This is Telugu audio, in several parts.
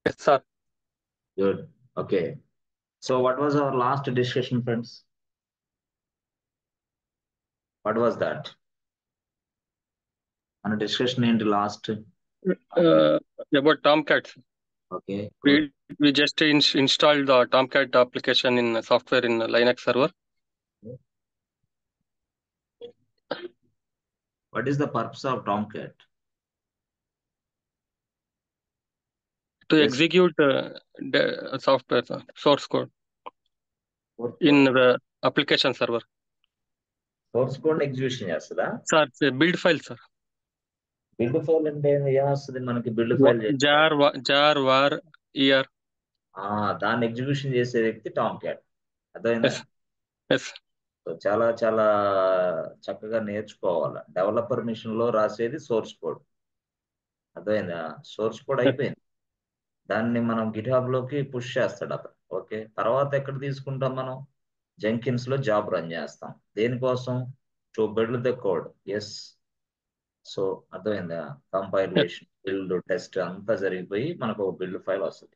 Yes, sir. Good. Okay. So what was our last discussion, friends? What was that? On a discussion in the last. Uh, about Tomcat. Okay, good. We just installed the Tomcat application in software in Linux server. What is the purpose of Tomcat? To Yes. execute the software source code Source in code. the application server. Source code execution చేస్తుందా? Sir, it's a build file, sir. Build file అంటే ఏమొస్తుంది మనకి build file jar var er. దాన్ని ఎగ్జిక్యూషన్ చేసే వ్యక్తి టామ్ క్యాట్. అర్థమైందా? Yes. Yes. సో చాలా చాలా చక్కగా నేర్చుకోవాలి. డెవలపర్ మిషన్ లో రాసేది సోర్స్ కోడ్. అర్థమైందా? సోర్స్ కోడ్ అయిపోయింది. దాన్ని మనం గిట్హబ్ లోకి పుష్ చేస్తాడు అతను. ఓకే, తర్వాత ఎక్కడ తీసుకుంటాం మనం? జెంకిన్స్ లో జాబ్ రన్ చేస్తాం. దేనికోసం? To build the code. Yes. So అర్థమైందా? కంపైలేషన్, బిల్డ్, టెస్ట్ అంతా జరిగిపోయి మనకు ఒక బిల్డ్ ఫైల్ వస్తుంది.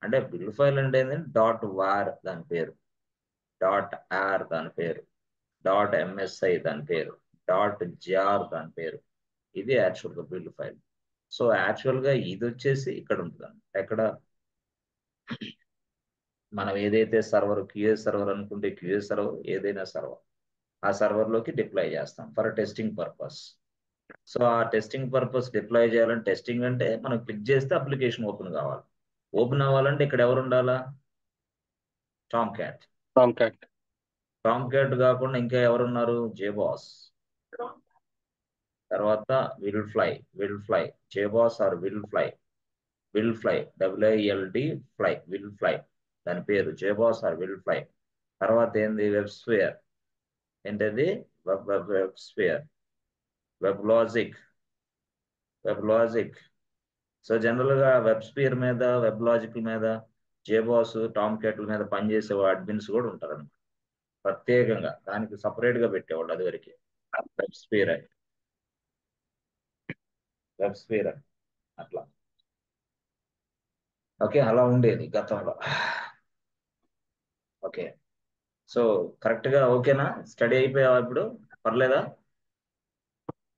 అంటే బిల్డ్ ఫైల్ అంటే ఏంటంటే డాట్ వార్ దాని పేరు, డాట్ ఆర్ దాని పేరు, డాట్ ఎంఎస్ఐ దాని పేరు, డాట్ జార్ దాని పేరు. ఇది యాక్చువల్గా బిల్డ్ ఫైల్. సో యాక్చువల్గా ఇది వచ్చేసి ఇక్కడ ఉంటుంది. ఎక్కడ మనం ఏదైతే సర్వర్ క్యూఏ సర్వర్ అనుకుంటే క్యూఏ సర్వర్ ఏదైనా సర్వర్, ఆ సర్వర్లోకి డిప్లాయ్ చేస్తాం ఫర్ టెస్టింగ్ పర్పస్. సో ఆ టెస్టింగ్ పర్పస్ డిప్లాయ్ చేయాలంటే, టెస్టింగ్ అంటే మనం క్లిక్ చేస్తే అప్లికేషన్ ఓపెన్ కావాలి. ఓపెన్ అవ్వాలంటే ఇక్కడ ఎవరు ఉండాలా? Tom cat. టామ్ క్యాట్ కాకుండా ఇంకా ఎవరున్నారు? జేబాస్. తర్వాత WildFly, JBoss or WildFly, WILD fly, WildFly దాని పేరు జేబాస్ ఆర్ విల్ ఫ్లై. తర్వాత ఏంది? WebSphere. ఏంటది? WebSphere, WebLogic. So general గా వెబ్ స్పియర్ మీద, వెబ్ లాజిక్ మీద జేబాస్, టామ్ క్యాట్ల మీద పనిచేసే అడ్మిన్స్ కూడా ఉంటారు అనమాట. ప్రత్యేకంగా దానికి సపరేట్ గా పెట్టేవాళ్ళు అది వరకు. వెబ్ స్పియర్ అట్లా. ఓకే, అలా ఉండేది గతంలో. ఓకే, సో కరెక్ట్ గా ఓకేనా? స్టడీ అయిపోయావా ఇప్పుడు? పర్లేదా?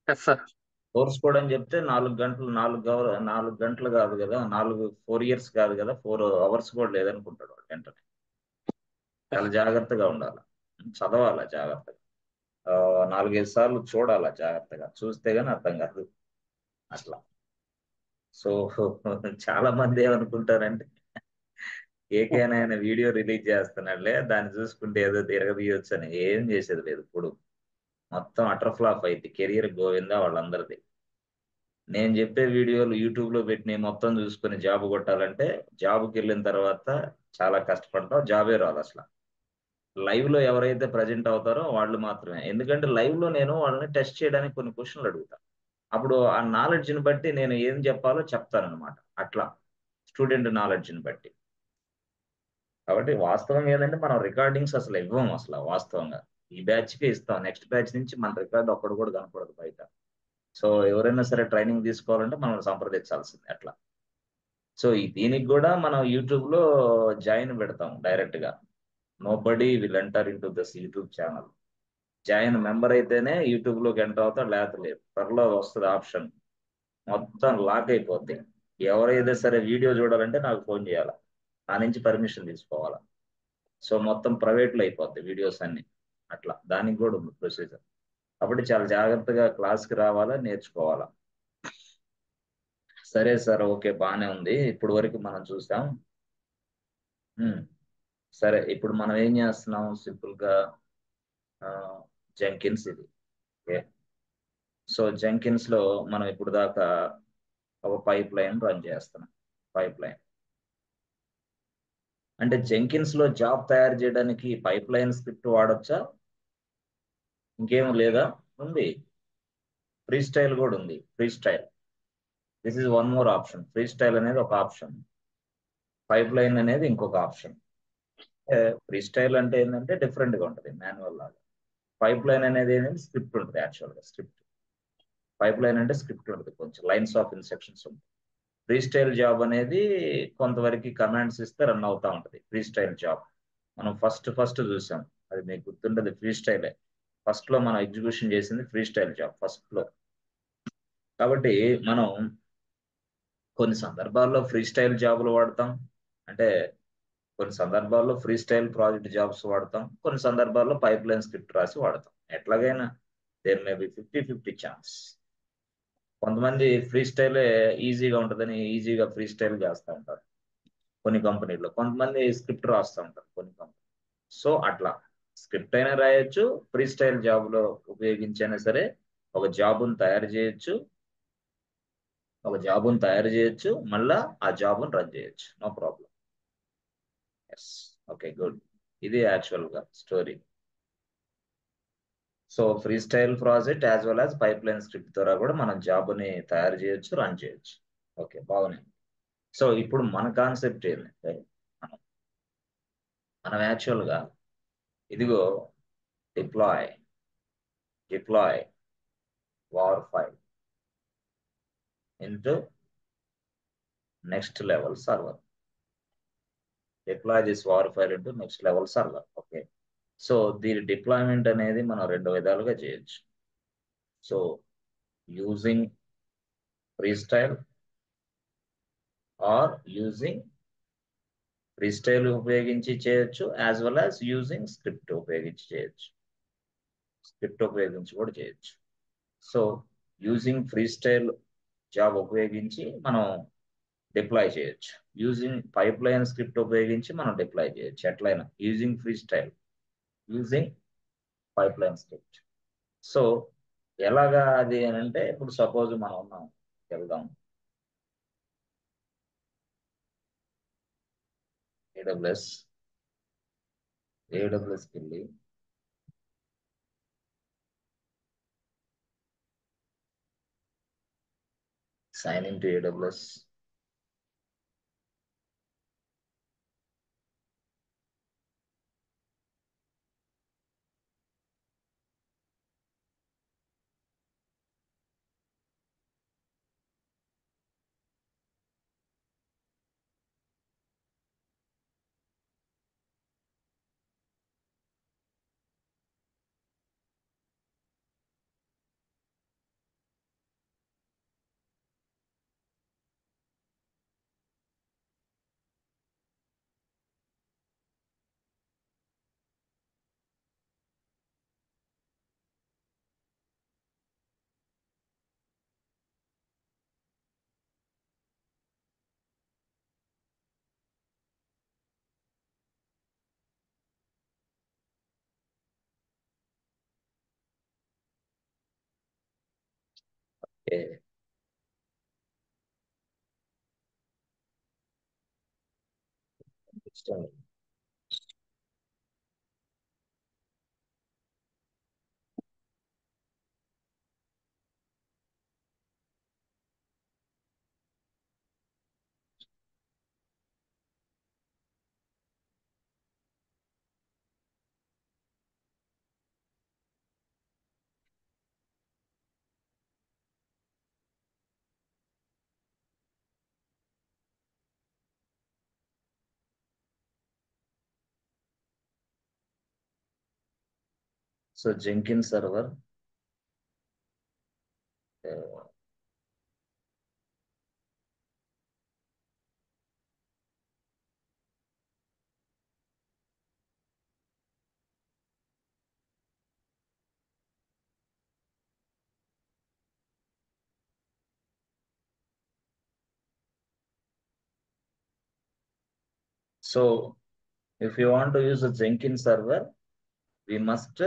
Yes, sir. కోర్స్ కూడా అని చెప్తే 4 గంటలు, 4 గంటలు కాదు కదా, 4 ఇయర్స్ కాదు కదా, 4 అవర్స్ కూడా లేదనుకుంటాడు వాడు వెంటనే. చాలా జాగ్రత్తగా ఉండాలి, చదవాలా జాగ్రత్తగా, 4-5 సార్లు చూడాలా జాగ్రత్తగా, చూస్తే గానీ అర్థం కాదు అట్లా. సో చాలా మంది ఏమనుకుంటారంటే ఏకేనా ఆయన వీడియో రిలీజ్ చేస్తున్నాడులే, దాన్ని చూసుకుంటే ఏదో తిరగదీయొచ్చు అని. ఏం చేసేది లేదు. ఇప్పుడు మొత్తం అటర్ ఫ్లాప్ అయింది కెరియర్ గోవిందా వాళ్ళందరిది. నేను చెప్పే వీడియోలు యూట్యూబ్ లో పెట్టి నేను మొత్తం చూసుకుని జాబ్ కొట్టాలంటే, జాబ్కి వెళ్ళిన తర్వాత చాలా కష్టపడతావు, జాబే రాదు అసలు. లైవ్ లో ఎవరైతే ప్రజెంట్ అవుతారో వాళ్ళు మాత్రమే. ఎందుకంటే లైవ్ లో నేను వాళ్ళని టెస్ట్ చేయడానికి కొన్ని క్వశ్చన్లు అడుగుతాను. అప్పుడు ఆ నాలెడ్జ్ని బట్టి నేను ఏం చెప్పాలో చెప్తానన్నమాట. అట్లా స్టూడెంట్ నాలెడ్జ్ని బట్టి. కాబట్టి వాస్తవం ఏంటంటే మనం రికార్డింగ్స్ అసలు ఇవ్వం అసలు. వాస్తవంగా ఈ బ్యాచ్కే ఇస్తాం, నెక్స్ట్ బ్యాచ్ నుంచి మన రికార్డు ఒక్కడు కూడా కనపడదు బయట. సో ఎవరైనా సరే ట్రైనింగ్ తీసుకోవాలంటే మనం సంప్రదించాల్సింది అట్లా. సో దీనికి కూడా మనం యూట్యూబ్ లో జాయిన్ పెడతాం డైరెక్ట్ గా. Nobody will enter into this YouTube channel. Join member అయితేనే యూట్యూబ్ లోకి ఎంటర్ అవుతాడు, లేకపోతే లేదు. త్వరలో వస్తుంది ఆప్షన్, మొత్తం లాక్ అయిపోద్ది. ఎవరైతే సరే వీడియో చూడాలంటే నాకు ఫోన్ చేయాలి, నా నుంచి పర్మిషన్ తీసుకోవాలా. సో మొత్తం ప్రైవేట్లో అయిపోద్ది వీడియోస్ అన్ని. అట్లా దానికి కూడా ఉంది ప్రొసీజర్. కాబట్టి చాలా జాగ్రత్తగా క్లాస్కి రావాలా, నేర్చుకోవాలా. సరే సార్, ఓకే, బాగానే ఉంది. ఇప్పుడు వరకు మనం చూసాం. సరే, ఇప్పుడు మనం ఏం చేస్తున్నాం? సింపుల్ గా జెంకిన్స్ ఇది. ఓకే, సో జెంకిన్స్ లో మనం ఇప్పుడు దాకా ఒక పైప్ లైన్ రన్ చేస్తున్నాం. పైప్ లైన్ అంటే జెంకిన్స్ లో జాబ్ తయారు చేయడానికి పైప్ లైన్ స్క్రిప్ట్ వాడొచ్చా? ఇంకేం లేదా? ఉంది. ఫ్రీ స్టైల్ కూడా ఉంది. Free style, this is one more option. Free style అనేది ఒక ఆప్షన్, పైప్ లైన్ అనేది ఇంకొక ఆప్షన్. ఫ్రీ స్టైల్ అంటే ఏంటంటే డిఫరెంట్ గా ఉంటుంది, మాన్యువల్ లాగా. పైప్ లైన్ అనేది ఏంటంటే స్క్రిప్ట్ ఉంటుంది. యాక్చువల్ గా స్క్రిప్ట్, పైప్ లైన్ అంటే స్క్రిప్ట్ ఉంటుంది, కొంచెం లైన్స్ ఆఫ్ ఇన్స్ట్రక్షన్స్ ఉంటాయి. ఫ్రీ స్టైల్ జాబ్ అనేది కొంతవరకు కమాండ్స్ ఇస్తే రన్ అవుతా ఉంటుంది. ఫ్రీ స్టైల్ జాబ్ మనం ఫస్ట్ చూసాం, అది మీకు గుర్తుంటుంది. ఫ్రీ స్టైలే ఫస్ట్ లో మనం ఎగ్జిక్యూషన్ చేసింది ఫ్రీ స్టైల్ జాబ్ ఫస్ట్ లో. కాబట్టి మనం కొన్ని సందర్భాల్లో ఫ్రీ స్టైల్ జాబులు వాడతాం, అంటే కొన్ని సందర్భాల్లో ఫ్రీ స్టైల్ ప్రాజెక్ట్ జాబ్స్ వాడతాం, కొన్ని సందర్భాల్లో పైప్ లైన్ స్క్రిప్ట్ రాసి వాడతాం. ఎట్లాగైనా దేర్ మే బి 50-50 ఛాన్స్. కొంతమంది ఫ్రీ స్టైలే ఈజీగా ఉంటుందని ఈజీగా ఫ్రీ స్టైల్ చేస్తూ ఉంటారు కొన్ని కంపెనీల్లో, కొంతమంది స్క్రిప్ట్ రాస్తూ ఉంటారు కొన్ని కంపెనీ. సో అట్లా స్క్రిప్ట్ అయినా రాయొచ్చు, ఫ్రీ స్టైల్ జాబ్లో ఉపయోగించైనా సరే ఒక జాబును తయారు చేయొచ్చు, మళ్ళా ఆ జాబును రన్ చేయొచ్చు, no problem. Yes, okay, good. ఇది యాక్చువల్గా story. So free style project as well as pipeline script ద్వారా కూడా మనం జాబ్ని తయారు చేయొచ్చు, రన్ చేయొచ్చు. ఓకే, బాగున్నాయి. సో ఇప్పుడు మన కాన్సెప్ట్ ఏంటంటే మనం యాక్చువల్గా ఇదిగో deploy war file into next level server. Deploy this war file into next level server. Okay, so దీని డిప్లాయ్మెంట్ అనేది మనం 2 విధాలుగా చేయొచ్చు. So using free style or using free style ఉపయోగించి చేయొచ్చు, as well as using script ఉపయోగించి చేయొచ్చు. స్క్రిప్ట్ ఉపయోగించి కూడా చేయొచ్చు. So using free style job ఉపయోగించి మనం డిప్లాయ్ చేయొచ్చు, యూజింగ్ పైప్ లైన్ స్క్రిప్ట్ ఉపయోగించి మనం డిప్లాయ్ చేయొచ్చు. ఎట్లయినా using free style, using pipe line script. So ఎలాగా అది అని అంటే, ఇప్పుడు సపోజ్ మనం ఉన్నాం, వెళ్దాం ఏడబ్ల్యూఎస్కి వెళ్ళి sign in to AWS. So Jenkin server, so if you want to use a Jenkins server, we must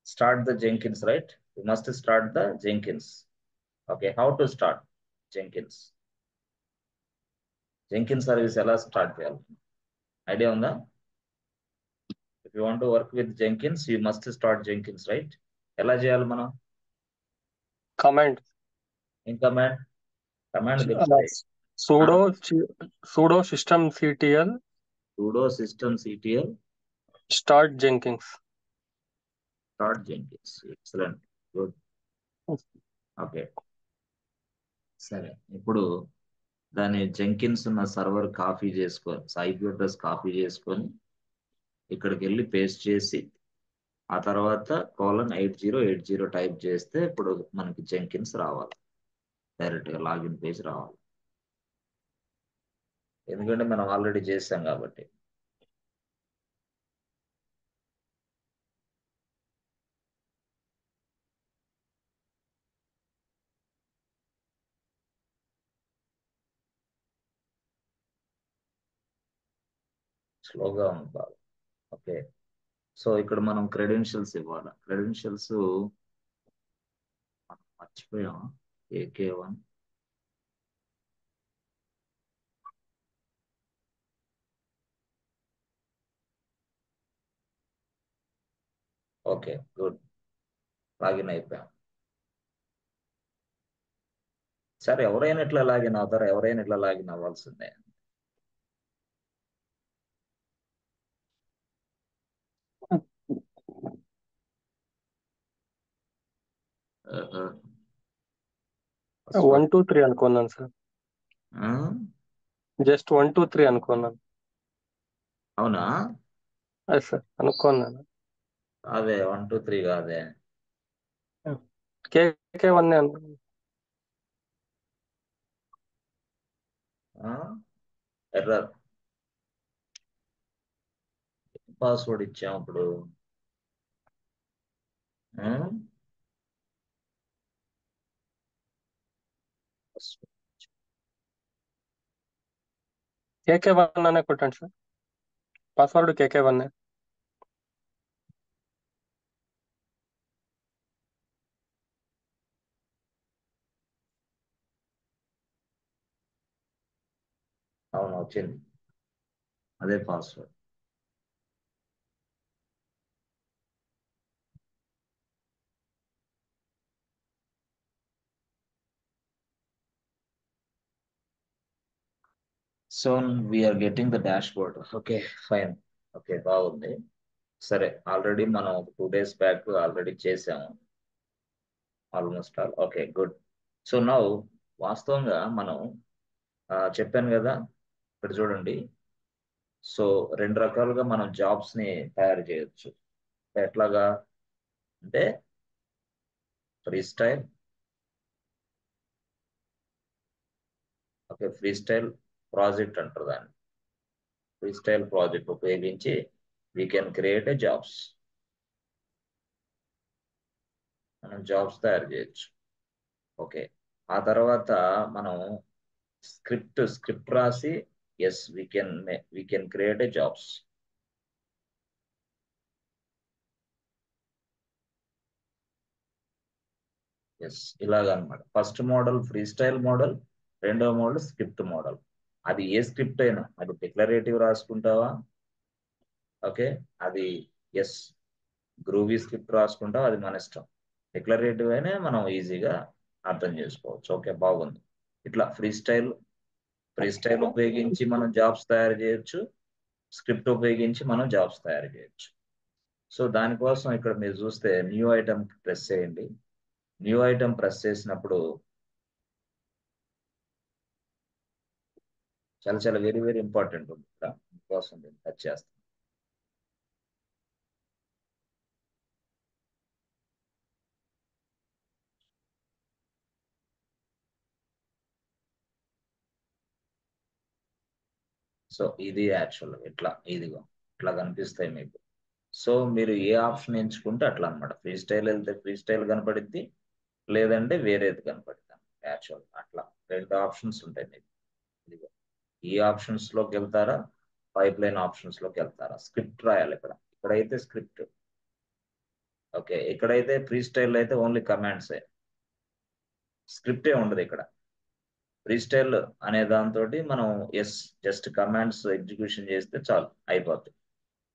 start the Jenkins, right? We must start the Jenkins. Okay, how to start Jenkins? Jenkins service ఎలా స్టార్ట్ చేయాలి, ఐడియా ఉందా? If you want to work with Jenkins, you must start Jenkins, right? ఎలా చేయాలి మనం? కమాండ్ ఏం కమాండ్ తెలుస్తాయి. sudo systemctl sudo systemctl start Jenkins. Excellent, good. Okay, సరే. ఇప్పుడు దాని జెంకిన్స్ ఉన్న సర్వర్ కాపీ చేసుకొని ఐపీ అడ్రస్ కాపీ చేసుకొని ఇక్కడికి వెళ్ళి పేస్ట్ చేసి ఆ తర్వాత :8080 టైప్ చేస్తే ఇప్పుడు మనకి జెంకిన్స్ రావాలి, డైరెక్ట్గా లాగిన్ పేజ్ రావాలి, ఎందుకంటే మనం ఆల్రెడీ చేసాం కాబట్టి. స్లోగా ఉంది బాగా. ఓకే, సో ఇక్కడ మనం క్రెడెన్షియల్స్ ఇవ్వాలి. క్రెడెన్షియల్స్ మర్చిపోయాం. AK1 ఓకే గుడ్, లాగిన్ అయిపోయాం. సరే, ఎవరైనా ఇట్లా లాగిన్ అవుతారు, ఎవరైనా ఇట్లా లాగిన్ అవ్వాల్సిందే. ఆహా. 1 2 3 అనుకున్నాను సార్. ఆ? జస్ట్ 1 2 3 అనుకున్నాను. అవునా? అది సార్ అనుకున్నాను. అదే 1 2 3 కాదే. KK1 అనుకున్నాను. ఎర్రర్, పాస్వర్డ్ ఇచ్చాం ఇప్పుడు. ఆ? KK1 అనే కొట్టండి సార్. Password KK1. అవును, వచ్చింది, అదే password. So we're getting the dashboard. Okay fine, okay బాగుంది. సరే, ఆల్రెడీ మనం 2 days బ్యాక్ ఆల్రెడీ చేసాము almost all. Okay good. So now వాస్తవంగా మనం చెప్పాను కదా, ఇక్కడ చూడండి. సో 2 రకాలుగా మనం జాబ్స్ ని తయారు చేయొచ్చు. ఎట్లాగా అంటే free style, okay, free style project అంటారు దాన్ని. ఫ్రీ స్టైల్ ప్రాజెక్ట్ ఉపయోగించి we can create a jobs, మనం జాబ్స్ తయారు చేయొచ్చు. ఓకే, ఆ తర్వాత మనం స్క్రిప్ట్ రాసి as we can create a jobs. Yes, ఇలాగనమాట. First model free style model, రెండో మోడల్ స్క్రిప్ట్ మోడల్. అది ఏ స్క్రిప్ట్ అయినా, అది డిక్లరేటివ్ రాసుకుంటావా, ఓకే, అది ఎస్ గ్రూవీ స్క్రిప్ట్ రాసుకుంటావా, అది మన ఇష్టం. డిక్లరేటివ్ అయినా మనం ఈజీగా అర్థం చేసుకోవచ్చు. ఓకే బాగుంది. ఇట్లా ఫ్రీ స్టైల్ ఉపయోగించి మనం జాబ్స్ తయారు చేయొచ్చు, స్క్రిప్ట్ ఉపయోగించి మనం జాబ్స్ తయారు చేయొచ్చు. సో దానికోసం ఇక్కడ మీరు చూస్తే న్యూ ఐటమ్ ప్రెస్ చేయండి. న్యూ ఐటమ్ ప్రెస్ చేసినప్పుడు చాలా చాలా వెరీ వెరీ ఇంపార్టెంట్ ఉంది ఇక్కడ, మీకోసం నేను టచ్ చేస్తాను. సో ఇది యాక్చువల్ ఇదిగో ఇట్లా కనిపిస్తాయి మీకు. సో మీరు ఏ ఆప్షన్ ఎంచుకుంటే అట్లా అనమాట. ఫ్రీ స్టైల్ వెళ్తే ఫ్రీ స్టైల్ కనపడిద్ది, లేదంటే వేరేది కనపడుతుంది. యాక్చువల్ అట్లా 2 ఆప్షన్స్ ఉంటాయి మీకు. ఇదిగో ఈ ఆప్షన్స్ లోకి వెళ్తారా, పైప్ లైన్ ఆప్షన్స్ లోకి వెళ్తారా. స్క్రిప్ట్ రాయాలి ఇక్కడైతే స్క్రిప్ట్. ఓకే, ఇక్కడైతే ఫ్రీ స్టైల్ అయితే ఓన్లీ కమాండ్సే, స్క్రిప్టే ఉండదు ఇక్కడ. ఫ్రీ స్టైల్ అనే దాంతో మనం ఎస్ జస్ట్ కమాండ్స్ ఎగ్జిక్యూషన్ చేస్తే చాలు, అయిపోతుంది.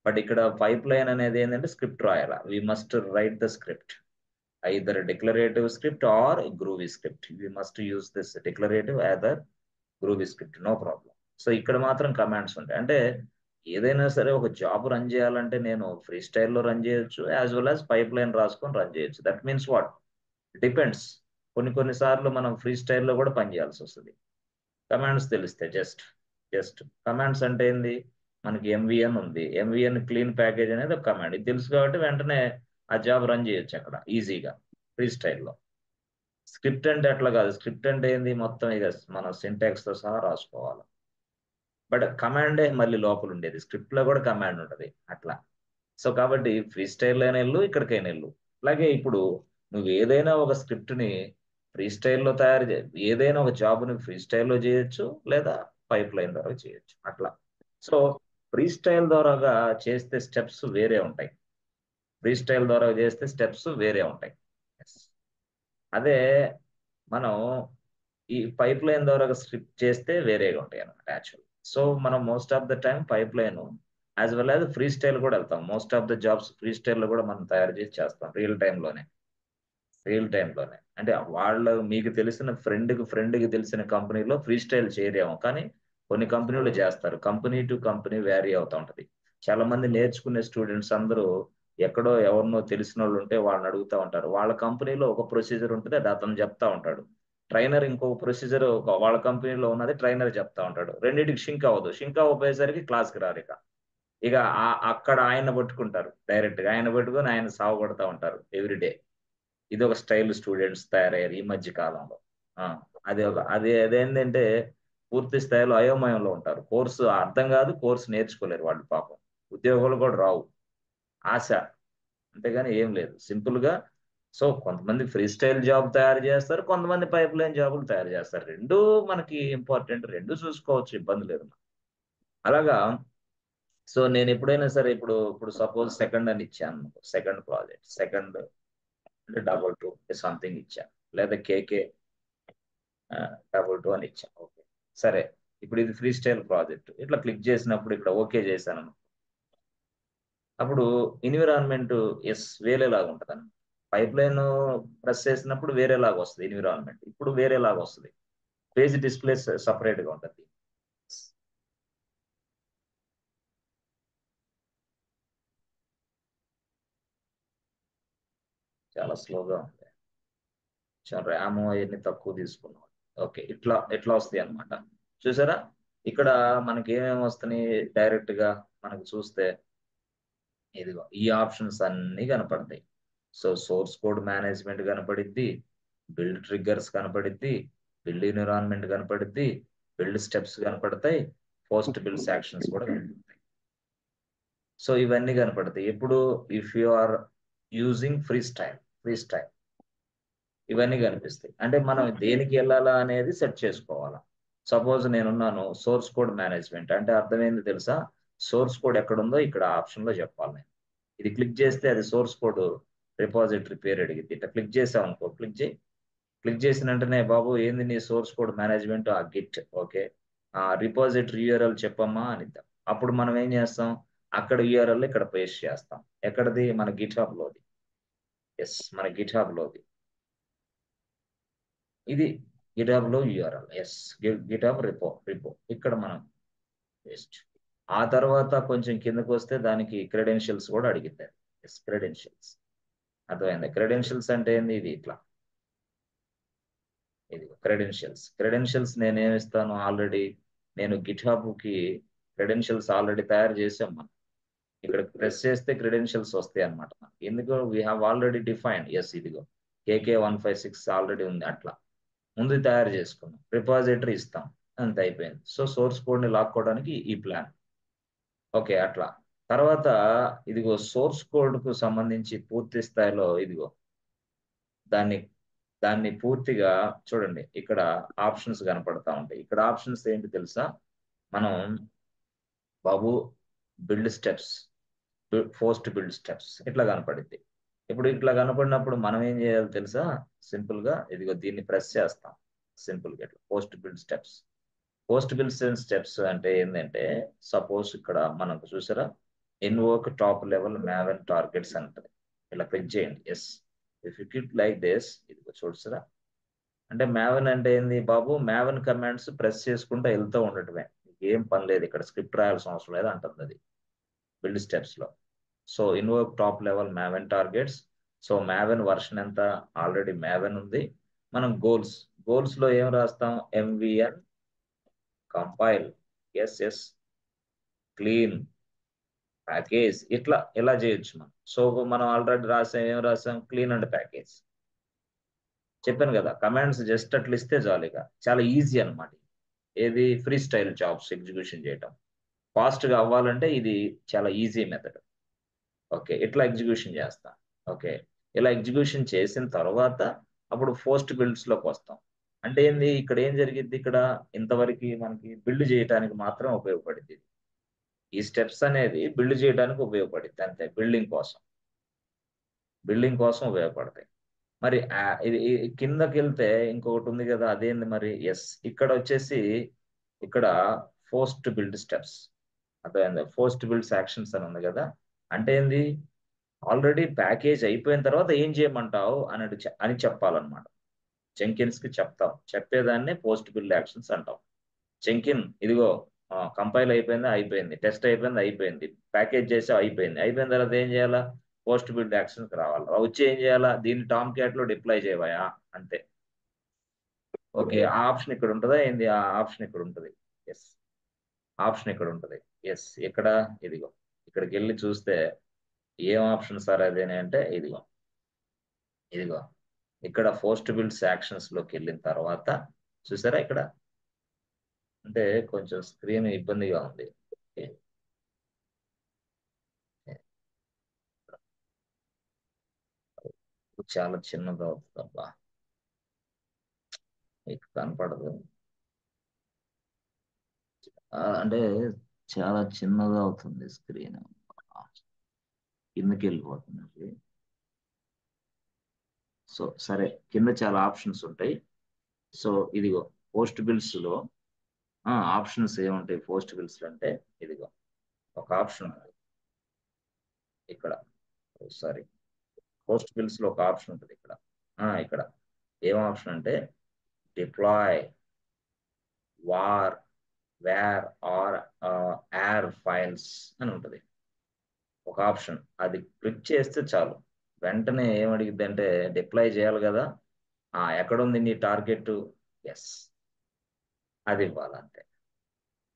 బట్ ఇక్కడ పైప్ లైన్ అనేది ఏంటంటే స్క్రిప్ట్ రాయాలా. We must write the script, either declarative script or groovy script. We must use this declarative either groovy script, no problem. So ఇక్కడ మాత్రం కమాండ్స్ ఉంటాయి. అంటే ఏదైనా సరే ఒక జాబ్ రన్ చేయాలంటే నేను ఫ్రీ స్టైల్లో రన్ చేయొచ్చు, as well as pipe line రాసుకొని రన్ చేయొచ్చు. That means what, depends. కొన్ని సార్లు మనం ఫ్రీ స్టైల్లో కూడా పని చేయాల్సి వస్తుంది. కమాండ్స్ తెలిస్తే జస్ట్ కమాండ్స్ అంటే ఏంది, మనకి ఎంవిఎన్ ఉంది, ఎంవిఎన్ క్లీన్ ప్యాకేజ్ అనేది ఒక కమాండ్. ఇది తెలుసు కాబట్టి వెంటనే ఆ జాబ్ రన్ చేయొచ్చు అక్కడ ఈజీగా ఫ్రీ స్టైల్లో. స్క్రిప్ట్ అంటే అట్లా కాదు. స్క్రిప్ట్ అంటే ఏంది, మొత్తం ఇక మన సింటాక్స్ తో సహా రాసుకోవాలి. బట్ కమాండే మళ్ళీ లోపల ఉండేది, స్క్రిప్ట్ లో కూడా కమాండ్ ఉంటుంది అట్లా. సో కాబట్టి ఫ్రీ స్టైల్ అయినా వెళ్ళు, ఇక్కడికైనా వెళ్ళు. అలాగే ఇప్పుడు నువ్వు ఏదైనా ఒక స్క్రిప్ట్ ని ఫ్రీ స్టైల్లో తయారు చే, ఏదైనా ఒక జాబ్ ని ఫ్రీ స్టైల్లో చేయొచ్చు, లేదా పైప్ లైన్ ద్వారా చేయొచ్చు అట్లా. సో ఫ్రీ స్టైల్ ద్వారాగా చేస్తే స్టెప్స్ వేరే ఉంటాయి, ఫ్రీ స్టైల్ ద్వారా చేస్తే స్టెప్స్ వేరే ఉంటాయి. Yes. అదే మనం ఈ పైప్ లైన్ ద్వారా స్క్రిప్ట్ చేస్తే వేరేగా ఉంటాయి అన్నమాట యాక్చువల్. సో మనం most of the time pipe line as well as free style కూడా వెళ్తాం. Most of the jobs free style లో కూడా మనం తయారు చేసి చేస్తాం రియల్ టైంలోనే. అంటే వాళ్ళ మీకు తెలిసిన ఫ్రెండ్కి తెలిసిన కంపెనీలో ఫ్రీ స్టైల్ చేయరేమో, కానీ కొన్ని కంపెనీలు చేస్తారు. కంపెనీ టు కంపెనీ వ్యారీ అవుతా ఉంటది. చాలా మంది నేర్చుకునే స్టూడెంట్స్ అందరూ ఎక్కడో ఎవరినో తెలిసిన వాళ్ళు ఉంటే వాళ్ళని అడుగుతూ ఉంటారు. వాళ్ళ కంపెనీలో ఒక ప్రొసీజర్ ఉంటుంది, అది అతను చెప్తా ఉంటాడు. ట్రైనర్ ఇంకొక ప్రొసీజర్ వాళ్ళ కంపెనీలో ఉన్నది ట్రైనర్ చెప్తా ఉంటాడు. రెండింటికి షింక్ అవ్వపోయేసరికి క్లాస్కి రారు ఇక. ఇక అక్కడ ఆయన పట్టుకుంటారు, డైరెక్ట్ గా ఆయన పట్టుకొని ఆయన సాగు కొడతా ఉంటారు ఎవ్రీడే. ఇది ఒక స్టైల్ స్టూడెంట్స్ తయారయ్యారు ఈ మధ్య కాలంలో. ఆ, అదేంటంటే పూర్తి స్థాయిలో అయోమయంలో ఉంటారు. కోర్సు అర్థం కాదు, కోర్సు నేర్చుకోలేరు వాళ్ళు పాపం. ఉద్యోగాలు కూడా రావు, ఆశ, అంతేగాని ఏం లేదు సింపుల్ గా. సో కొంతమంది ఫ్రీ స్టైల్ జాబ్ తయారు చేస్తారు, కొంతమంది పైప్ లైన్ జాబులు తయారు చేస్తారు. రెండు మనకి ఇంపార్టెంట్, రెండు చూసుకోవచ్చు, ఇబ్బంది లేదు. అలాగా. సో నేను ఎప్పుడైనా సరే ఇప్పుడు సపోజ్ సెకండ్ అని ఇచ్చాను, సెకండ్ ప్రాజెక్ట్, సెకండ్ అంటే డబల్ 2 సంథింగ్ ఇచ్చాను, లేదా కేకే 2 అని ఇచ్చాను. ఓకే, సరే. ఇప్పుడు ఇది ఫ్రీ స్టైల్ ప్రాజెక్ట్, ఇట్లా క్లిక్ చేసినప్పుడు ఇక్కడ ఓకే చేశాను. అప్పుడు ఎన్విరాన్మెంట్ ఎస్ వేరేలాగా ఉంటుంది అన్నమాట. పైప్ లైన్ ప్రెస్ చేసినప్పుడు వేరేలాగా వస్తుంది ఎన్విరాన్మెంట్, ఇప్పుడు వేరేలాగా వస్తుంది. పేజ్ డిస్ప్లే సపరేట్ గా ఉంటుంది. చాలా స్లోగా ఉంది, చాలా ర్యామ్ అవన్నీ తక్కువ తీసుకున్నాం. ఓకే, ఇట్లా వస్తాయి అనమాట. చూసారా, ఇక్కడ మనకి ఏమేమి వస్తున్నాయి డైరెక్ట్ గా మనకు చూస్తే, ఇదిగో ఈ ఆప్షన్స్ అన్ని కనపడతాయి. సో సోర్స్ కోడ్ మేనేజ్మెంట్ కనపడిద్ది, బిల్డ్ ట్రిగ్గర్స్ కనపడిద్ది, బిల్డ్ ఎన్విరాన్మెంట్ కనపడిద్ది, బిల్డ్ స్టెప్స్ కనపడతాయి, పోస్ట్ బిల్డ్ యాక్షన్స్ కూడా కనపడతాయి. సో ఇవన్నీ కనపడతాయి ఎప్పుడు, if you are using free style ఇవన్నీ కనిపిస్తాయి. అంటే మనం దేనికి వెళ్ళాలా అనేది సెట్ చేసుకోవాలా. సపోజ్ నేనున్నాను సోర్స్ కోడ్ మేనేజ్మెంట్ అంటే అర్థమైంది తెలుసా, సోర్స్ కోడ్ ఎక్కడుందో ఇక్కడ ఆప్షన్ లో చెప్పాలి నేను. ఇది క్లిక్ చేస్తే అది సోర్స్ కోడ్ రిపాజిటరీ పేరు అడిగింది. ఇట్లా క్లిక్ చేసాం అనుకో, క్లిక్ చేసిన వెంటనే బాబు ఏంది నీ సోర్స్ కోడ్ మేనేజ్మెంట్, ఆ గిట్, ఓకే, ఆ రిపాజిటరీ యూఆర్ఎల్ చెప్పమ్మా అనిద్దాం. అప్పుడు మనం ఏం చేస్తాం, అక్కడ యూఆర్ఎల్ ఇక్కడ పేస్ట్ చేస్తాం. ఎక్కడది, మన గిట్ హబ్ లోది. ఎస్, మన గిట్ హబ్ లోది ఇది. గిట్ హబ్ లో యూఆర్ఎల్, ఎస్, గిట్ హబ్ రిపో ఇక్కడ మనం పేస్ట్. ఆ తర్వాత కొంచెం కిందకు వస్తే దానికి క్రెడెన్షియల్స్ కూడా అడిగిద్దాం. ఎస్, క్రెడెన్షియల్స్ అర్థమైంది. క్రెడెన్షియల్స్ అంటే ఏంది, ఇది ఇట్లా, ఇది క్రెడెన్షియల్స్ నేనేమిస్తాను, ఆల్రెడీ నేను గిట్ హబ్ కి క్రెడెన్షియల్స్ ఆల్రెడీ తయారు చేసాం మనం. ఇక్కడ ప్రెస్ చేస్తే క్రెడెన్షియల్స్ వస్తాయి అనమాట. ఎందుకు, we have already defined, yes, ఇదిగో KK156 ఆల్రెడీ ఉంది. అట్లా ముందు తయారు చేసుకున్నాం, రిపాజిటరీ ఇస్తాం, అంత అయిపోయింది. సో సోర్స్ కోడ్ ని లాక్కోవడానికి ఈ ప్లాన్. ఓకే, అట్లా. తర్వాత ఇదిగో సోర్స్ కోడ్ కు సంబంధించి పూర్తి స్థాయిలో ఇదిగో దాన్ని దాన్ని పూర్తిగా చూడండి. ఇక్కడ ఆప్షన్స్ కనపడతా ఉంటాయి. ఇక్కడ ఆప్షన్స్ ఏంటి తెలుసా, మనం బాబు build steps, post build steps ఇట్లా కనపడింది. ఇప్పుడు ఇట్లా కనపడినప్పుడు మనం ఏం చేయాలి తెలుసా, సింపుల్ గా ఇదిగో దీన్ని ప్రెస్ చేస్తాం. సింపుల్ గా ఇట్లా పోస్ట్ బిల్డ్ స్టెప్స్ అంటే ఏంటంటే, సపోజ్ ఇక్కడ మనకు చూసారా, invoke top level Maven targets అంటది. ఇలా క్లిక్ చేయండి. Yes, if you click like this, ఇదిగో చూసారా. అంటే మ్యావెన్ అంటే ఏంది బాబు, మ్యావెన్ కమాండ్స్ ప్రెస్ చేసుకుంటూ వెళ్తూ ఉండటమే, ఏం పని లేదు, ఇక్కడ స్క్రిప్ట్ రాయాల్సిన అవసరం లేదు అంటుంది అది బిల్డ్ స్టెప్స్ లో. So invoke top level Maven targets. So Maven version ఎంత, ఆల్రెడీ మ్యావెన్ ఉంది. మనం గోల్స్ లో ఏం రాస్తాం, MVN compile, yes yes, clean, package, ఇట్లా ఎలా చేయొచ్చు మనం. సో మనం ఆల్రెడీ రాసాం, ఏం రాసాం, క్లీన్ అండ్ ప్యాకేజ్. చెప్పాను కదా, కమాండ్స్ జస్ట్ అట్లా ఇస్తే చాలు, ఇక చాలా ఈజీ అన్నమాట. ఏది, ఫ్రీ స్టైల్ జాబ్స్ ఎగ్జిక్యూషన్ చేయటం. ఫాస్ట్గా అవ్వాలంటే ఇది చాలా ఈజీ మెథడ్. ఓకే, ఇట్లా ఎగ్జిక్యూషన్ చేస్తాం. ఓకే, ఇలా ఎగ్జిక్యూషన్ చేసిన తర్వాత అప్పుడు పోస్ట్ బిల్డ్స్ లోకి వస్తాం. అంటే ఏంది, ఇక్కడ ఏం జరిగింది, ఇక్కడ ఇంతవరకు మనకి బిల్డ్ చేయడానికి మాత్రం ఉపయోగపడింది. ఈ స్టెప్స్ అనేది బిల్డ్ చేయడానికి ఉపయోగపడింది అంతే, బిల్డింగ్ కోసం ఉపయోగపడతాయి. మరి ఇది కిందకి వెళ్తే ఇంకొకటి ఉంది కదా, అదేంది మరి, ఎస్, ఇక్కడ వచ్చేసి ఇక్కడ పోస్ట్ బిల్డ్ స్టెప్స్, అర్థమైంది, పోస్ట్ బిల్డ్స్ యాక్షన్స్ అని ఉంది కదా. అంటే ఏంది, ఆల్రెడీ ప్యాకేజ్ అయిపోయిన తర్వాత ఏం చేయమంటావు అని చెప్పాలన్నమాట. జెంకిన్స్ కి చెప్తాం, చెప్పేదాన్ని పోస్ట్ బిల్డ్ యాక్షన్స్ అంటాం. జెంకిన్ ఇదిగో కంపైల్ అయిపోయింది, అయిపోయింది, టెస్ట్ అయిపోయింది, అయిపోయింది, ప్యాకేజ్ చేసి అయిపోయింది, అయిపోయిన తర్వాత ఏం చేయాలా, పోస్ట్ బిల్డ్ యాక్షన్స్ రావాలి, వచ్చి ఏం చేయాలా, దీన్ని టామ్ క్యాట్ లో డిప్లాయ్ చేయవా, అంతే. ఓకే, ఆ ఆప్షన్ ఇక్కడ ఉంటుందా ఏంది, ఆ ఆప్షన్ ఇక్కడ ఉంటుంది. ఎస్, ఆప్షన్ ఇక్కడ ఉంటుంది. ఎస్, ఇక్కడ ఇదిగో, ఇక్కడికి వెళ్ళి చూస్తే ఏం ఆప్షన్ సార్ అదేనే అంటే, ఇదిగో ఇదిగో ఇక్కడ పోస్ట్ బిల్డ్స్ యాక్షన్స్ లోకి వెళ్ళిన తర్వాత చూసారా, ఇక్కడ అంటే కొంచెం స్క్రీన్ ఇబ్బందిగా ఉంది. ఓకే, చాలా చిన్నది అవుతుంది అబ్బా, మీకు కనపడదు. అంటే చాలా చిన్నగా అవుతుంది స్క్రీన్, కిందకి వెళ్ళిపోతుంది. సో సరే, కింద చాలా ఆప్షన్స్ ఉంటాయి. సో ఇదిగో పోస్ట్ బిల్స్ లో ఆప్షన్స్ ఏముంటాయి పోస్ట్ బిల్స్ అంటే, ఇదిగో ఒక ఆప్షన్ ఉంది ఇక్కడ, సారీ, పోస్ట్ బిల్స్ లో ఒక ఆప్షన్ ఉంటుంది ఇక్కడ. ఇక్కడ ఏం ఆప్షన్ అంటే, డిప్లాయ్, వార్, వేర్ ఆర్ యార్ ఫైల్స్ అని ఉంటుంది ఒక ఆప్షన్. అది క్లిక్ చేస్తే చాలు, వెంటనే ఏమడిగిద్ది అంటే, డిప్లాయ్ చేయాలి కదా, ఎక్కడుంది నీ టార్గెట్, ఎస్, అది ఇవ్వాలంతే.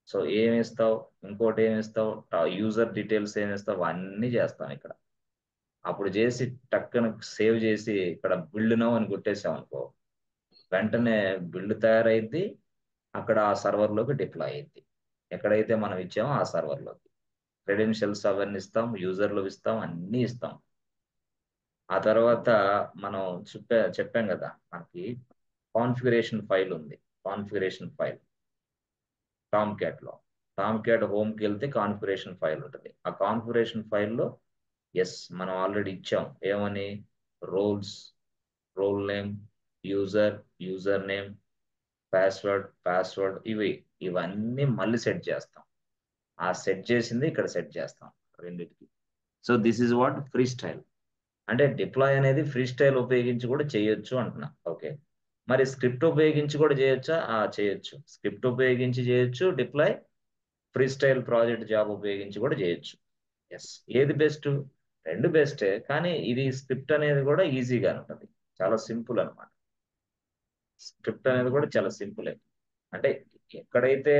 సో ఏమి ఇస్తావు, ఇంకోటి ఏమి ఇస్తావు, యూజర్ డీటెయిల్స్ ఏమి ఇస్తావు, అన్నీ చేస్తాం ఇక్కడ. అప్పుడు చేసి టక్కన సేవ్ చేసి ఇక్కడ బిల్డ్ నౌ అని కొట్టేసాం అనుకో, వెంటనే బిల్డ్ తయారైద్ది, అక్కడ ఆ సర్వర్లోకి డిప్లాయ్ అయ్యింది, ఎక్కడైతే మనం ఇచ్చామో ఆ సర్వర్లోకి. క్రెడెన్షియల్స్ అవన్నీ ఇస్తాం, యూజర్లు ఇస్తాం, అన్నీ ఇస్తాం. ఆ తర్వాత మనం చెప్పాం కదా, మనకి కాన్ఫిగరేషన్ ఫైల్ ఉంది, కాన్ఫిగరేషన్ ఫైల్ టామ్ క్యాట్ లో. టామ్ క్యాట్ హోమ్కి వెళ్తే కాన్ఫిగరేషన్ ఫైల్ ఉంటుంది. ఆ కాన్ఫిగరేషన్ ఫైల్లో ఎస్, మనం ఆల్రెడీ ఇచ్చాం, ఏమని, roles, role name, user name, password, ఇవన్నీ మళ్ళీ సెట్ చేస్తాం. ఆ సెట్ చేసింది ఇక్కడ సెట్ చేస్తాం రెండింటికి. So this is what free style అంటే. డిప్లాయ్ అనేది ఫ్రీ స్టైల్ ఉపయోగించి కూడా చేయొచ్చు అంటున్నా. ఓకే, మరి స్క్రిప్ట్ ఉపయోగించి కూడా చేయొచ్చా, చేయొచ్చు, స్క్రిప్ట్ ఉపయోగించి చేయొచ్చు deploy, free style project job ఉపయోగించి కూడా చేయొచ్చు. ఎస్, ఏది బెస్ట్, రెండు బెస్టే, కానీ ఇది స్క్రిప్ట్ అనేది కూడా ఈజీగా ఉంటుంది, చాలా సింపుల్ అనమాట. స్క్రిప్ట్ అనేది కూడా చాలా సింపులే. అంటే ఎక్కడైతే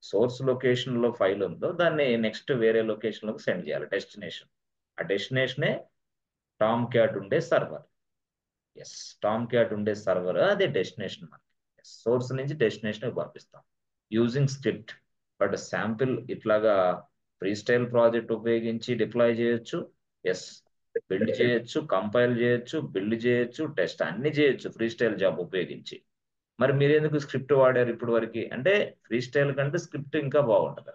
సోర్స్ లొకేషన్ లో ఫైల్ ఉందో దాన్ని నెక్స్ట్ వేరే లొకేషన్ లోకి సెండ్ చేయాలి, డెస్టినేషన్. ఆ డెస్టినేషనే టామ్ క్యాట్ ఉండే సర్వర్. ఎస్, టామ్ క్యాట్ ఉండే సర్వర్ అదే డెస్టినేషన్ మనకి. సోర్స్ నుంచి డెస్టినేషన్ పంపిస్తాం యూజింగ్ స్క్రిప్ట్. బట్ శాంపిల్ ఇట్లాగా ఫ్రీ స్టైల్ ప్రాజెక్ట్ ఉపయోగించి డిప్లాయ్ చేయొచ్చు, ఎస్, బిల్డ్ చేయొచ్చు, కంపైల్ చేయొచ్చు, బిల్డ్ చేయొచ్చు, టెస్ట్ అన్ని చేయొచ్చు ఫ్రీ స్టైల్ జాబ్ ఉపయోగించి. మరి మీరెందుకు స్క్రిప్ట్ వాడారు ఇప్పుడు వరకు అంటే, ఫ్రీ స్టైల్ కంటే స్క్రిప్ట్ ఇంకా బాగుంటుంది,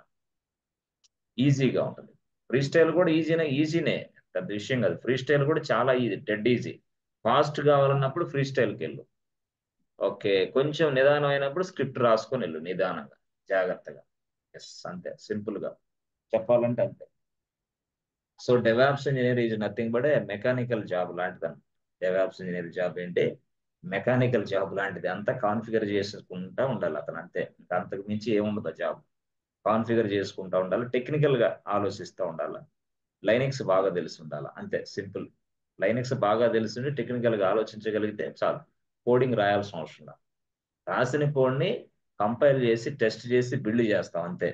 ఈజీగా ఉంటుంది. ఫ్రీ స్టైల్ కూడా ఈజీనే, పెద్ద విషయం కాదు. ఫ్రీ స్టైల్ కూడా చాలా ఈజీ, డెడ్ ఈజీ. ఫాస్ట్ కావాలన్నప్పుడు ఫ్రీ స్టైల్కి వెళ్ళు. ఓకే, కొంచెం నిదానం అయినప్పుడు స్క్రిప్ట్ రాసుకొని వెళ్ళు, నిదానంగా, జాగ్రత్తగా. ఎస్, అంతే, సింపుల్ గా చెప్పాలంటే అంతే. So DevOps engineer is nothing but A mechanical job లాంటిది. డెవాప్స్ ఇంజనీర్ జాబ్ ఏంటి, మెకానికల్ జాబ్ లాంటిది. అంతా కాన్ఫిగర్ చేసుకుంటా ఉండాలి అతను, అంతే. ఇంకా అంతకు మించి ఏముండదు జాబ్. కాన్ఫిగర్ చేసుకుంటా ఉండాలి, టెక్నికల్ గా ఆలోచిస్తూ ఉండాలి, లైనక్స్ బాగా తెలిసి ఉండాలి, అంతే, సింపుల్. లైనక్స్ బాగా తెలిసి టెక్నికల్ గా ఆలోచించగలిగితే చాలు, కోడింగ్ రాయాల్సిన అవసరం లేదు. రాసిన కోడ్ని కంపైల్ చేసి టెస్ట్ చేసి బిల్డ్ చేస్తాం అంతే.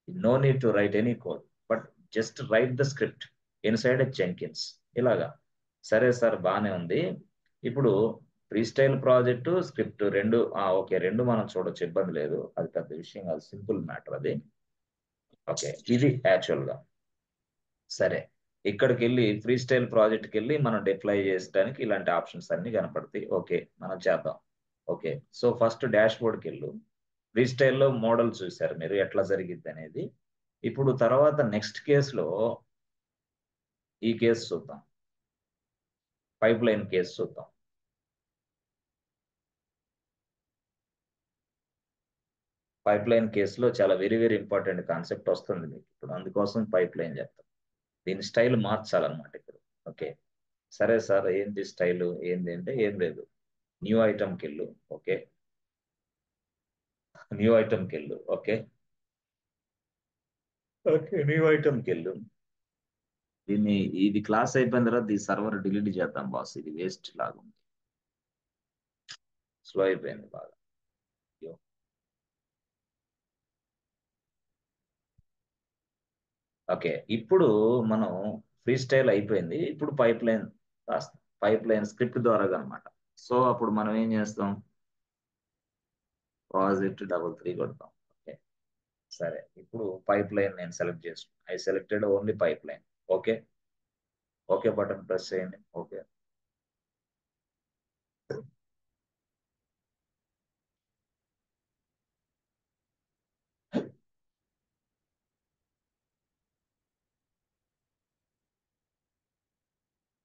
No need to write any code, but just write the script inside Jenkins. ఇలాగా. సరే సార్ బాగానే ఉంది. ఇప్పుడు ఫ్రీ స్టైల్ ప్రాజెక్టు స్క్రిప్ట్ రెండు ఓకే, రెండు మనం చూడొచ్చు, ఇబ్బంది లేదు, అది పెద్ద విషయం కాదు, సింపుల్ మ్యాటర్ అది. ఓకే, ఇది యాక్చువల్గా. సరే, ఇక్కడికి వెళ్ళి ఫ్రీ స్టైల్ ప్రాజెక్ట్కి వెళ్ళి మనం డిప్లాయ్ చేయడానికి ఇలాంటి ఆప్షన్స్ అన్ని కనపడతాయి. ఓకే, మనం చేద్దాం. ఓకే, సో ఫస్ట్ డాష్ బోర్డ్కి వెళ్ళు. ఫ్రీ స్టైల్లో మోడల్ చూశారు మీరు ఎట్లా జరిగిద్ది అనేది. ఇప్పుడు తర్వాత నెక్స్ట్ కేసులో ఈ కేసు చూద్దాం, పైప్ లైన్ కేసు చూద్దాం. పైప్ లైన్ కేసులో చాలా వెరీ వెరీ ఇంపార్టెంట్ కాన్సెప్ట్ వస్తుంది మీకు ఇప్పుడు, అందుకోసం పైప్ లైన్ చెప్తాం. దీని స్టైల్ మార్చాలన్నమాట ఇప్పుడు. ఓకే, సరే సార్ ఏంటి స్టైల్ ఏంటి అంటే ఏం లేదు, న్యూ ఐటమ్కి వెళ్ళు. ఓకే, న్యూ ఐటమ్కి వెళ్ళు. ఓకే, ఓకే, న్యూ ఐటమ్కి వెళ్ళు. దీన్ని, ఇది క్లాస్ అయిపోయిన తర్వాత ఈ సర్వర్ డిలీట్ చేద్దాం బాస్, ఇది వేస్ట్ లాగా ఉంది, స్లో అయిపోయింది బాగా. అయ్యో. ఓకే, ఇప్పుడు మనం ఫ్రీ స్టైల్ అయిపోయింది, ఇప్పుడు పైప్ లైన్ రాస్తాం, పైప్ లైన్ స్క్రిప్ట్ ద్వారా అనమాట. సో అప్పుడు మనం ఏం చేస్తాం, ప్రాజెక్ట్ 33 కొడతాం. ఓకే, సరే, ఇప్పుడు పైప్ లైన్ నేను సెలెక్ట్ చేసుకున్నాను, I selected only pipe line. Okay, okay button press చేయండి. ఓకే,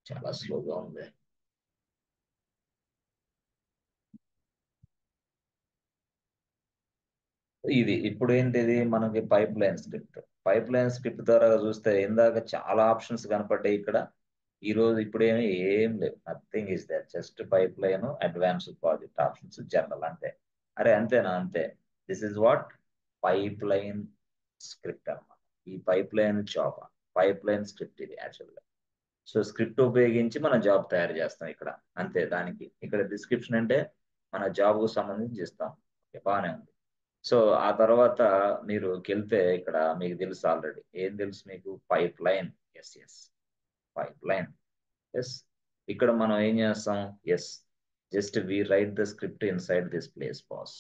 చాలా స్లోగా ఉంది. ఇది ఇప్పుడు ఏంటిది మనకి pipe line script. Pipe line script ద్వారా చూస్తే ఇందాక చాలా ఆప్షన్స్ కనపడ్డాయి ఇక్కడ. ఈ రోజు ఇప్పుడేమి ఏం లేవు, nothing is that, just pipe line, advanced project options, general, అంతే. అరే అంతేనా, అంతే. This is what pipe line script అన్నమాట. ఈ pipe line job, pipe line script ఇది యాక్చువల్గా. సో స్క్రిప్ట్ ఉపయోగించి మనం జాబ్ తయారు చేస్తాం ఇక్కడ, అంతే. దానికి ఇక్కడ డిస్క్రిప్షన్ అంటే మన జాబ్కు సంబంధించి ఇస్తాం. ఓకే, బాగానే ఉంది. సో ఆ తర్వాత మీరు వెళ్తే ఇక్కడ మీకు తెలుసు ఆల్రెడీ, ఏం తెలుసు మీకు, pipeline. Yes yes, pipeline. Yes, ఇక్కడ మనం ఏం చేస్తాం, yes, just we write the script inside this place boss,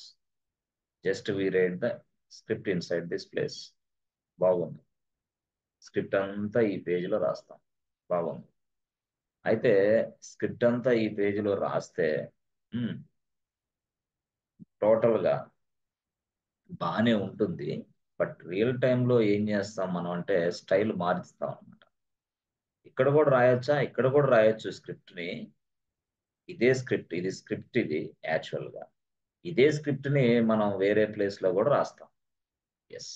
just we write the script inside this place. బాగుంది, స్క్రిప్ట్ అంతా ఈ పేజీలో రాస్తాం. బాగుంది. అయితే స్క్రిప్ట్ అంతా ఈ పేజీలో రాస్తే టోటల్గా బాగానే ఉంటుంది. బట్ రియల్ టైంలో ఏం చేస్తాం మనం అంటే స్టైల్ మారుస్తాం అనమాట. ఇక్కడ కూడా రాయొచ్చా, ఇక్కడ కూడా రాయొచ్చు స్క్రిప్ట్ని. ఇదే స్క్రిప్ట్, ఇది స్క్రిప్ట్, ఇది యాక్చువల్గా ఇదే స్క్రిప్ట్ని మనం వేరే ప్లేస్లో కూడా రాస్తాం. ఎస్,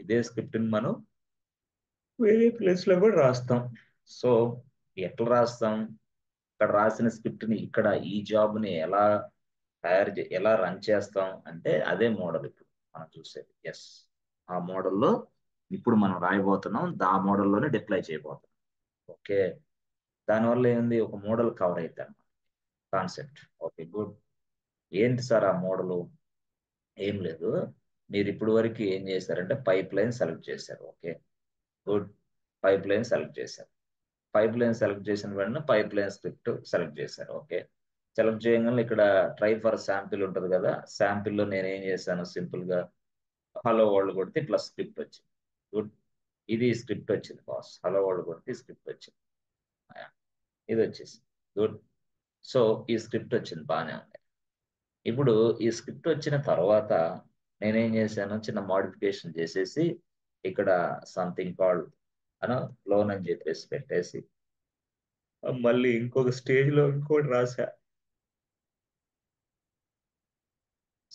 ఇదే స్క్రిప్ట్ని మనం వేరే ప్లేస్లో కూడా రాస్తాం. సో ఎట్లా రాస్తాం, ఇక్కడ రాసిన స్క్రిప్ట్ని ఇక్కడ ఈ జాబ్ని ఎలా ఎలా రన్ చేస్తాం అంటే అదే మోడల్ ఇప్పుడు మనం చూసేది. ఎస్, ఆ మోడల్లో ఇప్పుడు మనం రాయబోతున్నాం, ఆ మోడల్లోనే డిప్లై చేయబోతున్నాం. ఓకే, దానివల్ల ఏంది, ఒక మోడల్ కవర్ అవుతుంది అన్నమాట, కాన్సెప్ట్. Okay, good. ఏంటి సార్ ఆ మోడలు, ఏం లేదు, మీరు ఇప్పుడు వరకు ఏం చేశారంటే పైప్ లైన్ సెలెక్ట్ చేశారు. Okay, good. Pipe line select చేశారు, పైప్ లైన్ సెలెక్ట్ చేసిన వెంటనే పైప్ లైన్ స్క్రిప్ట్ సెలెక్ట్ చేశారు. ఓకే, సెలెక్ట్ చేయగానే ఇక్కడ ట్రై ఫర్ శాంపిల్ ఉంటుంది కదా, శాంపిల్లో నేను ఏం చేశాను, సింపుల్గా హలో వరల్డ్ కొడితే ఇట్లా స్క్రిప్ట్ వచ్చింది. గుడ్, ఇది స్క్రిప్ట్ వచ్చింది బాస్, హలో వరల్డ్ కొడితే స్క్రిప్ట్ వచ్చింది, ఇది వచ్చేసి గుడ్. సో ఈ స్క్రిప్ట్ వచ్చింది, బాగానే ఉంది. ఇప్పుడు ఈ స్క్రిప్ట్ వచ్చిన తర్వాత నేనేం చేశాను, చిన్న మోడిఫికేషన్ చేసేసి ఇక్కడ సంథింగ్ కాల్డ్ లోన్ అని చెప్పేసి పెట్టేసి మళ్ళీ ఇంకొక స్టేజ్లో ఇంకోటి రాసా.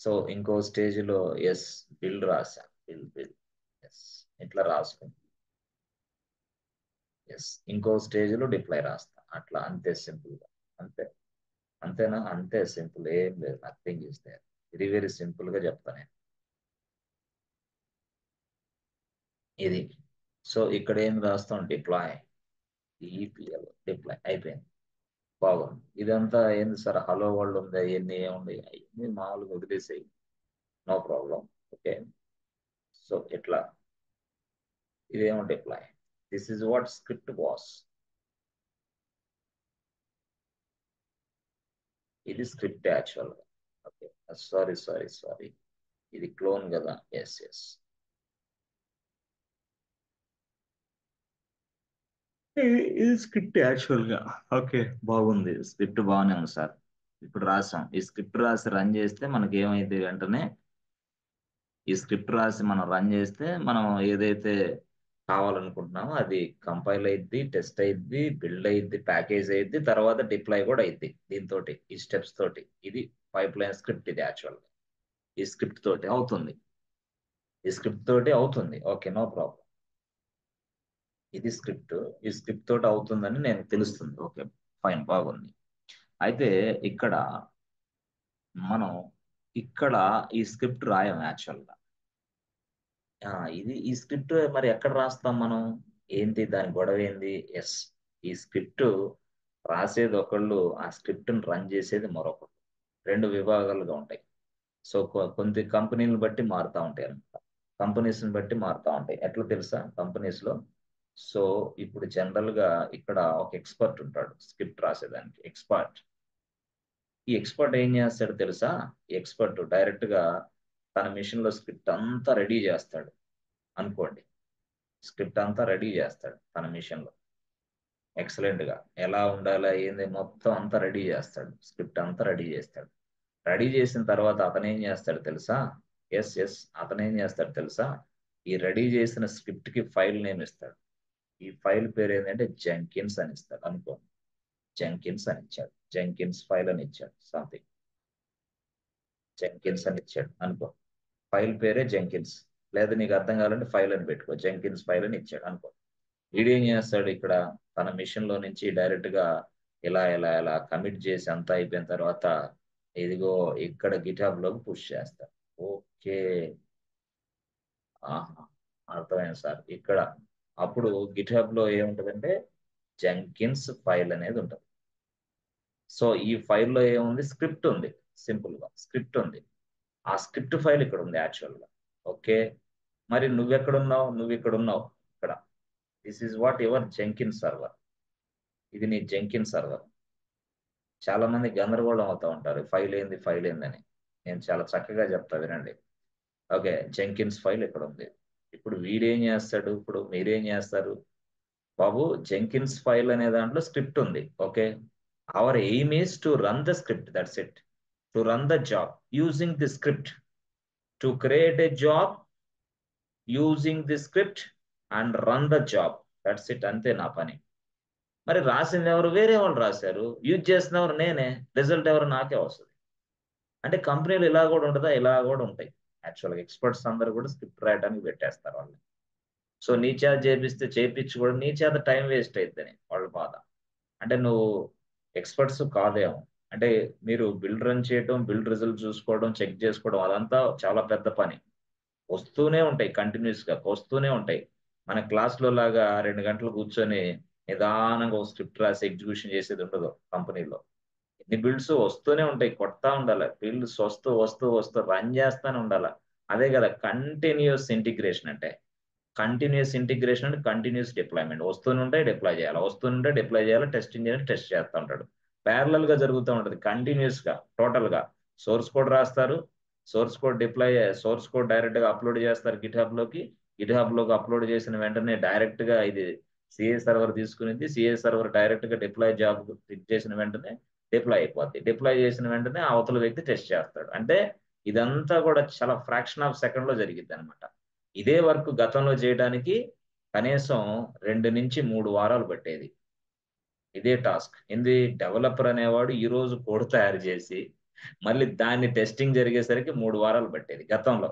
సో ఇంకో స్టేజ్లో ఎస్, బిల్ రాసా, బిల్. ఎస్, ఇట్లా రాసుకుంది. ఎస్, ఇంకో స్టేజ్లో డిప్లై రాస్తా, అట్లా, అంతే సింపుల్గా. అంతే, అంతేనా, అంతే సింపుల్, ఏం లేదు, nothing is there. Very very సింపుల్గా చెప్తాను నేను ఇది. సో ఇక్కడ ఏం రాస్తాం, డిప్లాయ్, ఈపీఎల్, డిప్లాయ్ అయిపోయింది. బాగుంది. ఇదంతా ఏంది సార్, హలో వరల్డ్ ఉంది, అవన్నీ ఏముంది, అవన్నీ మామూలుగా వదిలేసాయి. No problem. ఓకే, సో ఇట్లా ఇదేమో deploy. This is what script was. ఇది స్క్రిప్ట్ యాక్చువల్గా. ఓకే, సారీ, ఇది క్లోన్ కదా. ఎస్ ఎస్, ఇది స్క్రిప్ట్ యాక్చువల్గా. ఓకే, బాగుంది, స్క్రిప్ట్ బాగానే ఉంది సార్. ఇప్పుడు రాసాం, ఈ స్క్రిప్ట్ రాసి రన్ చేస్తే మనకి ఏమైంది వెంటనే, ఈ స్క్రిప్ట్ రాసి మనం రన్ చేస్తే మనం ఏదైతే కావాలనుకుంటున్నామో అది కంపైల్ అయింది, టెస్ట్ అయింది, బిల్డ్ అయింది, ప్యాకేజ్ అయింది, తర్వాత డిప్లాయ్ కూడా అయింది దీంతో, ఈ స్టెప్స్ తోటి. ఇది పైప్ లైన్ స్క్రిప్ట్. ఇది యాక్చువల్ ఈ స్క్రిప్ట్ తోటి అవుతుంది, ఈ స్క్రిప్ట్ తోటి అవుతుంది. Okay, no problem. ఇది స్క్రిప్ట్, ఈ స్క్రిప్ట్ తోటి అవుతుందని నేను తెలుస్తుంది. ఓకే, ఫైన్, బాగుంది. అయితే ఇక్కడ మనం ఇక్కడ ఈ స్క్రిప్ట్ రాయం యాక్చువల్గా. ఇది ఈ స్క్రిప్ట్ మరి ఎక్కడ రాస్తాం మనం? ఏంటి దాని గొడవ ఏంది? ఎస్, ఈ స్క్రిప్ట్ రాసేది ఒకళ్ళు, ఆ స్క్రిప్ట్ని రన్ చేసేది మరొకరు. రెండు విభాగాలుగా ఉంటాయి. సో కొన్ని కంపెనీలను బట్టి మారుతూ ఉంటాయి అనమాట. కంపెనీస్ని బట్టి మారుతూ ఉంటాయి. ఎట్లా తెలుసా కంపెనీస్లో? సో ఇప్పుడు జనరల్గా ఇక్కడ ఒక ఎక్స్పర్ట్ ఉంటాడు స్క్రిప్ట్ రాసేదానికి, ఎక్స్పర్ట్. ఈ ఎక్స్పర్ట్ ఏం చేస్తాడు తెలుసా? ఈ ఎక్స్పర్ట్ డైరెక్ట్గా తన మిషన్లో స్క్రిప్ట్ అంతా రెడీ చేస్తాడు అనుకోండి. స్క్రిప్ట్ అంతా రెడీ చేస్తాడు తన మిషన్లో, ఎక్సలెంట్గా ఎలా ఉండాలా ఏంది మొత్తం అంతా రెడీ చేస్తాడు, స్క్రిప్ట్ అంతా రెడీ చేస్తాడు. రెడీ చేసిన తర్వాత అతను ఏం చేస్తాడు తెలుసా? ఎస్ ఎస్, అతను ఏం చేస్తాడు తెలుసా? ఈ రెడీ చేసిన స్క్రిప్ట్కి ఫైల్ నేమ్ ఇస్తాడు. ఈ ఫైల్ పేరు ఏంటంటే జెంకిన్స్ అని ఇస్తాడు అనుకోండి. జెంకిన్స్ అని ఇచ్చాడు, జెంకిన్స్ ఫైల్ అని ఇచ్చాడు, సంథింగ్ జెంకిన్స్ అని ఇచ్చాడు అనుకో. ఫైల్ పేరే జెంకిన్స్. లేదా నీకు అర్థం కావాలంటే ఫైల్ అని పెట్టుకో, జెంకిన్స్ ఫైల్ అని ఇచ్చాడు అనుకో. వీడేం చేస్తాడు ఇక్కడ తన మిషన్ లో నుంచి డైరెక్ట్ గా ఇలా ఇలా ఇలా కమిట్ చేసి అంతా అయిపోయిన తర్వాత ఇదిగో ఇక్కడ గిటాబ్ లోకి పుష్ చేస్తాడు. ఓకే, ఆహా, అర్థమైంది సార్. ఇక్కడ అప్పుడు గిటాబ్ లో ఏముంటదంటే జెంకిన్స్ ఫైల్ అనేది ఉంటుంది. సో ఈ ఫైల్లో ఏముంది? స్క్రిప్ట్ ఉంది, సింపుల్ గా స్క్రిప్ట్ ఉంది. ఆ స్క్రిప్ట్ ఫైల్ ఇక్కడ ఉంది యాక్చువల్ గా. ఓకే, మరి నువ్వెక్కడున్నావు? నువ్వు ఇక్కడ ఉన్నావు, ఇక్కడ. This is what your Jenkin server. ఇది నీ జెంకిన్ సర్వర్. చాలా మంది గందరగోళం అవుతా ఉంటారు, ఫైల్ ఏంది ఫైల్ ఏందని. నేను చాలా చక్కగా చెప్తా వినండి. ఓకే, జెంకిన్స్ ఫైల్ ఇక్కడ ఉంది. ఇప్పుడు వీడేం చేస్తాడు, ఇప్పుడు మీరేం చేస్తారు? బాబు, జెంకిన్స్ ఫైల్ అనే దాంట్లో స్క్రిప్ట్ ఉంది. Okay, hour aim is to run the script, that's it. To run the job using the script, to create a job using the script and run the job, that's it. అంతే నా పని. మరి రాసింది ఎవరు? వేరే వాళ్ళు రాశారు. యూజ్ చేసిన ఎవరు? నేనే. రిజల్ట్ ఎవరు? నాకే వస్తుంది. అంటే కంపెనీలు ఇలా కూడా ఉంటుందా? ఇలా కూడా ఉంటాయి. యాక్చువల్గా ఎక్స్పర్ట్స్ అందరూ కూడా స్క్రిప్ట్ రాయడానికి పెట్టేస్తారు వాళ్ళు. సో నీ చేత చేపిస్తే చేపించి కూడా నీ చేత టైం వేస్ట్ అవుతుందని వాళ్ళ బాధ. అంటే నువ్వు ఎక్స్పర్ట్స్ కాదేమో. అంటే మీరు బిల్డ్ రన్ చేయడం, బిల్డ్ రిజల్ట్ చూసుకోవడం, చెక్ చేసుకోవడం, అదంతా చాలా పెద్ద పని. వస్తూనే ఉంటాయి, కంటిన్యూస్ గా వస్తూనే ఉంటాయి. మన క్లాస్లో లాగా 2 గంటలు కూర్చొని నిదానంగా ఒక స్క్రిప్ట్ రాసి ఎగ్జిక్యూషన్ చేసేది ఉండదు కంపెనీలో. ఎన్ని బిల్డ్స్ వస్తూనే ఉంటాయి, కొడతా ఉండాలి. బిల్డ్స్ వస్తూ వస్తూ వస్తూ రన్ చేస్తానే ఉండాలి. అదే కదా కంటిన్యూస్ ఇంటిగ్రేషన్ అంటే. కంటిన్యూస్ ఇంటిగ్రేషన్ అంటే కంటిన్యూస్ డిప్లాయ్మెంట్. వస్తూనే ఉంటాయి, డిప్లాయ్ చేయాలి, వస్తుంటే డిప్లాయ్ చేయాలి, టెస్టింగ్ చేయాలి, టెస్ట్ చేస్తూ ఉంటాడు. ప్యారలల్ గా జరుగుతూ ఉంటుంది కంటిన్యూస్ గా, టోటల్ గా. సోర్స్ కోడ్ రాస్తారు, source code deploy, source code direct గా అప్లోడ్ చేస్తారు గిట్ లోకి. గిట్ లోకి అప్లోడ్ చేసిన వెంటనే డైరెక్ట్ గా ఇది సిఏ సర్వర్ తీసుకునేది. సిఏ సర్వర్ డైరెక్ట్ గా డిప్లాయ్ జాబ్ క్లిక్ చేసిన వెంటనే డిప్లాయ్ అయిపోద్ది. డిప్లాయ్ చేసిన వెంటనే అవతల వ్యక్తి టెస్ట్ చేస్తాడు. అంటే ఇదంతా కూడా చాలా ఫ్రాక్షన్ ఆఫ్ సెకండ్ లో జరిగిద్ది అనమాట. ఇదే వర్క్ గతంలో చేయడానికి కనీసం 2 నుంచి 3 వారాలు పట్టేది. ఇదే టాస్క్. ఏంది? డెవలపర్ అనేవాడు ఈ రోజు కోడ్ తయారు చేసి మళ్ళీ దాన్ని టెస్టింగ్ జరిగేసరికి 3 వారాలు పట్టేది గతంలో.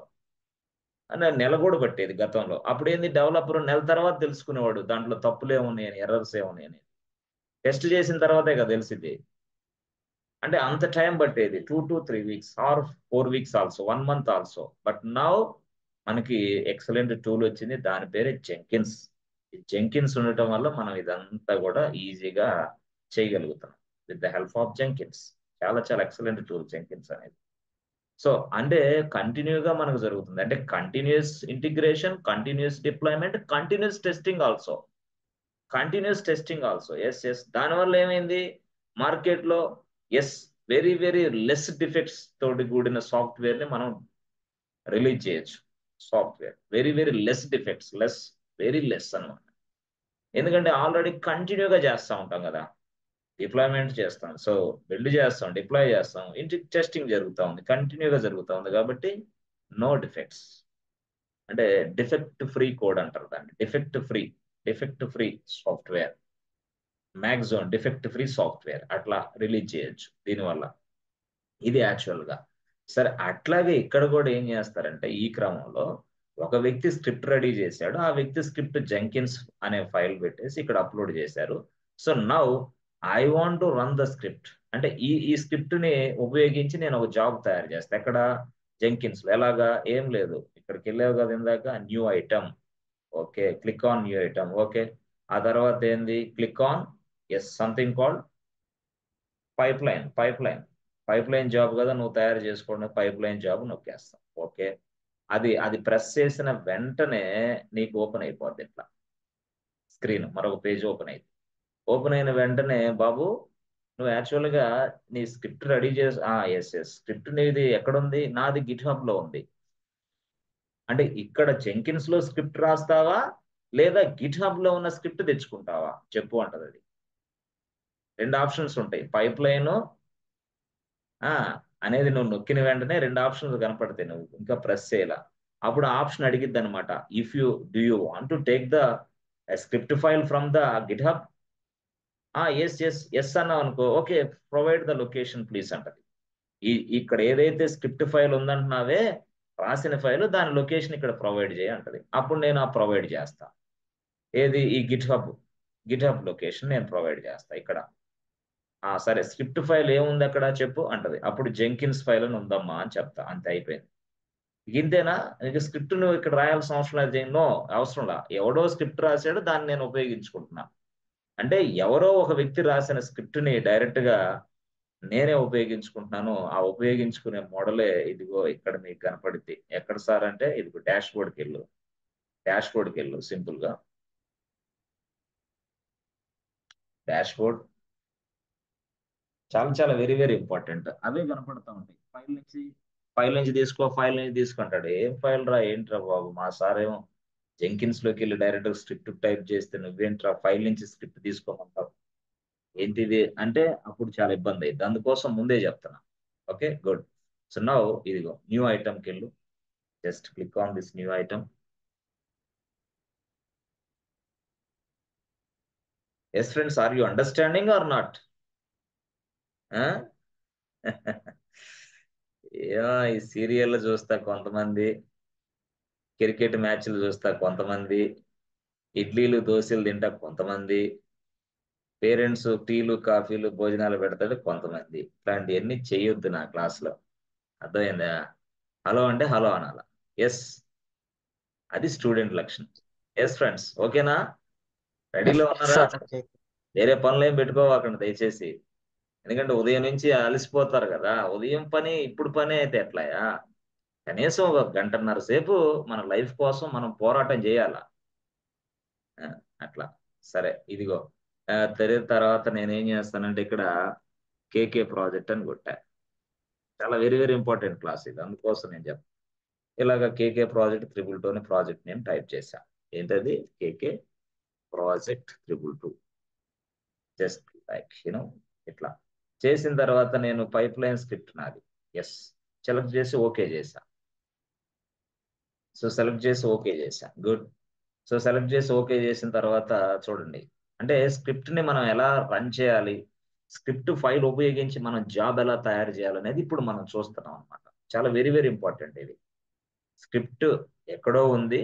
నెల కూడా పట్టేది గతంలో. అప్పుడు ఏంది? డెవలపర్ నెల తర్వాత తెలుసుకునేవాడు దాంట్లో తప్పులు ఏమున్నాయని, ఎర్రర్స్ ఏమున్నాయని. టెస్ట్ చేసిన తర్వాతే కదా తెలిసింది. అంటే అంత టైం పట్టేది, 2 to 3 weeks or 4 weeks also, 1 month also. But now మనకి ఎక్సలెంట్ టూల్ వచ్చింది, దాని పేరే జెంకిన్స్. ఈ జెంకిన్స్ ఉండటం వల్ల మనం ఇదంతా కూడా ఈజీగా చేయగలుగుతాం with the help of Jenkins. చాలా చాలా ఎక్సలెంట్ టూల్ జెంకిన్స్ అనేది. సో అంటే కంటిన్యూగా మనకు జరుగుతుంది, అంటే continuous integration, continuous deployment, continuous testing also. Yes yes. దానివల్ల ఏమైంది మార్కెట్లో? Yes, very very less defects తోటి కూడిన సాఫ్ట్వేర్ ని మనం రిలీజ్ చేయొచ్చు. Software very very less defects, very less అన్నమాట. ఎందుకంటే ఆల్రెడీ కంటిన్యూగా చేస్తూ ఉంటాం కదా, డిప్లాయ్మెంట్ చేస్తాం, సో బిల్డ్ చేస్తాం, డిప్లాయ్ చేస్తాం, ఇంటి టెస్టింగ్ జరుగుతూ ఉంది, కంటిన్యూగా జరుగుతూ ఉంది కాబట్టి నో డిఫెక్ట్స్. అంటే డిఫెక్ట్ ఫ్రీ కోడ్ అంటారు దాన్ని, defect free software, maximum defect free software అట్లా రిలీజ్ చేయొచ్చు దీనివల్ల. ఇది యాక్చువల్గా. సరే, అట్లాగే ఇక్కడ కూడా ఏం చేస్తారంటే ఈ క్రమంలో ఒక వ్యక్తి స్క్రిప్ట్ రెడీ చేశాడు, ఆ వ్యక్తి స్క్రిప్ట్ జెంకిన్స్ అనే ఫైల్ పెట్టేసి ఇక్కడ అప్లోడ్ చేశారు. So now I want to run the script, అంటే ఈ స్క్రిప్ట్ ని ఉపయోగించి నేను ఒక జాబ్ తయారు చేస్తాను. ఎక్కడ? జెంకిన్స్ లో. ఎలాగా? ఏం లేదు, ఇక్కడికి వెళ్ళావు కదా ఇందాక, new item. Okay, click on new item. Okay, ఆ తర్వాత ఏంది? Click on yes something called pipeline job కదా నువ్వు తయారు చేసుకోండి, పైప్ లైన్ జాబ్ నొక్కేస్తాం. ఓకే, అది ప్రెస్ చేసిన వెంటనే నీకు ఓపెన్ అయిపోద్ది ఇట్లా స్క్రీన్, మరొక పేజ్ ఓపెన్ అయింది. ఓపెన్ అయిన వెంటనే బాబు నువ్వు యాక్చువల్గా నీ స్క్రిప్ట్ రెడీ చేసి, ఎస్ స్క్రిప్ట్ నీది ఎక్కడుంది? నాది గిట్ హబ్ లో ఉంది. అంటే ఇక్కడ జెంకిన్స్ లో స్క్రిప్ట్ రాస్తావా లేదా గిట్ హబ్ లో ఉన్న స్క్రిప్ట్ తెచ్చుకుంటావా చెప్పు అంటది అది. రెండు ఆప్షన్స్ ఉంటాయి, పైప్ లైన్ అనేది నువ్వు నొక్కిన వెంటనే రెండు ఆప్షన్స్ కనపడతాయి, నువ్వు ఇంకా ప్రెస్ చేయాల. అప్పుడు ఆప్షన్ అడిగిద్ది అనమాట, if you do you want to take the script file from the GitHub. Yes yes yes అన్నావు అనుకో, okay provide the location please అంటది. ఇక్కడ ఏదైతే స్క్రిప్ట్ ఫైల్ ఉందంటున్నావే, రాసిన ఫైల్, దాని లొకేషన్ ఇక్కడ ప్రొవైడ్ చేయ అంటది. అప్పుడు నేను ప్రొవైడ్ చేస్తా. ఏది? ఈ గిట్ హబ్ లొకేషన్ నేను ప్రొవైడ్ చేస్తా ఇక్కడ. సరే, స్క్రిప్ట్ ఫైల్ ఏముంది అక్కడ చెప్పు అంటది. అప్పుడు జెంకిన్స్ ఫైల్ అని ఉందమ్మా అని చెప్తా, అంతే అయిపోయింది. ఇంతేనా? నీకు స్క్రిప్ట్ నువ్వు ఇక్కడ రాయాల్సిన అవసరం లేదు, నో అవసరంలా. ఎవడో స్క్రిప్ట్ రాశాడు, దాన్ని నేను ఉపయోగించుకుంటున్నా. అంటే ఎవరో ఒక వ్యక్తి రాసిన స్క్రిప్ట్ ని డైరెక్ట్ గా నేనే ఉపయోగించుకుంటున్నాను. ఆ ఉపయోగించుకునే మోడలే ఇదిగో ఇక్కడ మీకు కనపడుద్ది. ఎక్కడ సార్ అంటే ఇదిగో డాష్ బోర్డ్కి వెళ్ళు సింపుల్ గా. డాష్ బోర్డ్ చాలా చాలా వెరీ వెరీ ఇంపార్టెంట్. అవే కనపడతా ఉంటాయి. ఫైల్ నుంచి తీసుకుంటాడు. ఏం ఫైల్ రా, ఏంట్రా బాబు, మా సార్ ఏమో జెంకిన్స్ లోకి వెళ్ళి డైరెక్ట్ స్క్రిప్ట్ టైప్ చేస్తే నువ్వేంట్రా ఫైల్ నుంచి స్క్రిప్ట్ తీసుకోమంటావు, ఏంటిది అంటే అప్పుడు చాలా ఇబ్బంది అయింది. అందుకోసం ముందే చెప్తున్నా. Okay good. సో నౌ ఇదిగో న్యూ ఐటమ్కి వెళ్ళు, just click on this new item. Yes friends, are you understanding or not? ఈ సీరియల్ చూస్తా కొంతమంది, క్రికెట్ మ్యాచ్లు చూస్తా కొంతమంది, ఇడ్లీలు దోశలు తింటా కొంతమంది, పేరెంట్స్ టీలు కాఫీలు భోజనాలు పెడతాడు కొంతమంది. ఇట్లాంటివన్నీ చేయొద్దు నా క్లాస్లో, అర్థమైందా? హలో అంటే హలో అనాల. ఎస్, అది స్టూడెంట్ లక్షణం. ఎస్ ఫ్రెండ్స్, ఓకేనా? రెడీలో ఉన్నారా? వేరే పనులు ఏం పెట్టుకోవాకండి దయచేసి, ఎందుకంటే ఉదయం నుంచి అలసిపోతారు కదా. ఉదయం పని ఇప్పుడు పని అయితే ఎట్లాయా? కనీసం ఒక గంటన్నర సేపు మన లైఫ్ కోసం మనం పోరాటం చేయాల. అట్లా. సరే, ఇదిగో తర్వాత నేనేం చేస్తానంటే ఇక్కడ కేకే ప్రాజెక్ట్ అని కొట్టా. చాలా వెరీ వెరీ ఇంపార్టెంట్ క్లాస్ ఇది, అందుకోసం నేను చెప్తాను. ఇలాగ కేకే ప్రాజెక్ట్ 222 అని ప్రాజెక్ట్ నేమ్ టైప్ చేశా. ఏంటది? కేకే ప్రాజెక్ట్ 222. జస్ట్ లైక్ ఇట్లా చేసిన తర్వాత నేను పైప్ లైన్ స్క్రిప్ట్ నాది. ఎస్, సెలెక్ట్ చేసి ఓకే చేశా. సో సెలెక్ట్ చేసి ఓకే చేశా. గుడ్. సో సెలెక్ట్ చేసి ఓకే చేసిన తర్వాత చూడండి, అంటే స్క్రిప్ట్ ని మనం ఎలా రన్ చేయాలి, స్క్రిప్ట్ ఫైల్ ఉపయోగించి మనం జాబ్ ఎలా తయారు చేయాలనేది ఇప్పుడు మనం చూస్తున్నాం అనమాట. చాలా వెరీ వెరీ ఇంపార్టెంట్ ఇది. స్క్రిప్ట్ ఎక్కడో ఉంది,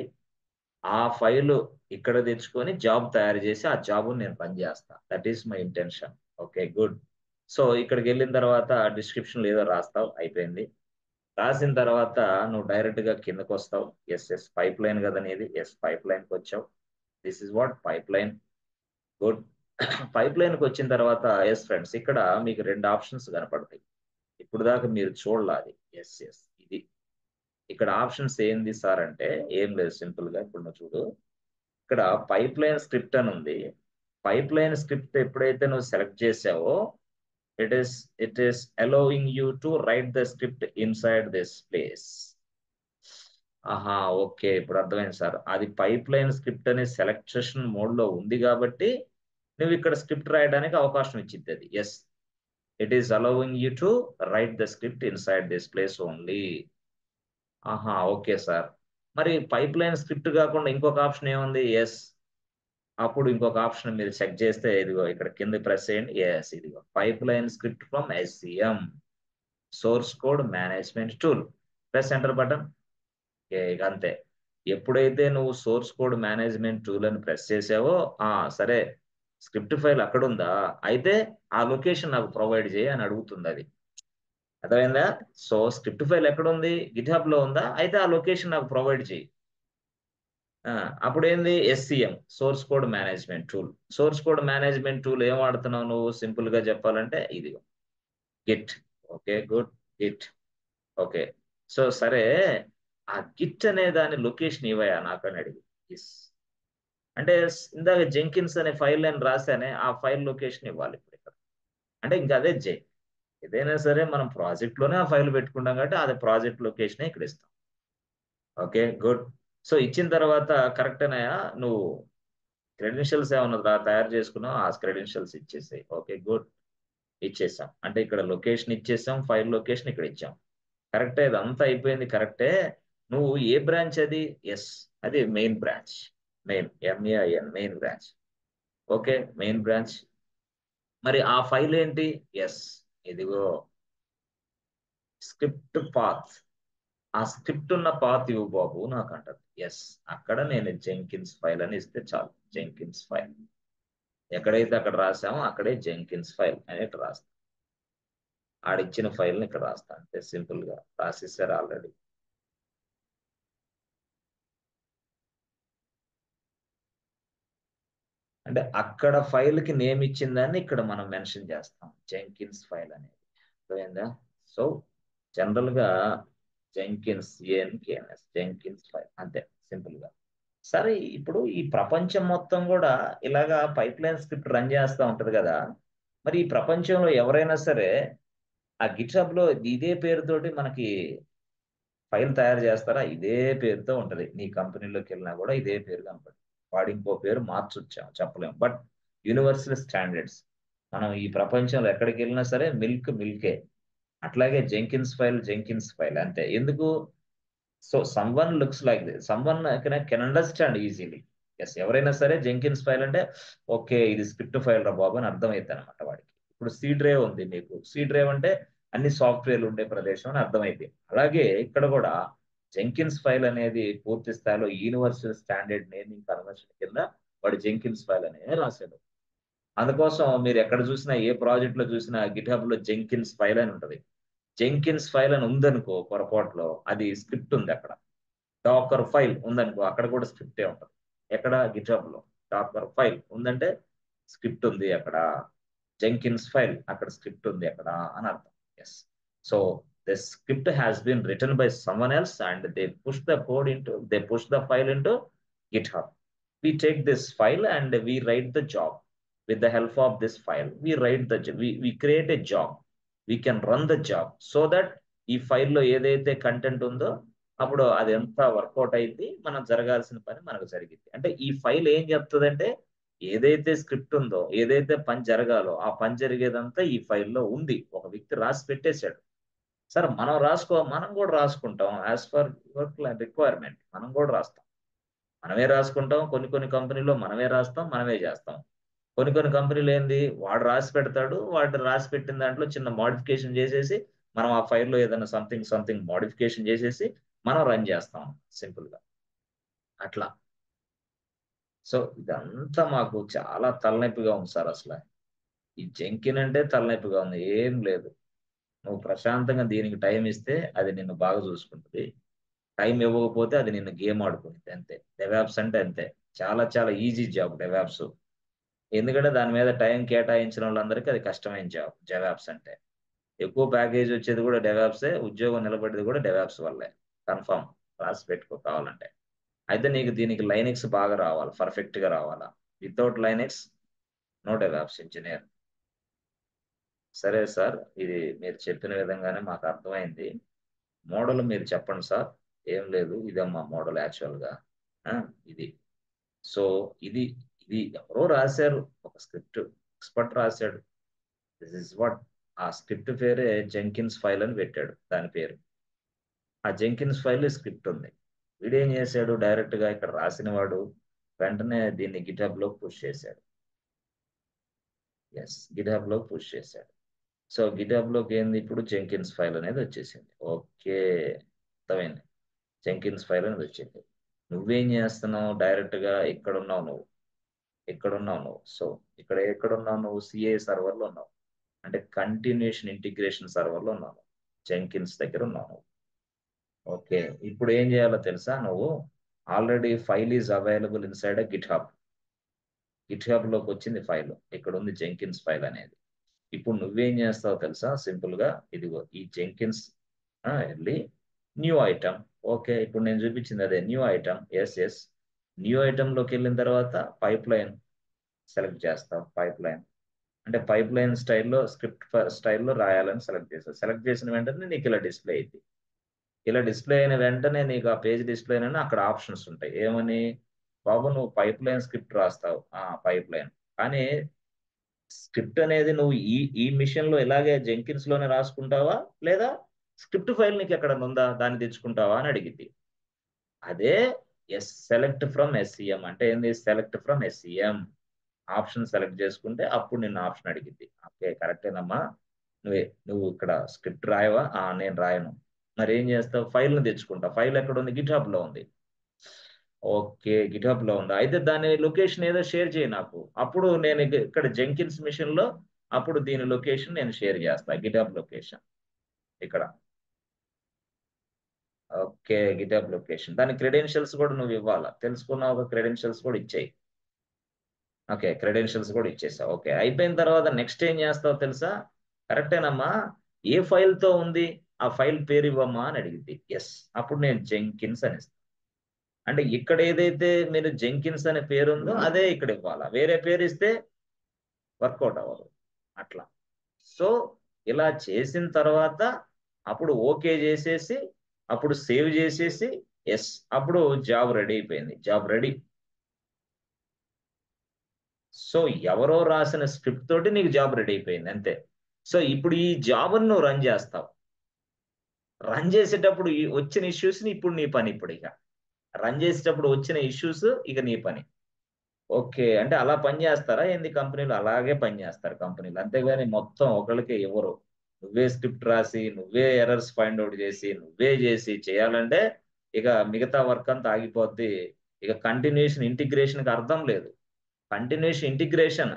ఆ ఫైల్ ఇక్కడ తెచ్చుకొని జాబ్ తయారు చేసి ఆ జాబ్ నేను రన్ చేస్తా. That is my intention. Okay good. So ఇక్కడికి వెళ్ళిన తర్వాత డిస్క్రిప్షన్ ఏదో రాస్తావు, అయిపోయింది. రాసిన తర్వాత నువ్వు డైరెక్ట్ గా కిందకు వస్తావు. ఎస్ ఎస్ పైప్ లైన్ కదా నీది. ఎస్ పైప్ లైన్కి వచ్చావు. This is what pipe line. Good. Pipe లైన్కి వచ్చిన తర్వాత ఎస్ ఫ్రెండ్స్, ఇక్కడ మీకు రెండు ఆప్షన్స్ కనపడతాయి. ఇప్పుడు దాకా మీరు చూడాలి. ఎస్ ఎస్ ఇది ఇక్కడ ఆప్షన్స్ ఏంది సార్ అంటే ఏం లేదు, సింపుల్ గా ఇప్పుడు నువ్వు చూడు. ఇక్కడ పైప్ లైన్ స్క్రిప్ట్ అని ఉంది. పైప్ లైన్ స్క్రిప్ట్ ఎప్పుడైతే నువ్వు సెలెక్ట్ చేసావో it is it is allowing you to write the script inside this place. ఆహా, ఓకే, ఇప్పుడు అర్థమైంది సార్. అది పైప్ లైన్ స్క్రిప్ట్ అనే సెలెక్షన్ మోడ్ లో ఉంది కాబట్టి నువ్వు ఇక్కడ స్క్రిప్ట్ రాయడానికి అవకాశం ఇచ్చింది అది. Yes, it is allowing you to write the script inside this place only. Aha, okay sir. మరి పైప్ లైన్ స్క్రిప్ట్ కాకుండా ఇంకొక ఆప్షన్ ఏముంది? ఎస్, అప్పుడు ఇంకొక ఆప్షన్ మీరు చెక్ చేస్తే ఇదిగో ఇక్కడ కింద ప్రెస్ చేయండి. ఎస్, ఇదిగో pipe line script from SCM source code management tool. Press enter button. ఇక అంతే. ఎప్పుడైతే నువ్వు సోర్స్ కోడ్ మేనేజ్మెంట్ టూల్ అని ప్రెస్ చేసావో సరే, స్క్రిప్ట్ ఫైల్ అక్కడ ఉందా, అయితే ఆ లొకేషన్ నాకు ప్రొవైడ్ చేయి అని అడుగుతుంది అది. అర్థమైందా? సో స్క్రిప్ట్ ఫైల్ ఎక్కడ ఉంది? గిట్హబ్ లో ఉందా, అయితే ఆ లొకేషన్ నాకు ప్రొవైడ్ చేయి. అప్పుడు ఏంది? SCM source code management tool. Source code management tool ఏం వాడుతున్నావు నువ్వు? సింపుల్ గా చెప్పాలంటే ఇది Git. Okay, good, Git. Okay, so సరే, ఆ గిట్ అనే దాని లొకేషన్ ఇవ్వయా నాకు అని అడిగి. ఎస్ అంటే ఇందాక జెంకిన్స్ అనే ఫైల్ నేను రాశానే, ఆ ఫైల్ లొకేషన్ ఇవ్వాలి ఇప్పుడు ఇక్కడ. అంటే ఇంకా అదే ఏదైనా సరే మనం ప్రాజెక్ట్ లోనే ఆ ఫైల్ పెట్టుకుంటాం కాబట్టి అది ప్రాజెక్ట్ లొకేషన్ ఇక్కడ ఇస్తాం. Okay, good. సో ఇచ్చిన తర్వాత కరెక్ట్ అయినాయా? నువ్వు క్రెడెన్షియల్స్ ఏమన్నా తయారు చేసుకున్నావు, ఆ క్రెడెన్షియల్స్ ఇచ్చేసాయి. ఓకే, గుడ్, ఇచ్చేసాం. అంటే ఇక్కడ లొకేషన్ ఇచ్చేసాం, ఫైల్ లొకేషన్ ఇక్కడ ఇచ్చాం. కరెక్టే, ఇదంతా అయిపోయింది, కరెక్టే. నువ్వు ఏ బ్రాంచ్ అది? ఎస్, అది main branch. MEIN main branch. Okay, main branch. మరి ఆ ఫైల్ ఏంటి? ఎస్, ఇదిగో స్క్రిప్ట్ పాత్. ఆ స్క్రిప్ట్ ఉన్న పాత్ ఇవ్వు బాబు నాకు అంటారు. ఎస్, అక్కడ నేను జెంకిన్స్ ఫైల్ అని ఇస్తే చాలు. జెంకిన్స్ ఫైల్ ఎక్కడైతే అక్కడ రాసామో అక్కడే జెంకిన్స్ ఫైల్ అనేది రాస్తాం. ఆడిచ్చిన ఫైల్ని ఇక్కడ రాస్తాను. అంతే, సింపుల్ గా రాసిస్తారు ఆల్రెడీ. అంటే అక్కడ ఫైల్ కి నేమ్ ఇచ్చిన దాన్ని ఇక్కడ మనం మెన్షన్ చేస్తాం, జెంకిన్స్ ఫైల్ అనేది. అర్థమైందా? సో జనరల్ గా జెంకిన్స్ ఫైల్ అంతే, సింపుల్ గా. సరే, ఇప్పుడు ఈ ప్రపంచం మొత్తం కూడా ఇలాగా పైప్ లైన్ స్క్రిప్ట్ రన్ చేస్తూ ఉంటది కదా. మరి ఈ ప్రపంచంలో ఎవరైనా సరే ఆ గిట్హబ్ లో ఇదే పేరుతోటి మనకి ఫైల్ తయారు చేస్తారా? ఇదే పేరుతో ఉంటది. నీ కంపెనీలోకి వెళ్ళినా కూడా ఇదే పేరు కనపడుతుంది. వాడి ఇంకో పేరు మార్చొచ్చాం చెప్పలేము, బట్ యూనివర్సల్ స్టాండర్డ్స్. మనం ఈ ప్రపంచంలో ఎక్కడికి వెళ్ళినా సరే మిల్కే. అట్లాగే జెంకిన్స్ ఫైల్ అంతే. ఎందుకు? So someone looks like this, someone can understand easily. Yes, ఎవరైనా సరే జెంకిన్స్ ఫైల్ అంటే ఓకే ఇది స్క్రిప్ట్ ఫైల్ రా బాబు అని అర్థమైద్ది అనమాట వాడికి. ఇప్పుడు సి డ్రైవ్ ఉంది మీకు, సి డ్రైవ్ అంటే అన్ని సాఫ్ట్వేర్లు ఉండే ప్రదేశం అని అర్థమైంది. అలాగే ఇక్కడ కూడా జెంకిన్స్ ఫైల్ అనేది పూర్తి స్థాయిలో యూనివర్సల్ స్టాండర్డ్ నేమింగ్ కన్వెన్షన్ కింద వాడు జెంకిన్స్ ఫైల్ అనేది రాశాడు. అందుకోసం మీరు ఎక్కడ చూసినా, ఏ ప్రాజెక్ట్ లో చూసినా గిట్హబ్ లో జెంకిన్స్ ఫైల్ అని ఉంటది. జెంకిన్స్ ఫైల్ అని ఉందనుకో పొరపాటులో, అది స్క్రిప్ట్ ఉంది అక్కడ. డాకర్ ఫైల్ ఉందనుకో, అక్కడ కూడా స్క్రిప్టే ఉంటుంది. ఎక్కడ? గిట్హబ్ లో. డాకర్ ఫైల్ ఉందంటే స్క్రిప్ట్ ఉంది అక్కడ. జెంకిన్స్ ఫైల్ అక్కడ స్క్రిప్ట్ ఉంది అక్కడ అని అర్థం. Yes, so the script has been written by someone else and they push the file into GitHub. We take this file and we write the job. With the help of this file, we create a job. We can run the job so that ఈ ఫైల్లో ఏదైతే కంటెంట్ ఉందో అప్పుడు అది ఎంత వర్కౌట్ అయింది, మనం జరగాల్సిన పని మనకు జరిగింది. అంటే ఈ ఫైల్ ఏం చెప్తుందంటే ఏదైతే స్క్రిప్ట్ ఉందో, ఏదైతే పని జరగాలో ఆ పని జరిగేదంతా ఈ ఫైల్లో ఉంది. ఒక వ్యక్తి రాసి పెట్టేశాడు. సరే, మనం కూడా రాసుకుంటాం యాజ్ పర్ వర్క్ రిక్వైర్మెంట్. మనం కూడా రాస్తాం, మనమే రాసుకుంటాం. కొన్ని కంపెనీలో మనమే రాస్తాం, మనమే చేస్తాం. కొన్ని కంపెనీలు ఏంది, వాడు రాసి పెడతాడు, వాడు రాసి పెట్టిన దాంట్లో చిన్న మోడిఫికేషన్ చేసేసి మనం ఆ ఫైల్లో ఏదైనా సంథింగ్ మోడిఫికేషన్ చేసేసి మనం రన్ చేస్తాం సింపుల్ గా అట్లా. సో ఇదంతా మాకు చాలా తలనొప్పిగా ఉంది సార్. అసలు ఈ జంకిన్ అంటే తలనొప్పిగా ఉంది, ఏం లేదు. నువ్వు ప్రశాంతంగా దీనికి టైం ఇస్తే అది నిన్ను బాగా చూసుకుంటుంది. టైం ఇవ్వకపోతే అది నిన్ను గేమ్ ఆడుకుంటుంది అంతే. డెవాప్స్ అంటే అంతే, చాలా చాలా ఈజీ జాబ్ డెవాప్స్. ఎందుకంటే దాని మీద టైం కేటాయించిన వాళ్ళందరికీ అది కష్టమైన జాబ్ డెవాప్స్ అంటే. ఎక్కువ ప్యాకేజ్ వచ్చేది కూడా డెవాప్సే, ఉద్యోగం నిలబడేది కూడా డెవాప్స్ వల్లే. కన్ఫర్మ్ రాసి పెట్టుకో కావాలంటే. అయితే నీకు దీనికి లైనెక్స్ బాగా రావాలి, పర్ఫెక్ట్ గా రావాలా. Without Linux no DevOps engineer. సరే సార్, ఇది మీరు చెప్పిన విధంగానే మాకు అర్థమైంది. మోడల్ మీరు చెప్పండి సార్. ఏం లేదు, ఇదమ్మా మోడల్ యాక్చువల్గా. ఇది. సో ఇది ఇది ఎవరో రాశారు ఒక స్క్రిప్ట్, ఎక్స్పర్ట్ రాశాడు. This is what. ఆ స్క్రిప్ట్ పేరే జెంకిన్స్ ఫైల్ అని పెట్టాడు దాని పేరు. ఆ జెంకిన్స్ ఫైల్ స్క్రిప్ట్ ఉంది. వీడేం చేశాడు, డైరెక్ట్ గా ఇక్కడ రాసిన వాడు వెంటనే దీన్ని గిటబ్ లో పుష్ చేశాడు. ఎస్, గిటబ్ లో పుష్ చేశాడు. సో గిటబ్ లోకి ఏంది, ఇప్పుడు జెంకిన్స్ ఫైల్ అనేది వచ్చేసింది. ఓకే, అర్థమైంది. జెంకిన్స్ ఫైల్ అనేది వచ్చింది. నువ్వేం చేస్తున్నావు, డైరెక్ట్ గా ఇక్కడ ఉన్నావు నువ్వు. సో ఇక్కడ ఎక్కడున్నావు నువ్వు, సిఏ సర్వర్ లో ఉన్నావు. అంటే కంటిన్యూషన్ ఇంటిగ్రేషన్ సర్వర్ లో ఉన్నావు, జెంకిన్స్ దగ్గర ఉన్నావు. ఓకే, ఇప్పుడు ఏం చేయాలో తెలుసా, నువ్వు already file is available inside Git hub లోకి వచ్చింది ఫైల్. ఇక్కడ ఉంది జెంకిన్స్ ఫైల్ అనేది. ఇప్పుడు నువ్వేం చేస్తావో తెలుసా, సింపుల్ గా ఇదిగో ఈ జెంకిన్స్ వెళ్ళి న్యూ ఐటమ్. ఓకే, ఇప్పుడు నేను చూపించింది అదే new item. Yes, new item లోకి వెళ్ళిన తర్వాత పైప్ లైన్ సెలెక్ట్ చేస్తావు. పైప్ లైన్ అంటే పైప్ లైన్ స్టైల్లో, స్క్రిప్ట్ స్టైల్లో రాయాలని సెలెక్ట్ చేస్తావు. సెలెక్ట్ చేసిన వెంటనే నీకు ఇలా డిస్ప్లే అయింది. ఇలా డిస్ప్లే అయిన వెంటనే నీకు ఆ పేజ్ డిస్ప్లే అయిన అక్కడ ఆప్షన్స్ ఉంటాయి. ఏమని, బాబు నువ్వు పైప్ లైన్ స్క్రిప్ట్ రాస్తావు, పైప్ లైన్. కానీ స్క్రిప్ట్ అనేది నువ్వు ఈ మిషన్ లో ఇలాగే జెంకిన్స్ లోనే రాసుకుంటావా, లేదా స్క్రిప్ట్ ఫైల్ నీకు ఎక్కడ ఉందా దాన్ని తెచ్చుకుంటావా అని అడిగింది. అదే సెలెక్ట్ ఫ్రమ్ ఎస్సిఎం అంటే ఏంది, select from SCM option select చేసుకుంటే అప్పుడు నిన్న ఆప్షన్ అడిగింది. ఓకే, కరెక్టేనమ్మా. నువ్వు ఇక్కడ స్క్రిప్ట్ రాయవా, నేను రాయను. మరి ఏం చేస్తావు, ఫైల్ ను తెచ్చుకుంటావు. ఫైల్ ఎక్కడ ఉంది, గిట్ హబ్ లో ఉంది. ఓకే, గిట్ హబ్ లో ఉందా, అయితే దాని లొకేషన్ ఏదో షేర్ చేయి నాకు. అప్పుడు నేను ఇక్కడ జెంకిన్స్ మిషన్ లో అప్పుడు దీని లొకేషన్ నేను షేర్ చేస్తా, గిట్ హబ్ లొకేషన్ ఇక్కడ. ఓకే, గిట్ హబ్ లొకేషన్, దాని క్రెడెన్షియల్స్ కూడా నువ్వు ఇవ్వాలా, తెలుసుకున్నావు. క్రెడెన్షియల్స్ కూడా ఇచ్చేయి. ఓకే, క్రెడెన్షియల్స్ కూడా ఇచ్చేసావు. ఓకే, అయిపోయిన తర్వాత నెక్స్ట్ ఏం చేస్తావు తెలుసా, కరెక్టేనమ్మా, ఏ ఫైల్ తో ఉంది ఆ ఫైల్ పేరు ఇవ్వమ్మా అని అడిగింది. ఎస్, అప్పుడు నేను జెంకిన్స్ అని ఇస్తాను. అంటే ఇక్కడ ఏదైతే మీరు జెంకిన్స్ అనే పేరు ఉందో అదే ఇక్కడ ఇవ్వాలా, వేరే పేరు ఇస్తే వర్కౌట్ అవ్వదు అట్లా. సో ఇలా చేసిన తర్వాత అప్పుడు ఓకే చేసేసి అప్పుడు సేవ్ చేసేసి ఎస్, అప్పుడు జాబ్ రెడీ అయిపోయింది, జాబ్ రెడీ. సో ఎవరో రాసిన స్క్రిప్ట్ తోటి నీకు జాబ్ రెడీ అయిపోయింది అంతే. సో ఇప్పుడు ఈ జాబ్ నువ్వు రన్ చేస్తావు. రన్ చేసేటప్పుడు వచ్చిన ఇష్యూస్ ఇప్పుడు నీ పని. ఇప్పుడు ఇక రన్ చేసేటప్పుడు వచ్చిన ఇష్యూస్ ఇక నీ పని. ఓకే, అంటే అలా పని చేస్తారా ఏంది కంపెనీలు, అలాగే పని చేస్తారు కంపెనీలు. అంతేగాని మొత్తం ఒకరికే ఇవ్వరు. నువ్వే స్క్రిప్ట్ రాసి నువ్వే ఎర్రర్స్ ఫైండ్ అవుట్ చేసి నువ్వే చేసి చేయాలంటే ఇక మిగతా వర్క్ అంతా ఆగిపోద్ది. ఇక కంటిన్యూషన్ ఇంటిగ్రేషన్కి అర్థం లేదు. Continuous integration,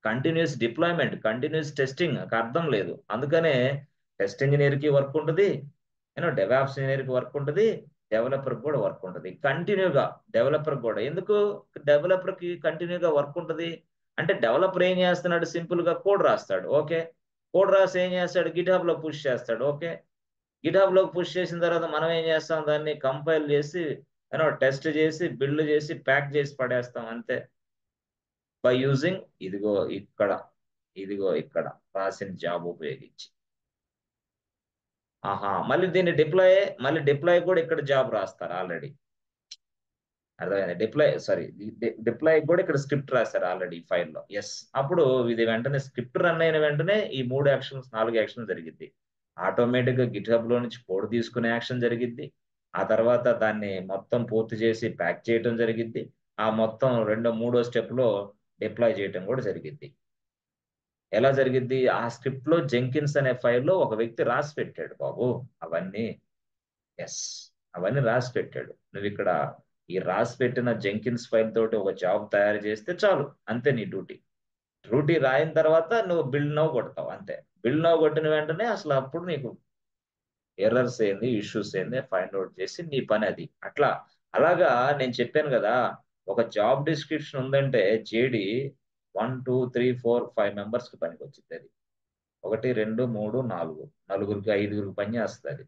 continuous deployment, continuous testing అర్థం లేదు. అందుకనే టెస్ట్ ఇంజనీర్కి వర్క్ ఉంటుంది, డెవాప్స్ ఇంజనీర్కి వర్క్ ఉంటుంది, డెవలపర్ కూడా వర్క్ ఉంటుంది కంటిన్యూగా. డెవలపర్ కూడా ఎందుకు, డెవలపర్ కి కంటిన్యూగా వర్క్ ఉంటుంది అంటే డెవలపర్ ఏం చేస్తున్నాడు, సింపుల్ గా కోడ్ రాస్తాడు. ఓకే, కోడ్ రాసి ఏం చేస్తాడు, గిట్ హబ్ లో పుష్ చేస్తాడు. ఓకే, గిట్ హబ్ లో పుష్ చేసిన తర్వాత మనం ఏం చేస్తాం, దాన్ని కంపైల్ చేసి టెస్ట్ చేసి బిల్డ్ చేసి ప్యాక్ చేసి పడేస్తాం అంతే. బై యూజింగ్ ఇదిగో ఇక్కడ రాసిన జాబ్ ఉపయోగించి. మళ్ళీ దీన్ని డిప్లాయ్ కూడా ఇక్కడ జాబ్ రాస్తారు ఆల్రెడీ. అర్థమైంది, డిప్లాయ్ కూడా ఇక్కడ స్క్రిప్ట్ రాస్తారు ఆల్రెడీ ఫైల్లో. ఎస్, అప్పుడు ఇది వెంటనే స్క్రిప్ట్ రన్ అయిన వెంటనే ఈ 4 యాక్షన్ జరిగింది. ఆటోమేటిక్ గా గిట్ హబ్ లో నుంచి కోడ్ తీసుకునే యాక్షన్ జరిగింది. ఆ తర్వాత దాన్ని మొత్తం పూర్తి చేసి ప్యాక్ చేయడం జరిగింది. ఆ మొత్తం మూడో స్టెప్ లో డిప్లాయ్ చేయడం కూడా జరిగింది. ఎలా జరిగింది, ఆ స్క్రిప్ట్ లో జెంకిన్స్ అనే ఫైల్లో ఒక వ్యక్తి రాసి పెట్టాడు బాబు అవన్నీ. ఎస్, అవన్నీ రాసి పెట్టాడు. నువ్వు ఇక్కడ ఈ రాసి పెట్టిన జెంకిన్స్ ఫైల్ తోటి ఒక జాబ్ తయారు చేస్తే చాలు, అంతే నీ డ్యూటీ రాయిన తర్వాత నువ్వు బిల్డ్ నవ్వు కొడతావు అంతే. బిల్డ్ నవ్వు కొట్టిన వెంటనే అసలు అప్పుడు నీకు ఎర్రర్స్ ఏంది, ఇష్యూస్ ఏంది ఫైండ్ అవుట్ చేసి నీ పని అది. అలాగా నేను చెప్పాను కదా, ఒక జాబ్ డిస్క్రిప్షన్ ఉందంటే జేడి 1 2 3 4 5 మెంబర్స్ కి పనికి వచ్చింది అది. 1 2 3 4 నలుగురికి 5గురికి పని చేస్తుంది.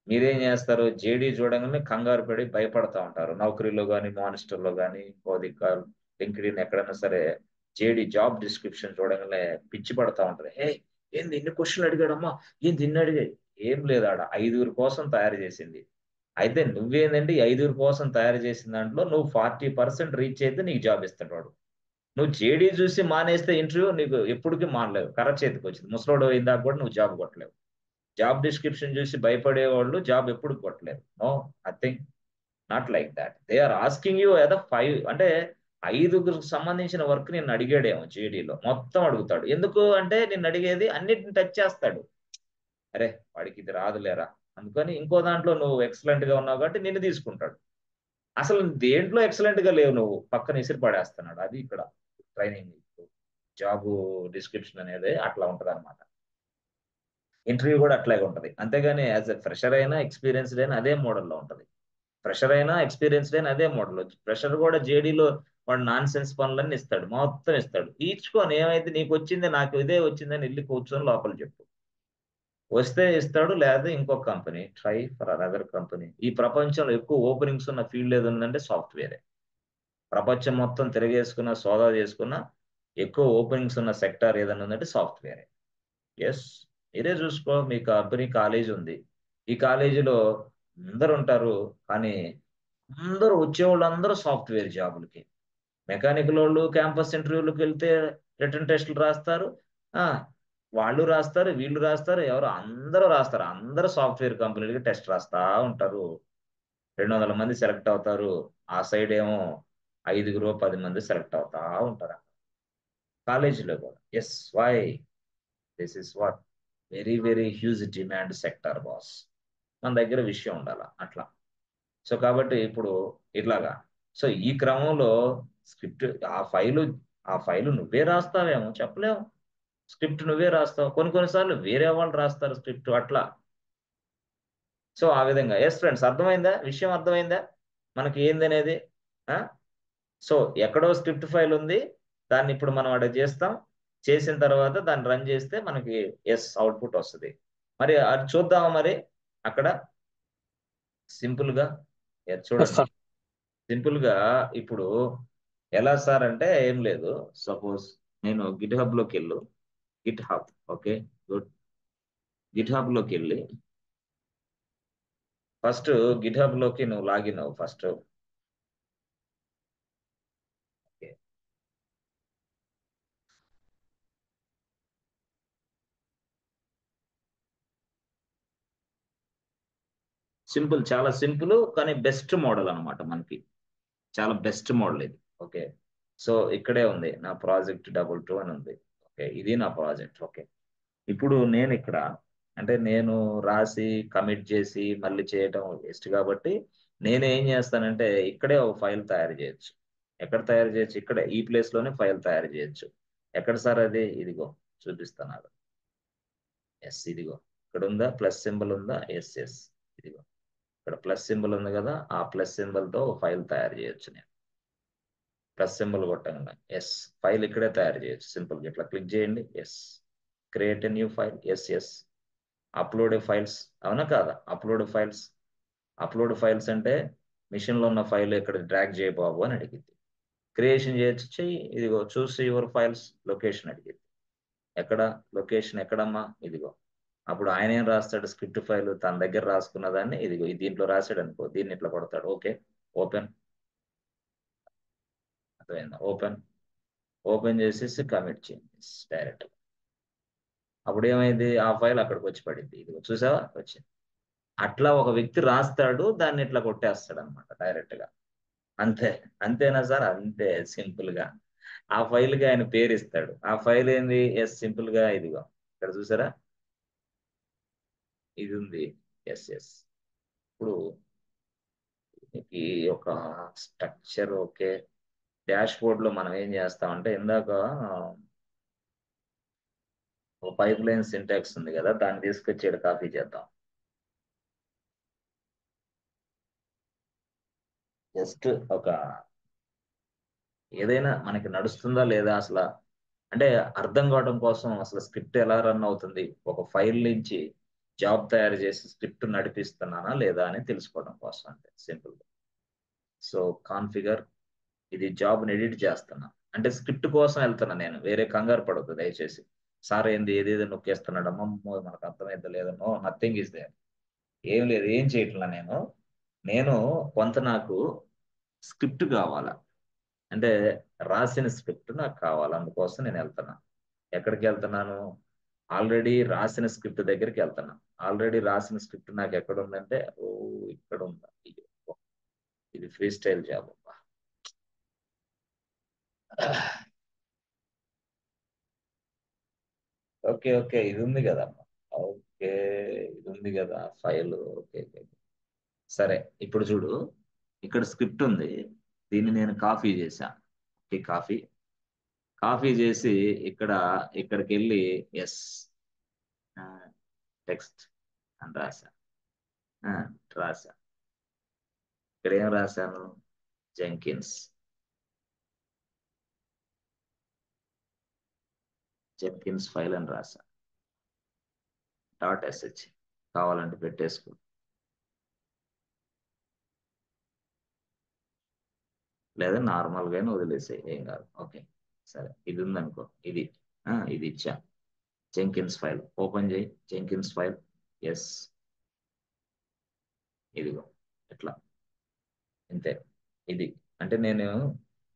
మీరేం చేస్తారు? జేడీ చూడంగానే కంగారు పడి భయపడతా ఉంటారు. నౌకరీలో కానీ, మానిస్టర్‌లో గాని, ఇంకో దిక్కు లింక్డ్ఇన్ ఎక్కడైనా సరే జేడీ జాబ్ డిస్క్రిప్షన్ చూడంగానే పిచ్చి పడతా ఉంటది. ఏంది ఇన్ని క్వెషన్‌లు అడిగాడమ్మా! ఏంది ఇన్ని అడిగాయి? ఏం లేదు ఆడ 5గురి కోసం తయారు చేసింది. అయితే నువ్వేందంటే ఈ 5గురి కోసం తయారు చేసిన దాంట్లో నువ్వు 40% రీచ్ అయితే నీకు జాబ్ ఇస్తాడు వాడు. నువ్వు జేడీ చూసి మానేస్తే ఇంటర్వ్యూ నీకు ఎప్పటికి మానలేవు. కర్ర చేతికొచ్చింది. ముసలోడు అయిందాక కూడా నువ్వు జాబ్ కొట్టలేవు. జాబ్ డిస్క్రిప్షన్ చూసి భయపడేవాళ్ళు జాబ్ ఎప్పుడు కొట్టలేరు. No, nothing, not like that. They are asking you ఏదో 5 అంటే 5గురికి సంబంధించిన వర్క్ నిన్ను అడిగాడేమో జేడీలో. మొత్తం అడుగుతాడు. ఎందుకు అంటే నిన్ను అడిగేది అన్నిటిని టచ్ చేస్తాడు. అరే! వాడికి ఇది రాదులేరా! అందుకని ఇంకో దాంట్లో నువ్వు ఎక్సలెంట్‌గా ఉన్నావు కాబట్టి నిన్ను తీసుకుంటాడు. అసలు దేంట్లో ఎక్సలెంట్‌గా లేవు నువ్వు. పక్కన ఇసిరి పడేస్తున్నాడు. అది ఇక్కడ ట్రైనింగ్. జాబు డిస్క్రిప్షన్ అనేది అట్లా ఉంటదన్నమాట. ఇంటర్వ్యూ కూడా అట్లాగే ఉంటది. అంతేగాని యాస్ ఎ ఫ్రెషర్ అయినా, ఎక్స్‌పీరియన్స్‌డ్ అయినా అదే మోడల్‌లో ఉంటది. ఫ్రెషర్ అయినా, ఎక్స్‌పీరియన్స్‌డ్ అయినా అదే మోడల్. ఫ్రెషర్ కూడా జేడీలో వాడు నాన్‌సెన్స్ పనులన్నీ ఇస్తాడు. మొత్తం ఇస్తాడు. ఈడ్చుకొని ఏమైతే నీకొచ్చింది నాకు ఇదే వచ్చిందని ఎళ్లి కూర్చొని లోపల చెప్పు. వస్తే ఇస్తాడు. లేదా ఇంకొక company. Try for another company. ఈ ప్రపంచంలో ఎక్కువ ఓపెనింగ్స్ ఉన్న ఫీల్డ్ ఏదుందంటే సాఫ్ట్‌వేరే. ప్రపంచం మొత్తం తిరగేసుకున్న, సోదా చేసుకున్న ఎక్కువ ఓపెనింగ్స్ ఉన్న సెక్టార్ ఏదైనా ఉందంటే సాఫ్ట్‌వేరే. యెస్. మీరే చూసుకో మీ కంపెనీ కాలేజ్ ఉంది. ఈ కాలేజీలో అందరుంటారు. కానీ అందరూ వచ్చేవాళ్ళందరూ సాఫ్ట్‌వేర్ జాబులకి. మెకానికలోళ్ళు క్యాంపస్ ఇంటర్వ్యూ‌లకెళ్తే రిటన్ టెస్ట్‌లు రాస్తారు. ఆ! వాళ్ళు రాస్తారు, వీళ్ళు రాస్తారు. ఎవరు అందరూ రాస్తారు. అందరూ సాఫ్ట్‌వేర్ కంపెనీలకి టెస్ట్ రాస్తా ఉంటారు. 200 మంది సెలెక్ట్ అవుతారు. ఆ సైడ్ ఏమో ఐదుగురో, 10 మంది సెలెక్ట్ అవుతా ఉంటారు. కాలేజీలో కూడా. Yes. Why? This is what very, very huge demand sector boss. మన దగ్గర విషయం ఉండాల. అట్లా. సో, కాబట్టి ఇప్పుడు ఇట్లాగా. సో, ఈ క్రమంలో స్క్రిప్ట్ ఆ ఫైలు ఆ ఫైలు నువ్వే రాస్తావేమో చెప్పలేము. స్క్రిప్ట్ నువ్వే రాస్తావు. కొన్ని కొన్ని సార్లు వేరే వాళ్ళు రాస్తారు స్క్రిప్ట్ అట్లా. సో, ఆ విధంగా. యెస్ ఫ్రెండ్స్ అర్థమైందా? విషయం అర్థమైందా? మనకి ఏందనేది? ఆ! సో, ఎక్కడో స్క్రిప్ట్ ఫైల్ ఉంది. దాన్ని ఇప్పుడు మనం అక్కడ చేస్తాం. చేసిన తర్వాత దాన్ని రన్ చేస్తే మనకి యెస్ ఔట్‌పుట్ వస్తది. మరి అది చూద్దామా మరి అక్కడ సింపుల్‌గా? Yes, చూడండి. sir. సింపుల్‌గా ఇప్పుడు ఎలా సార్ అంటే ఏం లేదు. సపోజ్ నేను గిట్‌హబ్‌లోకెళ్ళు. GitHub okay. గుడ్. గిట్‌హబ్‌లోకెళ్ళి ఫస్ట్ గిట్‌హబ్‌లోకి నువ్వు లాగిన్ అవ్వు ఫస్ట్. ఓకే. సింపుల్ చాలా సింపుల్ కానీ బెస్ట్ మోడల్ అన్నమాట మనకి. చాలా బెస్ట్ మోడల్ ఇది. ఓకే. సో, ఇక్కడే ఉంది. నా ప్రాజెక్ట్ 22 అని ఉంది. ఓకే. ఇది నా ప్రాజెక్ట్. ఓకే. ఇప్పుడు నేనిక్కడ అంటే నేను రాసి, కమిట్ చేసి, మళ్ళీ చేయటం వేస్ట్ కాబట్టి, నేనేం చేస్తానంటే, ఇక్కడే ఒక ఫైల్ తయారు చేయొచ్చు. ఎక్కడ తయారు చేయొచ్చు? ఇక్కడే ఈ ప్లేస్‌లోనే ఫైల్ తయారు చేయొచ్చు. ఎక్కడ సార్ అది? ఇదిగో చూపిస్తాను. యెస్ ఇదిగో. ఇక్కడుందా? ప్లస్ సింబల్ ఉందా? యెస్. యెస్. ఇదిగో. ఇక్కడ ప్లస్ సింబల్ ఉంది గదా! ఆ ప్లస్ సింబల్‌తో ఒక ఫైల్ తయారు చేయొచ్చు నేను. ప్లస్ సింబల్ కొట్టంగానే. యెస్. ఫైల్ ఇక్కడే తయారు చేయొచ్చు. సింపుల్‌గా ఇట్లా క్లిక్ చేయండి. Yes. Create a new file. Yes. Yes. Upload a files అవునా కాదా? Upload files. అప్‌లోడ్ ఫైల్స్ అంటే మెషిన్‌లో ఉన్న ఫైల్ ఇక్కడ డ్రాగ్ చేయి బాబు అని అడిగిద్ది. క్రియేషన్ చేయొచ్చు చెయ్యి. ఇదిగో చూస్ యువర్ ఫైల్స్ లొకేషన్ అడిగిద్ది. ఎక్కడ? లొకేషన్ ఎక్కడమ్మా? ఇదిగో. అప్పుడు ఆయనేం రాస్తాడు స్క్రిప్ట్ ఫైల్ తన దగ్గర రాసుకున్న దాన్ని ఇదిగో దీంట్లో రాసాడనుకో దీన్ని ఇట్లా కొడతాడు. ఓకే. ఓపెన్. అర్థమైందా? ఓపెన్. ఓపెన్ చేసేసి కమిట్ చేయండి డైరెక్ట్‌గా. అప్పుడేమైంది? ఆ ఫైల్ అక్కడికొచ్చి పడిద్ది. ఇదిగో చూసావా? వచ్చింది. అట్లా ఒక వ్యక్తి రాస్తాడు. దాన్ని ఇట్లా కొట్టేస్తాడన్నమాట డైరెక్ట్‌గా. అంతే. అంతేనా సార్? అంతే సింపుల్‌గా. ఆ ఫైల్‌కి ఆయన పేరిస్తాడు. ఆ ఫైల్ ఏంది? యెస్ సింపుల్‌గా ఇదిగో. ఇక్కడ చూసారా? ఇదుంది. యెస్. యెస్. ఇప్పుడు ఈ ఒక స్ట్రక్చర్ ఓకే. డాష్‌బోర్డ్‌లో మనం ఏం చేస్తామంటే ఇందాక ఒక పైప్‌లైన్ సింటాక్స్ ఉంది గదా! దాన్ని తీసుకొచ్చి ఈడ కాపీ చేద్దాం. జస్ట్ ఒక ఏదైనా మనకి నడుస్తుందా లేదా అసల అంటే అర్థం కావడం కోసం అసలు స్క్రిప్ట్ ఎలా రన్ అవుతుంది, ఒక ఫైల్ నుంచి జాబ్ తయారు చేసి స్క్రిప్ట్ నడిపిస్తున్నానా లేదా అని తెలుసుకోవడం కోసం, అంతే సింపుల్. సో కాన్ఫిగర్, ఇది జాబ్ని ఎడిట్ చేస్తున్నా, అంటే స్క్రిప్ట్ కోసం వెళ్తున్నా నేను, వేరే కంగారు పడద్దు దయచేసి. సార్ ఏంది ఏదేదో నొక్కేస్తున్నాడు, అమ్మమ్మో మనకు అర్థమైందో లేదో, నో నథింగ్ ఇస్ దేర్. ఏం లేదు, ఏం చేయట్లా నేను. నేను కొంత నాకు స్క్రిప్ట్ కావాలా, అంటే రాసిన స్క్రిప్ట్ నాకు కావాలి, అందుకోసం నేను వెళ్తున్నా. ఎక్కడికి వెళ్తున్నాను, ఆల్రెడీ రాసిన స్క్రిప్ట్ దగ్గరికి వెళ్తున్నా. ఆల్రెడీ రాసిన స్క్రిప్ట్ నాకు ఎక్కడ ఉందంటే, ఓ ఇక్కడ ఉందా, ఇది free style job. Okay okay, ఇది ఉంది కదా. ఓకే, ఇది ఉంది కదా ఫైల్. Okay okay. సరే, ఇప్పుడు చూడు, ఇక్కడ స్క్రిప్ట్ ఉంది, దీన్ని నేను కాపీ చేశా. ఓకే, కాపీ కాపీ చేసి ఇక్కడికి వెళ్ళి ఎస్ టెక్స్ట్ అని రాశా. ఆ, రాశా. ఇక్కడ ఏం రాశాను, జెంకిన్స్ జెంకిన్స్ ఫైల్ అని రాశా. .sh కావాలంటే పెట్టేసుకో, లేదా నార్మల్గానే వదిలేసాయి, ఏం కాదు. ఓకే, సరే, ఇది ఉందనుకో, ఇది ఇచ్చా. జెంకిన్స్ ఫైల్ ఓపెన్ చేయి, జెంకిన్స్ ఫైల్. ఎస్, ఇదిగో ఇట్లా, ఇంతే. ఇది అంటే నేను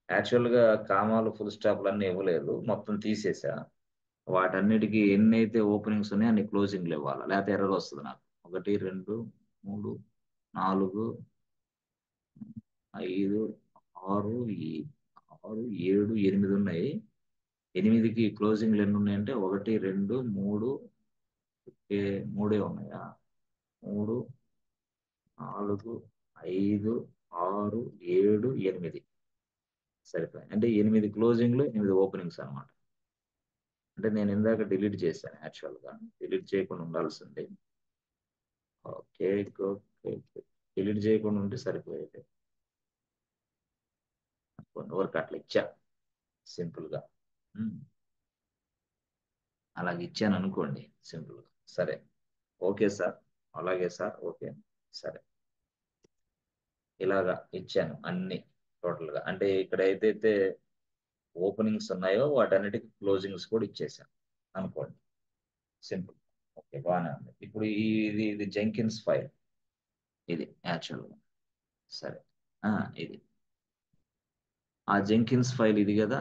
యాక్చువల్గా కామాలు ఫుల్ స్టాప్లు అన్నీ ఇవ్వలేదు, మొత్తం తీసేసా. వాటన్నిటికీ ఎన్నైతే ఓపెనింగ్స్ ఉన్నాయో అన్ని క్లోజింగ్లు ఇవ్వాలి, లేకపోతే ఎర్రర్ వస్తుంది నాకు. 1 2 3 4 5 6 6 7 8 ఉన్నాయి. 8కి క్లోజింగ్లు ఎన్ని ఉన్నాయంటే 1 2 3, మూడే ఉన్నాయా, 3 4 5 6 7 8 సరిపోయి. అంటే 8 క్లోజింగ్లు 8 ఓపెనింగ్స్ అన్నమాట. అంటే నేను ఇందాక డిలీట్ చేశాను, యాక్చువల్గా డిలీట్ చేయకుండా ఉండాల్సింది. ఓకే ఓకే, డిలీట్ చేయకుండా ఉంటే సరిపోయేది. కొన్ని వరకు అట్లా ఇచ్చా సింపుల్గా. అలాగే ఇచ్చాను అనుకోండి సింపుల్గా. సరే, ఓకే సార్, అలాగే సార్, ఓకే, సరే. ఇలాగా ఇచ్చాను అన్ని టోటల్గా. అంటే ఇక్కడ ఏదైతే ఓపెనింగ్స్ ఉన్నాయో వాటన్నిటికి క్లోజింగ్స్ కూడా ఇచ్చేసాను అనుకోండి, సింపుల్. ఓకే, బాగానే ఉంది. ఇప్పుడు ఇది జెంకిన్స్ ఫైల్, ఇది యాక్చువల్గా. సరే, ఇది ఆ జెంకిన్స్ ఫైల్ ఇది కదా,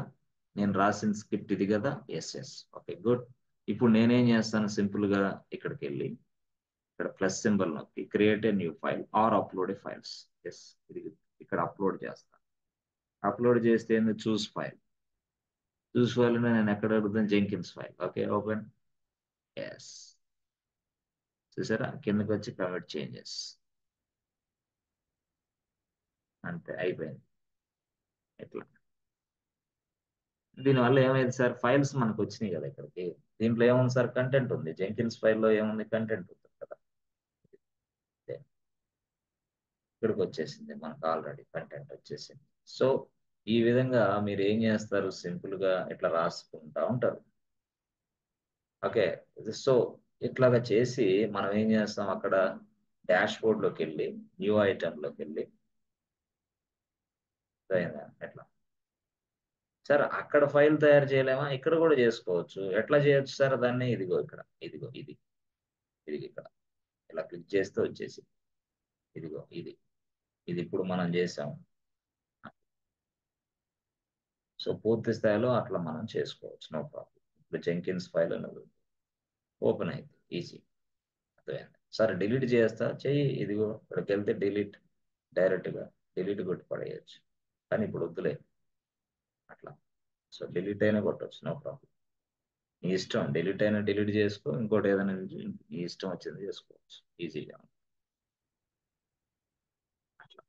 నేను రాసిన స్క్రిప్ట్ ఇది కదా. Yes yes, okay good. ఇప్పుడు నేనేం చేస్తాను, సింపుల్గా ఇక్కడికి వెళ్ళి ఇక్కడ ప్లస్ సింబల్ నొక్కి create a new file or upload a files. Yes, ఇది ఇక్కడ అప్లోడ్ చేస్తాను. అప్లోడ్ చేస్తే చూస్ ఫైల్. చూస్ ఫైల్ నేను ఎక్కడ అడుగుతాను, Jenkins file. Okay, open. Yes, చూసారా, కిందకి వచ్చి కమిట్ చేంజెస్, అంతే అయిపోయింది. ఇట్లా దీనివల్ల ఏమైంది సార్, ఫైల్స్ మనకు వచ్చినాయి కదా ఇక్కడికి. దీంట్లో ఏముంది సార్, కంటెంట్ ఉంది. జెంకిన్స్ ఫైల్లో ఏముంది, కంటెంట్ ఉంది కదా. ఇదే. ఇక్కడికి వచ్చేసింది మనకు, ఆల్రెడీ కంటెంట్ వచ్చేసింది. సో ఈ విధంగా మీరు ఏం చేస్తారు, సింపుల్ గా ఇట్లా రాసుకుంటా ఉంటారు. ఓకే, సో ఇట్లాగా చేసి మనం ఏం చేస్తాం, అక్కడ డాష్ బోర్డ్ లోకి వెళ్ళి న్యూ ఐటమ్ లోకి వెళ్ళి ఎట్లా సార్ అక్కడ ఫైల్ తయారు చేయలేమా, ఇక్కడ కూడా చేసుకోవచ్చు. ఎట్లా చేయొచ్చు సార్ దాన్ని, ఇదిగో ఇక్కడ, ఇదిగో ఇది ఇక్కడ ఇలా క్లిక్ చేస్తే వచ్చేసి, ఇదిగో ఇది ఇప్పుడు మనం చేసాం. సో పూర్తి స్థాయిలో అట్లా మనం చేసుకోవచ్చు, నో ప్రాబ్లం. ఇప్పుడు జెంకిన్స్ ఫైల్ అనేది ఓపెన్ అయింది, ఈజీ. అర్థమైంది. సరే, డిలీట్ చేస్తా, చెయ్యి. ఇదిగో ఇక్కడికి వెళ్తే డిలీట్, డైరెక్ట్గా డిలీట్ కొట్టి పడేయచ్చు. కానీ ఇప్పుడు వద్దులే అట్లా. సో డిలీట్ అయినా కొట్టచ్చు, నో ప్రాబ్లం. నీ ఇష్టం, డిలీట్ అయినా డిలీట్ చేసుకో, ఇంకోటి ఏదైనా నీ ఇష్టం వచ్చింది చేసుకోవచ్చు ఈజీగా. అట్లా.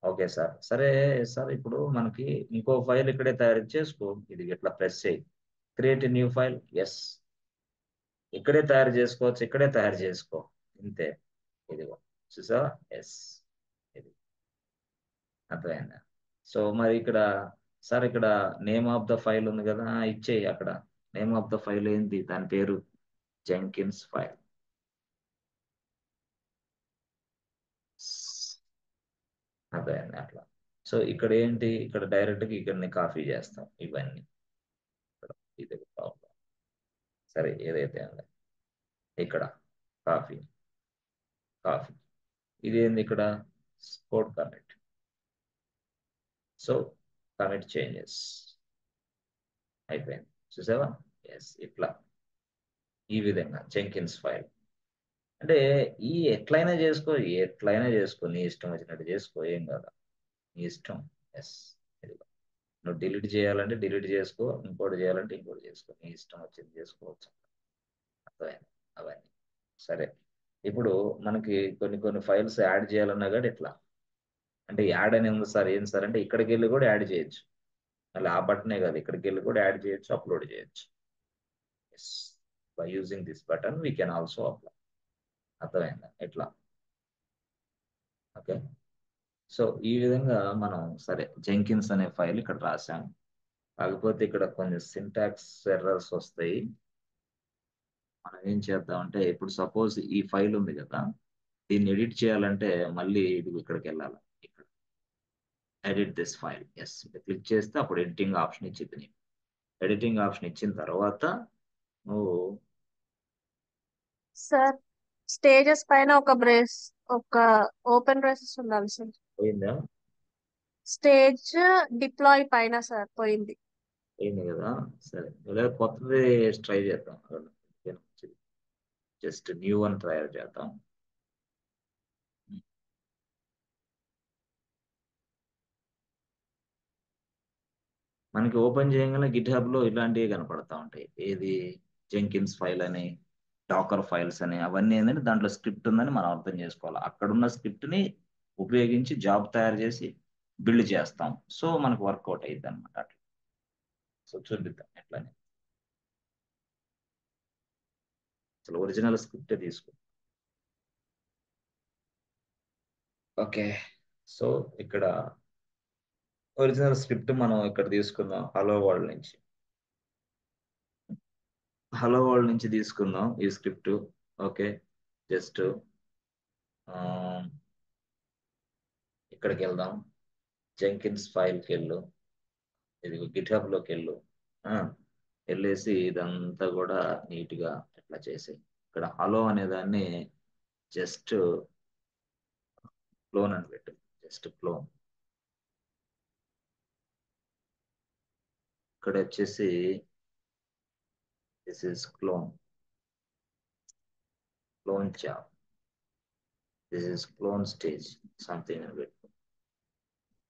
ఓకే సార్, సరే సార్, ఇప్పుడు మనకి ఇంకో ఫైల్ ఇక్కడే తయారు చేసుకో. ఇది ఇట్లా ప్రెస్ చేయి, క్రియేట్ న్యూ ఫైల్. ఎస్, ఇక్కడే తయారు చేసుకోవచ్చు, ఇక్కడే తయారు చేసుకో, ఇంతే. ఇదిగో చూసా. ఎస్, ఇది అర్థమైందా. సో మరి ఇక్కడ సార్ ఇక్కడ నేమ్ ఆఫ్ ద ఫైల్ ఉంది కదా, ఇచ్చేయి అక్కడ. నేమ్ ఆఫ్ ద ఫైల్ ఏంటి, దాని పేరు జెంకిన్స్ ఫైల్. అదే అండి అట్లా. సో ఇక్కడ ఏంటి, ఇక్కడ డైరెక్ట్గా ఇక్కడని కాపీ చేస్తాం ఇవన్నీ. ఇది ప్రాబ్లం. సరే ఏదైతే ఉందో ఇక్కడ కాపీ కాపీ, ఇది ఏంది ఇక్కడ code commit. So commit changes అయిపోయింది, చూసావా. ఎస్, ఇట్లా ఈ విధంగా జెంకిన్స్ ఫైల్. అంటే ఈ ఎట్లయినా చేసుకో, నీ ఇష్టం వచ్చినట్టు చేసుకో, ఏం కాదు, నీ ఇష్టం. ఎస్, నువ్వు డిలీట్ చేయాలంటే డిలీట్ చేసుకో, ఇంకోటి చేయాలంటే ఇంకోటి చేసుకో, నీ ఇష్టం వచ్చింది చేసుకోవచ్చు. అర్థమైంది అవన్నీ. సరే, ఇప్పుడు మనకి కొన్ని కొన్ని ఫైల్స్ యాడ్ చేయాలన్నా కానీ ఎట్లా అంటే, యాడ్ అని ఉంది సార్, ఏం సార్ అంటే ఇక్కడికి వెళ్ళి కూడా యాడ్ చేయొచ్చు. మళ్ళీ ఆ బటనే కాదు, ఇక్కడికి వెళ్ళి కూడా యాడ్ చేయొచ్చు, అప్లోడ్ చేయొచ్చు. Yes, by using this button we can also apply. అర్థమైందా ఎట్లా. ఓకే, సో ఈ విధంగా మనం సరే జెంకిన్స్ అనే ఫైల్ ఇక్కడ రాసాం. కాకపోతే ఇక్కడ కొన్ని సింటాక్స్ ఎర్రర్స్ వస్తాయి. మనం ఏం చేద్దామంటే, ఇప్పుడు సపోజ్ ఈ ఫైల్ ఉంది కదా, దీన్ని ఎడిట్ చేయాలంటే మళ్ళీ ఇది ఇక్కడికి వెళ్ళాలి. ఇక్కడ edit this file, yes click చేస్తే అప్పుడు ఎడిటింగ్ ఆప్షన్ ఇచ్చింది నీకు. ఎడిటింగ్ ఆప్షన్ ఇచ్చిన తర్వాత నువ్వు సార్ స్టేజెస్ పైన ఒక ఓపెన్ బ్రేసెస్ ఉండాలి సార్. పోయిందా, స్టేజ్ డిప్లాయ్ పైన సార్ పోయింది. పోయింది కదా. సరే, లేదా కొత్తది ట్రై చేద్దాం, జస్ట్ న్యూ వన్ ట్రై చేద్దాం. మనకి ఓపెన్ చేయగానే గిట్ హబ్ లో ఇలాంటివి కనపడతా ఉంటాయి. ఏది, జెంకిన్స్ ఫైల్ అని, డాకర్ ఫైల్స్ అని, అవన్నీ ఏంటంటే దాంట్లో స్క్రిప్ట్ ఉందని మనం అర్థం చేసుకోవాలి. అక్కడున్న స్క్రిప్ట్ ని ఉపయోగించి జాబ్ తయారు చేసి బిల్డ్ చేస్తాం. సో మనకు వర్కౌట్ అయ్యింది అనమాట అట్లా. సో చూపిద్దాం ఎట్లని. అసలు ఒరిజినల్ స్క్రిప్ట్ తీసుకో. ఓకే, సో ఇక్కడ ఒరిజినల్ స్క్రిప్ట్ మనం ఇక్కడ తీసుకుందాం, హలో వరల్డ్ నుంచి. హలో వరల్డ్ నుంచి తీసుకుందాం ఈ స్క్రిప్ట్. ఓకే, జస్ట్ ఇక్కడికి వెళ్దాం, జెంకిన్స్ ఫైల్కి వెళ్ళు, ఇది గిట్ హబ్ లోకి వెళ్ళు. వెళ్ళేసి ఇదంతా కూడా నీట్గా ఇట్లా చేసి ఇక్కడ హలో అనే దాన్ని జస్ట్ క్లోన్ అని పెట్టు, జస్ట్ క్లోన్. ఇక్కడ వచ్చేసి this is clone job, this is clone stage something అని పెట్టు.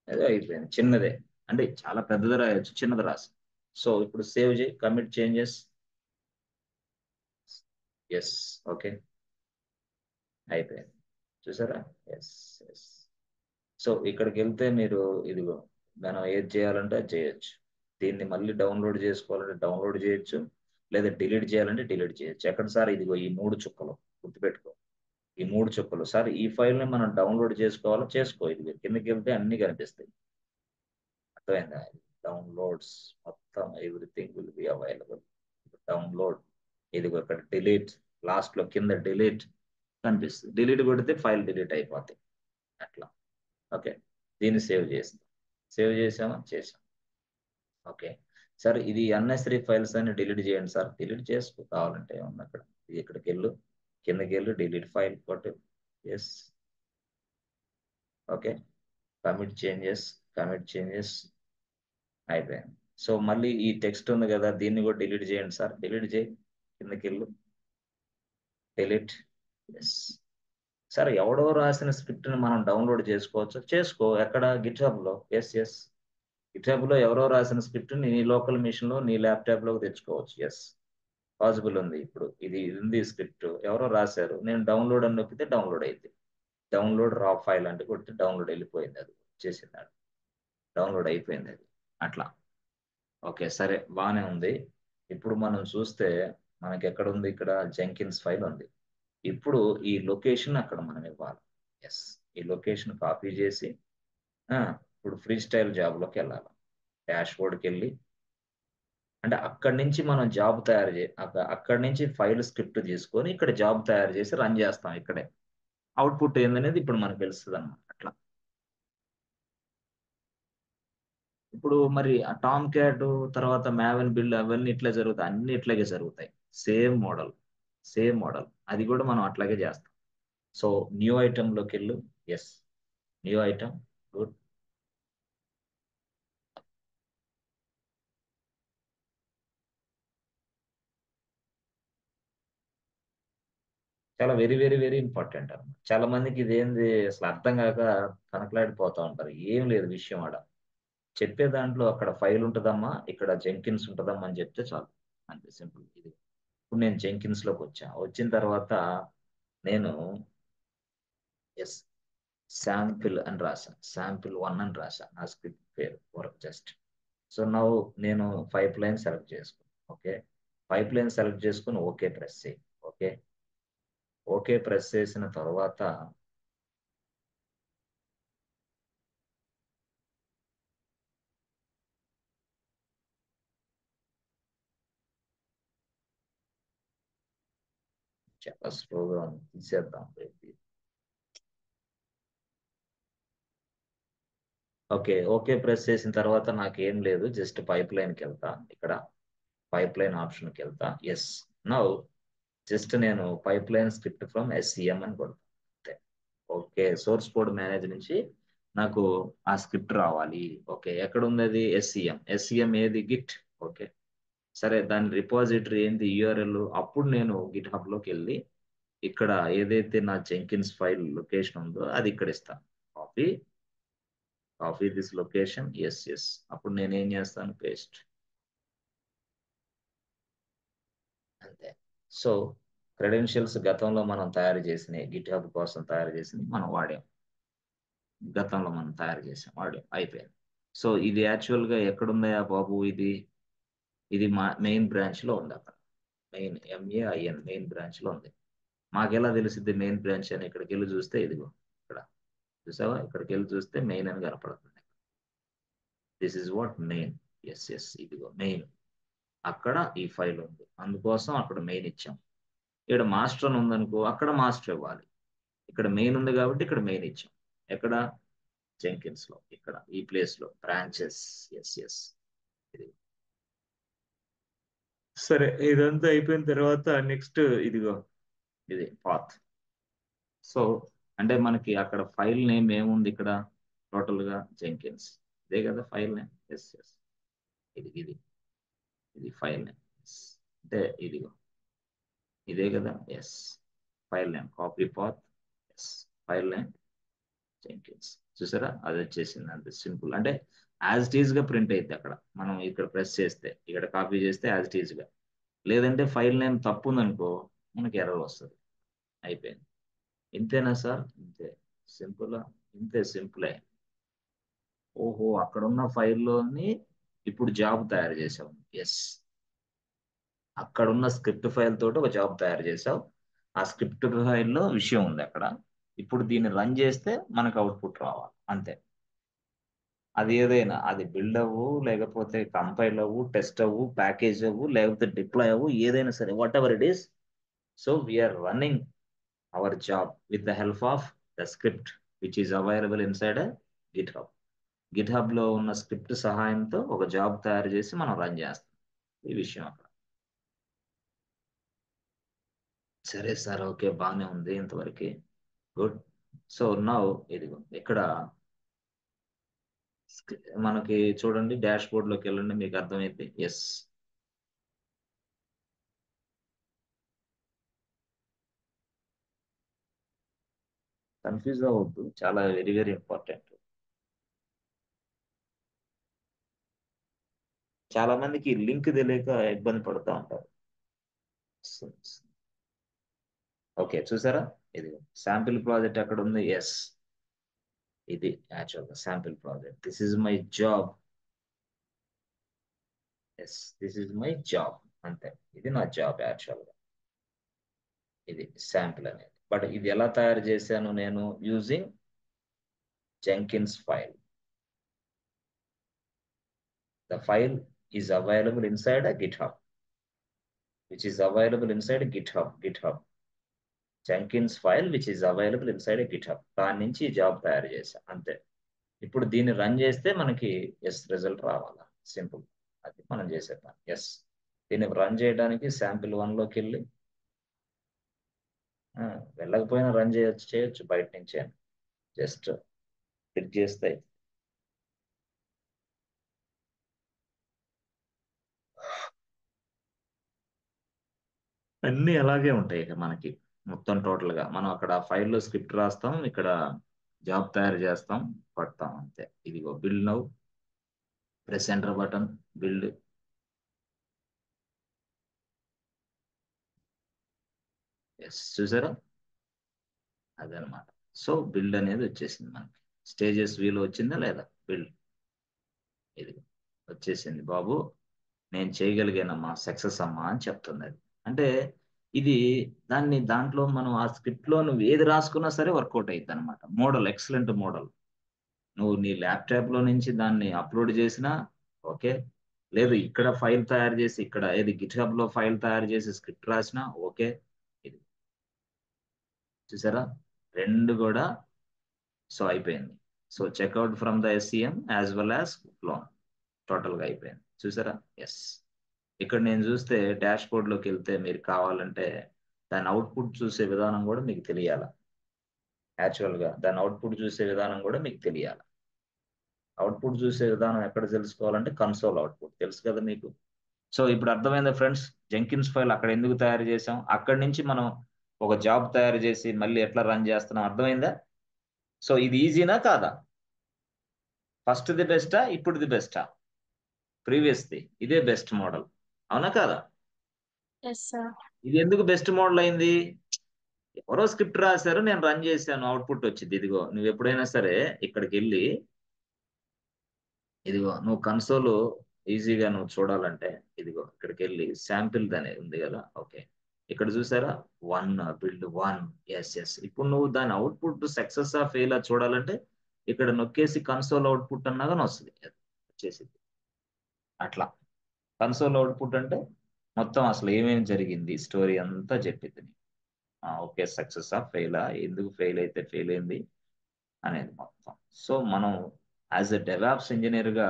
అదే అయిపోయింది, చిన్నదే అంటే చాలా పెద్దది రాయొచ్చు, చిన్నది రాసి. సో ఇప్పుడు సేవ్ చేయి, కమిట్ చేంజెస్. ఎస్, ఓకే అయిపోయింది, చూసారా. Yes yes. సో ఇక్కడికి వెళ్తే మీరు ఇదిగో, మనం ఏది చేయాలంటే అది చేయొచ్చు. దీన్ని మళ్ళీ డౌన్లోడ్ చేసుకోవాలంటే డౌన్లోడ్ చేయొచ్చు, లేదా డిలీట్ చేయాలంటే డిలీట్ చేయొచ్చు. ఎక్కడ సార్, ఇదిగో ఈ 3 చుక్కలు గుర్తుపెట్టుకో, ఈ 3 చుక్కలు. సార్ ఈ ఫైల్ని మనం డౌన్లోడ్ చేసుకోవాలో చేసుకో, ఇది కిందకి వెళ్తే అన్ని కనిపిస్తాయి. అర్థమైందా, డౌన్లోడ్స్ మొత్తం everything will be available. Download, ఇదిగో ఇక్కడ డిలీట్, లాస్ట్ లో కింద డిలీట్ కనిపిస్తుంది. డిలీట్ కొడితే ఫైల్ డిలీట్ అయిపోతాయి అట్లా. ఓకే, దీన్ని సేవ్ చేస్తాం. సేవ్ చేసామా, చేసాం. ఓకే, సార్ ఇది అన్నెసరీ ఫైల్స్ అని డిలీట్ చేయండి సార్. డిలీట్ చేసుకో కావాలంటే, ఏమన్నా అక్కడ ఇక్కడికి వెళ్ళు, కిందకి వెళ్ళు, డిలీట్ ఫైల్ కొట్టు. ఎస్, ఓకే, కమిట్ చేంజెస్ అయిపోయింది. సో మళ్ళీ ఈ టెక్స్ట్ ఉంది కదా, దీన్ని కూడా డిలీట్ చేయండి సార్. డిలీట్ చేయి, కిందకి వెళ్ళు, డిలీట్. ఎస్, సరే ఎవడో రాసిన స్క్రిప్ట్ని మనం డౌన్లోడ్ చేసుకోవచ్చు, చేసుకో. ఎక్కడ, గిట్ హబ్ లో. ఎస్ ఎస్, గిట్ హబ్ లో ఎవరో రాసిన స్క్రిప్ట్ని నీ లోకల్ మిషన్ లో, నీ ల్యాప్టాప్ లోకి తెచ్చుకోవచ్చు. ఎస్, పాసిబుల్ ఉంది. ఇప్పుడు ఇది ఉంది స్క్రిప్ట్, ఎవరో రాశారు, నేను డౌన్లోడ్ అని నొక్కితే డౌన్లోడ్ అయింది. డౌన్లోడ్ రా ఫైల్ అంటే కొడితే డౌన్లోడ్ వెళ్ళిపోయింది, అది చేసింది, డౌన్లోడ్ అయిపోయింది అది అట్లా. ఓకే, సరే బాగానే ఉంది. ఇప్పుడు మనం చూస్తే మనకి ఎక్కడ ఉంది, ఇక్కడ జెంకిన్స్ ఫైల్ ఉంది. ఇప్పుడు ఈ లొకేషన్ అక్కడ మనం ఇవ్వాలి. ఎస్, ఈ లొకేషన్ కాపీ చేసి ఇప్పుడు ఫ్రీ స్టైల్ జాబ్లోకి వెళ్ళాలి. డాష్ బోర్డ్కి వెళ్ళి, అంటే అక్కడి నుంచి మనం జాబ్ తయారు అక్కడి నుంచి ఫైల్ స్క్రిప్ట్ తీసుకొని ఇక్కడ జాబ్ తయారు చేసి రన్ చేస్తాం ఇక్కడే. అవుట్పుట్ ఏందనేది ఇప్పుడు మనకు తెలుస్తుంది అన్నమాట. అట్లా ఇప్పుడు మరి ఆ టామ్ క్యాట్ తర్వాత మ్యావెన్ బిల్ అవన్నీ ఇట్లా జరుగుతాయి, అన్ని ఇట్లాగే జరుగుతాయి. సేమ్ మోడల్, సేమ్ మోడల్, అది కూడా మనం అట్లాగే చేస్తాం. సో న్యూ ఐటెంలోకి వెళ్ళు. Yes, new item. గుడ్. చాలా వెరీ వెరీ వెరీ ఇంపార్టెంట్ అన్నమాట. చాలా మందికి ఇదేంది అసలు అర్థం కాక కనకలాడిపోతా ఉంటారు. ఏం లేదు విషయం ఆడ. చెప్పే దాంట్లో అక్కడ ఫైల్ ఉంటుందమ్మా, ఇక్కడ జెంకిన్స్ ఉంటుందమ్మా అని చెప్తే చాలు. అంతే సింపుల్. ఇది ఇప్పుడు నేను జెంకిన్స్ లోకి వచ్చిన తర్వాత నేను ఎస్ శాంపిల్ అని రాశాను, శాంపిల్ 1 అని రాశాను నా స్క్రిప్ట్ పేరు వరకు జస్ట్. సో నౌ నేను పైప్ లైన్ సెలెక్ట్ చేసుకున్నాను. ఓకే, పైప్ లైన్ సెలెక్ట్ చేసుకుని ఓకే ప్రెస్ చేయి. ఓకే, ఓకే ప్రెస్ చేసిన తర్వాత చాలా స్లోగా తీసేద్దాం. ఓకే, ఓకే ప్రెస్ చేసిన తర్వాత నాకు ఏం లేదు, జస్ట్ పైప్ లైన్కి వెళ్తా. ఇక్కడ పైప్ లైన్ ఆప్షన్కి వెళ్తా. ఎస్, నౌ జస్ట్ నేను pipe line script from SCM అని కొడతా అంతే. ఓకే, సోర్స్ కోడ్ మేనేజ్ నుంచి నాకు ఆ స్క్రిప్ట్ రావాలి. ఓకే, ఎక్కడ ఉంది అది? ఎస్సిఎం. ఎస్సిఎం ఏది? గిట్. ఓకే, సరే దాని రిపాజిటరీ ఏంది? యూఆర్ఎల్. అప్పుడు నేను గిట్ హబ్లోకి వెళ్ళి ఇక్కడ ఏదైతే నా జెంకిన్స్ ఫైల్ లొకేషన్ ఉందో అది ఇక్కడ ఇస్తాను. Copy, copy this location. Yes yes, అప్పుడు నేను ఏం చేస్తాను? పేస్ట్. అంతే. సో క్రెడెన్షియల్స్ గతంలో మనం తయారు చేసిన గిట్ హబ్ కోసం తయారు చేసింది మనం వాడాం. గతంలో మనం తయారు చేసాం, వాడాం, అయిపోయింది. సో ఇది యాక్చువల్గా ఎక్కడుందా బాబు? ఇది ఇది మా మెయిన్ బ్రాంచ్ లో ఉంది. అక్కడ మెయిన్ MAIN మెయిన్ బ్రాంచ్ లో ఉంది. మాకెలా తెలిసింది మెయిన్ బ్రాంచ్ అని? ఇక్కడికి వెళ్ళి చూస్తే ఇదిగో ఇక్కడ చూసావా, ఇక్కడికి వెళ్ళి చూస్తే మెయిన్ అని కనపడుతుంది. This is what main. Yes yes, ఇదిగో మెయిన్. అక్కడ ఈ ఫైల్ ఉంది, అందుకోసం అక్కడ మెయిన్ ఇచ్చాం. ఇక్కడ మాస్టర్ అని ఉందనుకో, అక్కడ మాస్టర్ ఇవ్వాలి. ఇక్కడ మెయిన్ ఉంది కాబట్టి ఇక్కడ మెయిన్ ఇచ్చాం. ఎక్కడ? జెంకిన్స్ లో, ఇక్కడ ఈ ప్లేస్ లో బ్రాంచెస్. ఎస్ ఎస్, ఇది. సరే, ఇదంతా అయిపోయిన తర్వాత నెక్స్ట్ ఇదిగో ఇది పాత్. సో అంటే మనకి అక్కడ ఫైల్ నేమ్ ఏముంది ఇక్కడ? టోటల్ గా జెంకిన్స్, ఇదే కదా ఫైల్ నేమ్. ఎస్ ఎస్, ఇది ఇది ఇది ఫైల్ నేమ్. అంటే ఇదిగో ఇదే కదా. Yes, file name copy path. Yes, file name Jenkins. చూసారా, అది వచ్చేసింది. అంతే సింపుల్. అంటే యాజ్ ఇట్ ఈజ్ గా ప్రింట్ అయితే అక్కడ మనం ఇక్కడ ప్రెస్ చేస్తే, ఇక్కడ కాపీ చేస్తే యాజ్ ఇట్ ఈజ్ గా. లేదంటే ఫైల్ నేమ్ తప్పు ఉందనుకో మనకి ఎర్రర్ వస్తుంది. అయిపోయింది. ఇంతేనా సార్? ఇంతే సింపుల్. ఇంతే సింపులే. ఓహో, అక్కడున్న ఫైల్లోని ఇప్పుడు జాబ్ తయారు చేసావు. ఎస్, అక్కడున్న స్క్రిప్ట్ ఫైల్ తోటి ఒక జాబ్ తయారు చేసావు. ఆ స్క్రిప్ట్ ఫైల్లో విషయం ఉంది అక్కడ. ఇప్పుడు దీన్ని రన్ చేస్తే మనకు అవుట్పుట్ రావాలి. అంతే. అది ఏదైనా, అది బిల్డ్ అవ్వు, లేకపోతే కంపైల్ అవ్వు, టెస్ట్ అవ్వు, ప్యాకేజ్ అవ్వు, లేకపోతే డిప్లాయ్ అవ్వు, ఏదైనా సరే, whatever it is. So we're running our job with the help of the script which is available inside GitHub. GitHub లో ఉన్న స్క్రిప్ట్ సహాయంతో ఒక జాబ్ తయారు చేసి మనం రన్ చేస్తాం. ఈ విషయం అక్కడ. సరే సార్, ఓకే, బాగానే ఉంది ఇంతవరకు. గుడ్. సో నౌ ఇదిగో ఇక్కడ మనకి చూడండి, డాష్ బోర్డ్ లోకి వెళ్ళండి, మీకు అర్థమైంది. ఎస్, కన్ఫ్యూజ్ అవ్వద్దు, చాలా వెరీ వెరీ ఇంపార్టెంట్. చాలా మందికి లింక్ తెలియక ఇబ్బంది పడుతూ ఉంటారు. ఓకే, చూసారా, ఇది శాంపిల్ ప్రాజెక్ట్ ఎక్కడ ఉంది? ఎస్, ఇది యాక్చువల్గా sample project. This is my job. Yes, this is my job. అంతే, ఇది నా జాబ్ యాక్చువల్గా. ఇది శాంపిల్ అనేది. బట్ ఇది ఎలా తయారు చేశాను నేను? Using Jenkins file. The file is available inside a GitHub, which is available inside GitHub. Jenkins file which is available inside a GitHub. దాని నుంచి జాబ్ తయారు చేశా అంతే. ఇప్పుడు దీన్ని రన్ చేస్తే మనకి ఎస్ రిజల్ట్ రావాలా, సింపుల్. అది మనం చేసే పని. ఎస్, దీన్ని రన్ చేయడానికి శాంపిల్ 1లోకి వెళ్ళి వెళ్ళకపోయినా రన్ చేయొచ్చు బయట నుంచే. జస్ట్ క్లిక్ చేస్తే అన్నీ అలాగే ఉంటాయి. ఇక మనకి మొత్తం టోటల్గా మనం అక్కడ ఫైల్లో స్క్రిప్ట్ రాస్తాం, ఇక్కడ జాబ్ తయారు చేస్తాం, పడతాం అంతే. ఇదిగో build now, press enter button, build. Yes, చూసారా, అదనమాట. సో బిల్డ్ అనేది వచ్చేసింది మనకి. స్టేజెస్ వీలో వచ్చిందా లేదా, బిల్డ్ ఇది వచ్చేసింది. బాబు నేను చేయగలిగానమ్మా, సక్సెస్ అమ్మా అని చెప్తుంది అది. అంటే ఇది దాంట్లో మనం ఆ స్క్రిప్ట్ లో నువ్వు ఏది రాసుకున్నా సరే వర్కౌట్ అవుతుంది అనమాట. Model excellent model. నువ్వు నీ ల్యాప్టాప్ లో నుంచి దాన్ని అప్లోడ్ చేసినా ఓకే, లేదు ఇక్కడ ఫైల్ తయారు చేసి ఇక్కడ ఏది గిట్హబ్ లో ఫైల్ తయారు చేసి స్క్రిప్ట్ రాసినా ఓకే. ఇది చూసారా, రెండు కూడా సో అయిపోయింది. So checkout from the SCM as well as loan total గా అయిపోయింది. చూసారా, ఎస్. ఇక్కడ నేను చూస్తే డాష్ బోర్డ్ లోకి వెళ్తే మీరు కావాలంటే దాని అవుట్పుట్ చూసే విధానం కూడా మీకు తెలియాల. యాక్చువల్ గా దాని అవుట్పుట్ చూసే విధానం కూడా మీకు తెలియాలి. అవుట్పుట్ చూసే విధానం ఎక్కడ తెలుసుకోవాలంటే కన్సోల్ అవుట్పుట్ తెలుసు కదా మీకు. సో ఇప్పుడు అర్థమైందా ఫ్రెండ్స్, జెంకిన్స్ ఫైల్ అక్కడ ఎందుకు తయారు చేసాం, అక్కడి నుంచి మనం ఒక జాబ్ తయారు చేసి మళ్ళీ ఎట్లా రన్ చేస్తున్నాం, అర్థమైందా? సో ఇది ఈజీనా కాదా? ఫస్ట్ ది బెస్టా, ఇప్పుడు ది బెస్టా, ప్రీవియస్ ది ఇదే బెస్ట్ మోడల్, అవునా కాదా? Yes sir. ఇది ఎందుకు బెస్ట్ మోడల్ అయింది? ఎవరో స్క్రిప్ట్ రాశారు, నేను రన్ చేశాను, అవుట్పుట్ వచ్చింది. ఇదిగో నువ్వు ఎప్పుడైనా సరే ఇక్కడికి వెళ్ళి ఇదిగో నువ్వు కన్సోల్ ఈజీగా నువ్వు చూడాలంటే ఇదిగో ఇక్కడికి వెళ్ళి శాంపిల్ అనేది ఉంది కదా, ఓకే. ఇక్కడ చూసారా 1 బిల్డ్ 1, ఎస్ ఎస్. ఇప్పుడు నువ్వు దాని అవుట్పుట్ సక్సెస్ ఆ ఫెయిల్ ఆ చూడాలంటే ఇక్కడ నొక్కేసి కన్సోల్ అవుట్పుట్ అన్నా కానీ వస్తుంది, వచ్చేసింది. అట్లా కన్సోల్ అవుట్పుట్ అంటే మొత్తం అసలు ఏమేమి జరిగింది స్టోరీ అంతా చెప్పింది. ఓకే, సక్సెస్ ఆ ఫెయిల్ ఆ, ఎందుకు ఫెయిల్ అయితే ఫెయిల్ అయింది అనేది మొత్తం. సో మనం యాజ్ ఎ డెవాప్స్ ఇంజనీర్ గా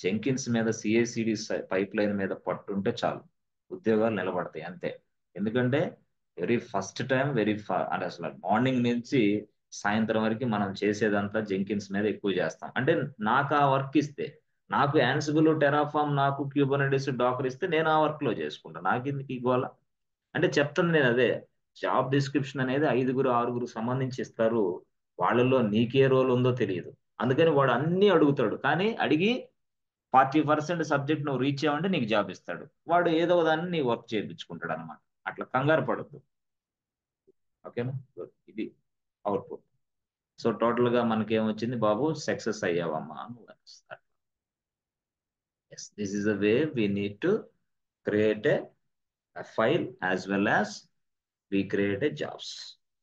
జెంకిన్స్ మీద సిఐసిడి పైప్ లైన్ మీద పట్టుంటే చాలు, ఉద్యోగాలు నిలబడతాయి అంతే. ఎందుకంటే వెరీ ఫస్ట్ టైం అంటే అసలు మార్నింగ్ నుంచి సాయంత్రం వరకు మనం చేసేదంతా జెంకిన్స్ మీద ఎక్కువ చేస్తాం. అంటే నాకు ఆ వర్క్ ఇస్తే, నాకు యాన్సిబుల్, టెరాఫామ్, నాకు క్యూబర్నెటిస్, డాకర్ ఇస్తే నేను ఆ వర్క్ లో చేసుకుంటాను. నాకు ఎందుకు ఈ గోల అంటే చెప్తాను నేను అదే. జాబ్ డిస్క్రిప్షన్ అనేది 5-6 సంబంధించి ఇస్తారు, వాళ్ళలో నీకే రోల్ ఉందో తెలియదు. అందుకని వాడు అన్ని అడుగుతాడు, కానీ అడిగి 40% సబ్జెక్ట్ నువ్వు రీచ్ అవ్వంటే నీకు జాబ్ ఇస్తాడు. వాడు ఏదో దాన్ని నీ వర్క్ చేయించుకుంటాడు అనమాట. అట్లా కంగారు పడద్దు, ఓకేనా? ఇది అవుట్పుట్. సో టోటల్ గా మనకి ఏమొచ్చింది బాబు, సక్సెస్ అయ్యావమ్మా నువ్వు అనిపిస్తాడు. Yes, this is the way we need to create a file as well as we create a jobs.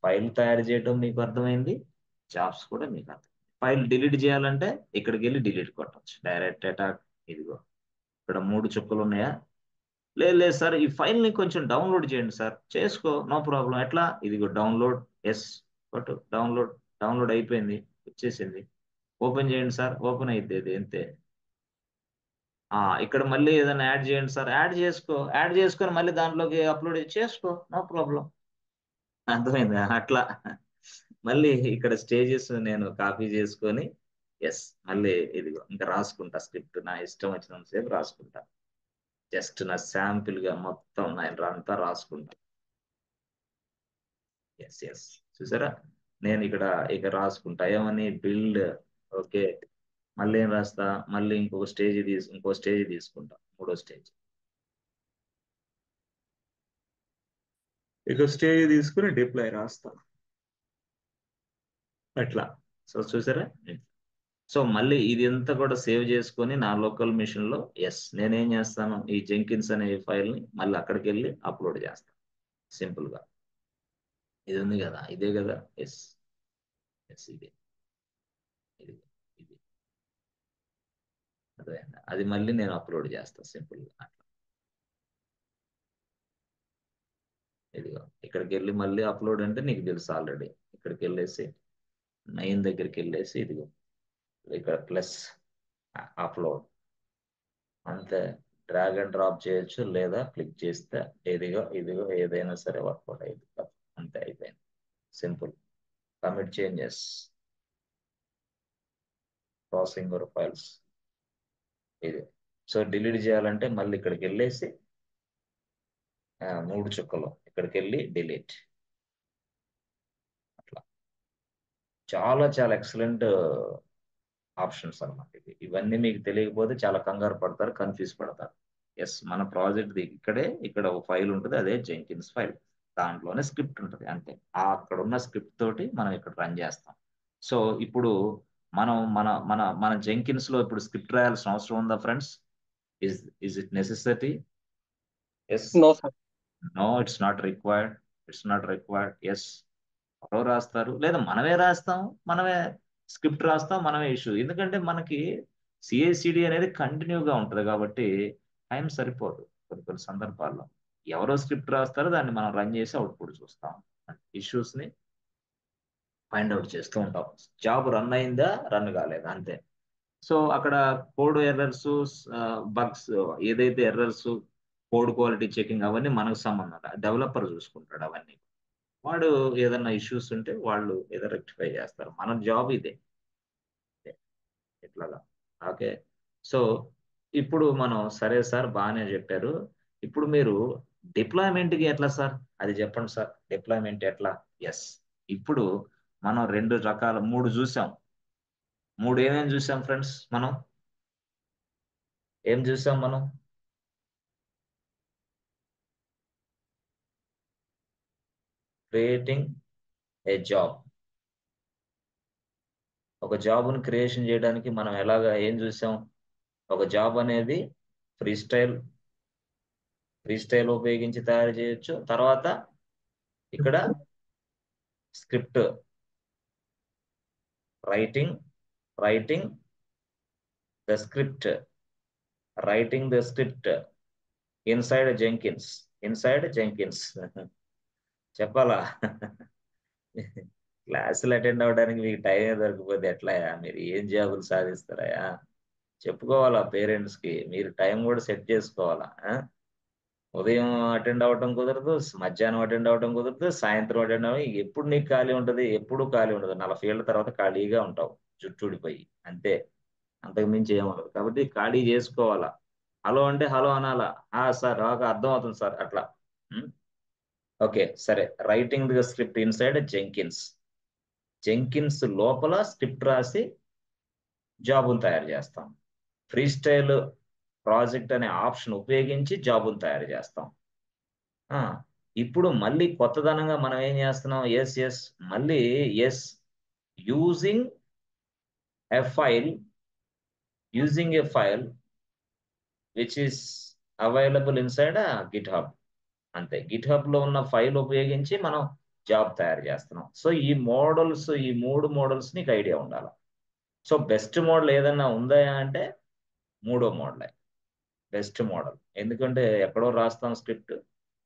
ఫైల్ తయారు చేయడం మీకు అర్థమైంది, జాబ్స్ కూడా మీకు అర్థం. ఫైల్ డిలీట్ చేయాలంటే ఇక్కడికి వెళ్ళి డిలీట్ కొట్టచ్చు డైరెక్ట్ అటాక్. ఇదిగో ఇక్కడ 3 చుక్కలు ఉన్నాయా, లేదు లేదు సార్ ఈ ఫైల్ ని కొంచెం డౌన్లోడ్ చేయండి సార్, చేసుకో, నో ప్రాబ్లం. ఎట్లా, ఇదిగో డౌన్లోడ్, ఎస్ కొట్టు, డౌన్లోడ్. డౌన్లోడ్ అయిపోయింది, వచ్చేసింది. ఓపెన్ చేయండి సార్, ఓపెన్ అయితే అంతే. ఇక్కడ మళ్ళీ ఏదైనా యాడ్ చేయండి సార్, యాడ్ చేసుకో, యాడ్ చేసుకొని మళ్ళీ దాంట్లోకి అప్లోడ్ చేసుకో, నో ప్రాబ్లం. అర్థమైందా? అట్లా మళ్ళీ ఇక్కడ స్టేజెస్ నేను కాపీ చేసుకొని ఎస్ మళ్ళీ ఇదిగో ఇంకా రాసుకుంటా స్క్రిప్ట్, నా ఇష్టం వచ్చినంత సేపు రాసుకుంటా. జస్ట్ నా శాంపిల్ గా మొత్తం నేను అంతా రాసుకుంటా. ఎస్ ఎస్, చూసారా, నేను ఇక్కడ ఇక రాసుకుంటా ఏమని, బిల్డ్, ఓకే. మళ్ళీ ఏం రాస్తా, మళ్ళీ ఇంకో స్టేజ్ తీసుకుంటా, 3వ స్టేజ్. ఇక స్టేజ్ తీసుకుని డిప్లాయ్ రాస్తా, అట్లా. సో చూసారా, సో మళ్ళీ ఇది అంతా కూడా సేవ్ చేసుకొని నా లోకల్ మిషన్ లో ఎస్ నేనేం చేస్తాను, ఈ జెంకిన్స్ అనే ఫైల్ ని మళ్ళీ అక్కడికి వెళ్ళి అప్లోడ్ చేస్తాను సింపుల్ గా. ఇది ఉంది కదా, ఇదే కదా, ఎస్ ఎస్, ఇదే ఇది ఇది అర్థమైందా? అది మళ్ళీ నేను అప్లోడ్ చేస్తాను సింపుల్గా అట్లా. ఇదిగో ఇక్కడికి వెళ్ళి మళ్ళీ అప్లోడ్ అంటే నీకు తెలుసు ఆల్రెడీ. ఇక్కడికి వెళ్ళేసి 9 దగ్గరికి వెళ్ళేసి ఇదిగో ఇక్కడ ప్లస్ అప్లోడ్ అంతే. డ్రాగ్ అండ్ డ్రాప్ చేయొచ్చు, లేదా క్లిక్ చేస్తే ఇదిగో ఏదైనా సరే వర్కౌట్ అయింది. అంతే, అయిపోయింది. Simple. Commit changes, processing your files. ఇది సో డిలీట్ చేయాలంటే మళ్ళీ ఇక్కడికి వెళ్ళేసి 3 చుక్కలు ఇక్కడికి వెళ్ళి డిలీట్. అట్లా చాలా చాలా ఎక్సలెంట్ ఆప్షన్స్ అన్నమాట ఇది. ఇవన్నీ మీకు తెలియకపోతే చాలా కంగారు పడతారు, కన్ఫ్యూజ్ పడతారు. ఎస్, మన ప్రాజెక్ట్ ఇక్కడ ఒక ఫైల్ ఉంటుంది, అదే జెంకిన్స్ ఫైల్. దాంట్లోనే స్క్రిప్ట్ ఉంటుంది అంతే. అక్కడ ఉన్న స్క్రిప్ట్ తోటి మనం ఇక్కడ రన్ చేస్తాం. సో ఇప్పుడు మనం మన మన మన జెంకిన్స్ లో ఇప్పుడు స్క్రిప్ట్ రాయాల్సిన అవసరం ఉందా friends? Is it necessary? Yes. No sir. No, it's not required. It's not required. Yes, ఎవరో రాస్తారు, లేదా మనమే రాస్తాం, మనమే స్క్రిప్ట్ రాస్తాం, మనమే ఇష్యూ. ఎందుకంటే మనకి సిఐసిడి అనేది కంటిన్యూగా ఉంటుంది కాబట్టి టైం సరిపోదు కొన్ని సందర్భాల్లో. ఎవరో స్క్రిప్ట్ రాస్తారో దాన్ని మనం రన్ చేసి అవుట్పుట్ చూస్తాం, ఇష్యూస్ ని ఫైండ్ అవుట్ చేస్తూ ఉంటాం. జాబ్ రన్ అయిందా, రన్ కాలేదా, అంతే. సో అక్కడ కోడ్ ఎర్రర్స్, బగ్స్, ఏదైతే ఎర్రర్స్, కోడ్ క్వాలిటీ చెకింగ్ అవన్నీ మనకు సంబంధం, డెవలపర్ చూసుకుంటాడు అవన్నీ. వాడు ఏదన్నా ఇష్యూస్ ఉంటే వాళ్ళు ఏదో రెక్టిఫై చేస్తారు. మన జాబ్ ఇదే ఇట్లాగా. ఓకే. సో ఇప్పుడు మనం సరే సార్ బాగానే చెప్పారు. ఇప్పుడు మీరు డిప్లాయ్మెంట్కి ఎట్లా సార్, అది చెప్పండి సార్. డిప్లాయ్మెంట్ ఎట్లా? ఎస్, ఇప్పుడు మనం 3 చూసాం. 3 ఏమేమి చూసాం ఫ్రెండ్స్? మనం ఏం చూసాం? మనం క్రియేటింగ్ ఏ జాబ్. ఒక జాబ్ను క్రియేషన్ చేయడానికి మనం ఏం చూసాం? ఒక జాబ్ అనేది ఫ్రీ స్టైల్ ఉపయోగించి తయారు చేయొచ్చు. తర్వాత ఇక్కడ script writing the script inside Jenkins చెప్పాలా? క్లాసులు అటెండ్ అవ్వడానికి మీకు టైం దొరికిపోతే ఎట్లాయా? మీరు ఏం జాబులు సాధిస్తారయా? చెప్పుకోవాలా పేరెంట్స్ కి. మీరు టైం కూడా సెట్ చేసుకోవాలా. ఉదయం అటెండ్ అవ్వటం కుదరదు, మధ్యాహ్నం అటెండ్ అవ్వటం కుదరదు, సాయంత్రం అటెండ్ అవ్వ. ఎప్పుడు నీకు ఖాళీ ఉంటుంది? ఎప్పుడు ఖాళీ ఉండదు. 40 ఏళ్ళ తర్వాత ఖాళీగా ఉంటావు, జుట్టుడిపోయి, అంతే. అంతకు మించి ఏమఉండదు. కాబట్టి ఖాళీ చేసుకోవాలా. హలో అంటే హలో అనాలా. సార్ అర్థం అవుతుంది సార్, అట్లా. ఓకే, సరే. Writing the script inside Jenkins లోపల స్క్రిప్ట్ రాసి జాబును తయారు చేస్తాం. ఫ్రీ స్టైల్ ప్రాజెక్ట్ అనే ఆప్షన్ ఉపయోగించి జాబును తయారు చేస్తాం. ఇప్పుడు మళ్ళీ కొత్తదనంగా మనం ఏం చేస్తున్నాం? ఎస్ మళ్ళీ using a file which is available inside GitHub. అంతే, గిట్హబ్ లో ఉన్న ఫైల్ ఉపయోగించి మనం జాబ్ తయారు చేస్తున్నాం. సో ఈ 3 మోడల్స్ నీకు ఐడియా ఉండాలి. సో బెస్ట్ మోడల్ ఏదన్నా ఉందా అంటే 3వ మోడలే బెస్ట్ మోడల్. ఎందుకంటే ఎక్కడో రాస్తాం స్క్రిప్ట్,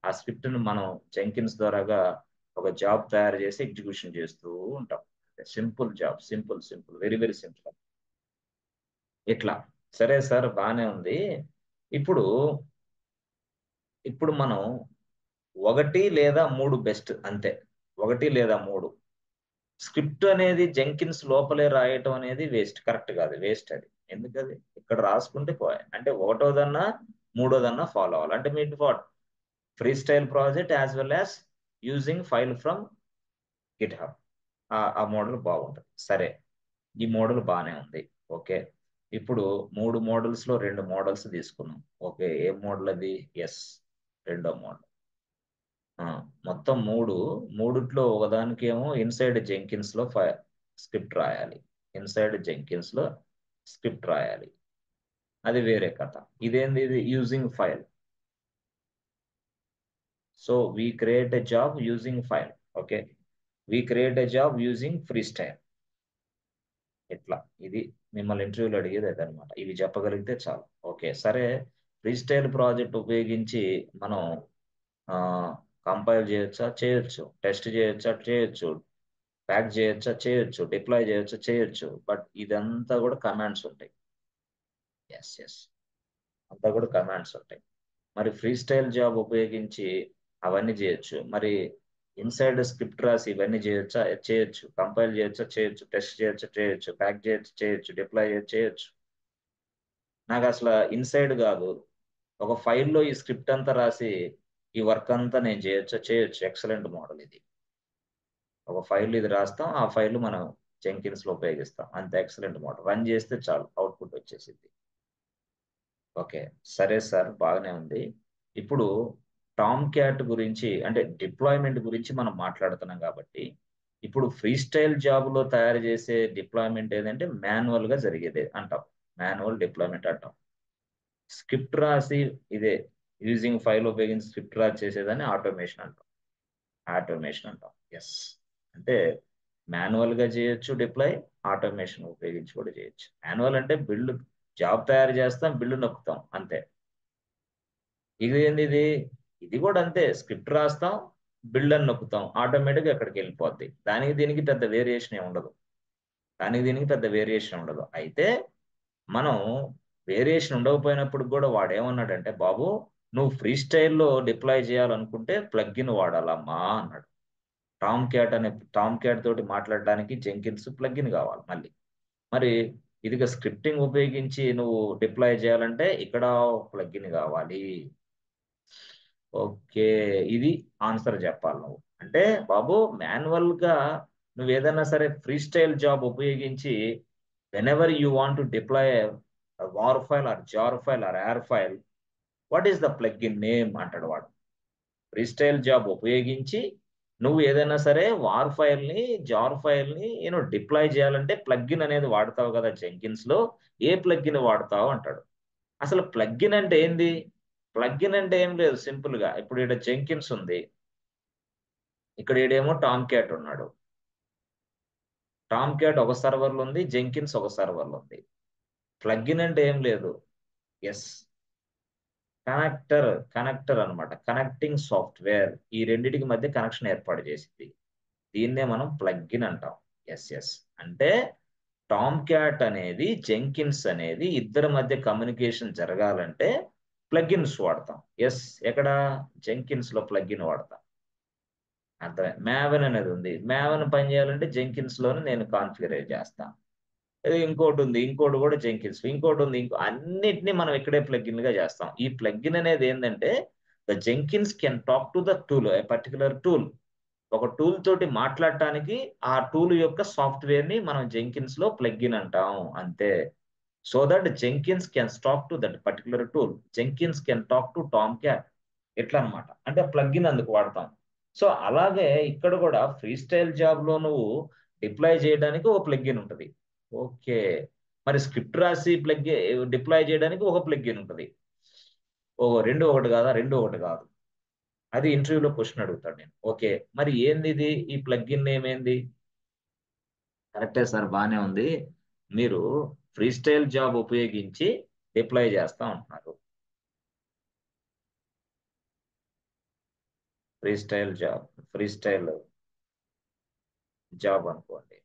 ఆ స్క్రిప్ట్ ని మనం జెంకిన్స్ ద్వారాగా ఒక జాబ్ తయారు చేసి ఎగ్జిక్యూషన్ చేస్తూ ఉంటాం. Simple job, simple, very very simple. ఇట్లా. సరే సార్, బాగానే ఉంది. ఇప్పుడు మనం 1 లేదా 3 బెస్ట్, అంతే. 1 లేదా 3 స్క్రిప్ట్ అనేది జెంకిన్స్ లోపలే రాయటం అనేది కరెక్ట్ కాదు, వేస్ట్ అది. ఎందుకది? ఇక్కడ రాసుకుంటే పోయాయి అంటే 1వదన్నా 3వదన్నా ఫాలో అవ్వాలి. అంటే మీరు free style project as well as using file from GitHub. ఆ మోడల్ బాగుంటుంది. సరే, ఈ మోడల్ బాగానే ఉంది. ఓకే, ఇప్పుడు 3 మోడల్స్ లో 2 మోడల్స్ తీసుకున్నాం. ఓకే, ఏ మోడల్ అది? ఎస్, 2వ మోడల్. మొత్తం 3 ఒకదానికి ఏమో ఇన్సైడ్ జెంకిన్స్ లో స్క్రిప్ట్ రాయాలి. అది వేరే కథ. ఇదేంది? ఇది using file. So we create a job using file. Okay, we create a job using free style. ఇట్లా ఇది మిమ్మల్ని ఇంటర్వ్యూలో అడిగేది అదనమాట. ఇవి చెప్పగలిగితే చాలు. ఓకే, సరే. ఫ్రీస్టైల్ ప్రాజెక్ట్ ఉపయోగించి మనం కంపైల్ చేయొచ్చా? చేయొచ్చు. టెస్ట్ చేయొచ్చా? చేయొచ్చు. ప్యాక్ చేయొచ్చా? చేయొచ్చు. డిప్లాయ్ చేయొచ్చా? చేయొచ్చు. బట్ ఇదంతా కూడా కమాండ్స్ ఉంటాయి. ఎస్ ఎస్, అంతా కూడా కమాండ్స్ ఉంటాయి. మరి ఫ్రీస్టైల్ జాబ్ ఉపయోగించి అవన్నీ చేయొచ్చు. మరి ఇన్సైడ్ స్క్రిప్ట్ రాసి ఇవన్నీ చేయొచ్చా? చేయొచ్చు. కంపైల్ చేయొచ్చా? చేయొచ్చు. టెస్ట్ చేయొచ్చా? చేయొచ్చు. ప్యాక్ చేయొచ్చు? చేయొచ్చు. డిప్లాయ్ చేయొచ్చు. నాకు అసలు ఇన్సైడ్ కాదు, ఒక ఫైల్లో ఈ స్క్రిప్ట్ అంతా రాసి ఈ వర్క్ అంతా నేను చేయొచ్చా? చేయొచ్చు. ఎక్సలెంట్ మోడల్ ఇది. ఒక ఫైల్ ఇది రాస్తాం, ఆ ఫైల్ మనం జెంకిన్స్ లో ఉపయోగిస్తాం. అంత ఎక్సలెంట్ మోడల్. రన్ చేస్తే చాలు, అవుట్పుట్ వచ్చేసింది. ఓకే, సరే సార్, బాగానే ఉంది. ఇప్పుడు టామ్ క్యాట్ గురించి అంటే డిప్లాయ్మెంట్ గురించి మనం మాట్లాడుతున్నాం కాబట్టి, ఇప్పుడు ఫ్రీస్టైల్ జాబ్ లో తయారు చేసే డిప్లాయ్మెంట్ ఏదంటే మాన్యువల్ గా జరిగేది అంటాం. మాన్యువల్ డిప్లాయ్మెంట్ అంటాం. స్క్రిప్ట్ రాసి ఇదే యూజింగ్ ఫైల్ ఉపయోగించి స్క్రిప్ట్ రాసి చేసేదాన్ని ఆటోమేషన్ అంటాం. ఆటోమేషన్ అంటాం. ఎస్, అంటే మాన్యువల్ గా చేయొచ్చు డిప్లాయ్, ఆటోమేషన్ ఉపయోగించి కూడా చేయొచ్చు. మాన్యువల్ అంటే బిల్డ్, జాబ్ తయారు చేస్తాం, బిల్డ్ నొక్కుతాం అంతే. ఇది ఏంది ఇది? ఇది కూడా అంతే, స్క్రిప్ట్ రాస్తాం, బిల్డ్ అని నొక్కుతాం, ఆటోమేటిక్గా ఎక్కడికి వెళ్ళిపోద్ది. దానికి దీనికి పెద్ద వేరియేషన్ ఏమి ఉండదు. దానికి దీనికి పెద్ద వేరియేషన్ ఉండదు. అయితే మనం వేరియేషన్ ఉండకపోయినప్పుడు కూడా వాడు ఏమన్నాడంటే, బాబు నువ్వు ఫ్రీ స్టైల్లో డిప్లాయ్ చేయాలనుకుంటే ప్లగ్ఇన్ వాడాలమ్మా అన్నాడు. టామ్ క్యాట్ తోటి మాట్లాడడానికి జెంకిన్స్ ప్లగ్ఇన్ కావాలి మళ్ళీ. మరి ఇదిగా స్క్రిప్టింగ్ ఉపయోగించి నువ్వు డిప్లాయ్ చేయాలంటే ఇక్కడ ప్లగ్ఇన్ కావాలి. ఓకే, ఇది ఆన్సర్ చెప్పాలి నువ్వు. అంటే బాబు మాన్యువల్ గా నువ్వు ఏదైనా సరే ఫ్రీ స్టైల్ జాబ్ ఉపయోగించి whenever you want to deploy war file or jar file or ear file, what is the plugin name అంటాడు వాడు. ఫ్రీస్టైల్ జాబ్ ఉపయోగించి నువ్వు ఏదైనా సరే వార్ ఫైల్ ని, జార్ ఫైల్ ని డిప్లాయ్ చేయాలంటే ప్లగ్ఇన్ అనేది వాడతావు కదా జెంకిన్స్ లో, ఏ ప్లగ్ఇన్ వాడతావు అంటాడు. అసలు ప్లగ్ఇన్ అంటే ఏంది? ప్లగ్ఇన్ అంటే ఏం లేదు, సింపుల్ గా ఇప్పుడు ఇక్కడ జెంకిన్స్ ఉంది, ఇక్కడ ఈడేమో టామ్ క్యాట్ ఉన్నాడు. టామ్ క్యాట్ ఒక సర్వర్లో ఉంది, జెంకిన్స్ ఒక సర్వర్లో ఉంది. ప్లగ్ఇన్ అంటే ఏం లేదు. ఎస్, కనెక్టర్ అన్నమాట. కనెక్టింగ్ సాఫ్ట్వేర్ ఈ రెండిటికి మధ్య కనెక్షన్ ఏర్పాటు చేసింది. దీన్నే మనం ప్లగ్ఇన్ అంటాం. ఎస్ ఎస్, అంటే టామ్ క్యాట్ అనేది జెంకిన్స్ అనేది ఇద్దరి మధ్య కమ్యూనికేషన్ జరగాలంటే ప్లగ్ఇన్స్ వాడతాం. ఎస్, ఎక్కడ? జెంకిన్స్ లో ప్లగ్ఇన్ వాడతాం. అర్థమే. మ్యావెన్ అనేది ఉంది, మ్యావెన్ పని చేయాలంటే జెంకిన్స్ లోనే నేను కాన్ఫిగర్ చేస్తాను. ఇది ఇంకోటి ఉంది, ఇంకోటి కూడా జెంకిన్స్, ఇంకోటి ఉంది, అన్నిటినీ మనం ఇక్కడే ప్లగ్ఇన్ గా చేస్తాం. ఈ ప్లగ్ఇన్ అనేది ఏంటంటే the Jenkins can talk to the tool, A particular tool. ఒక టూల్ తోటి మాట్లాడటానికి ఆ టూల్ యొక్క సాఫ్ట్వేర్ ని మనం జెంకిన్స్ లో ప్లగ్ఇన్ అంటాం అంతే. So that Jenkins can talk to that particular tool, Jenkins can talk to Tom cat, ఎట్లా అనమాట. అంటే ప్లగ్ఇన్ అందుకు వాడతాం. సో అలాగే ఇక్కడ కూడా ఫ్రీ స్టైల్ జాబ్ లో నువ్వు డిప్లాయ్ చేయడానికి ఒక ప్లగ్ఇన్ ఉంటుంది. ఓకే, మరి స్క్రిప్ట్ రాసి డిప్లాయ్ చేయడానికి ఒక ప్లగ్ఇన్ ఉంటుంది. ఓ రెండు ఒకటి కాదా? రెండు ఒకటి కాదు. అది ఇంటర్వ్యూలో క్వశ్చన్ అడుగుతాడు నేను. ఓకే, మరి ఏంది ఇది? ఈ ప్లగ్ఇన్ నేమ్ ఏంది? కరెక్టే సార్, బాగానే ఉంది. మీరు ఫ్రీ స్టైల్ జాబ్ ఉపయోగించి డిప్లాయ్ చేస్తా ఉంటున్నారు. ఫ్రీ స్టైల్ జాబ్ అనుకోండి.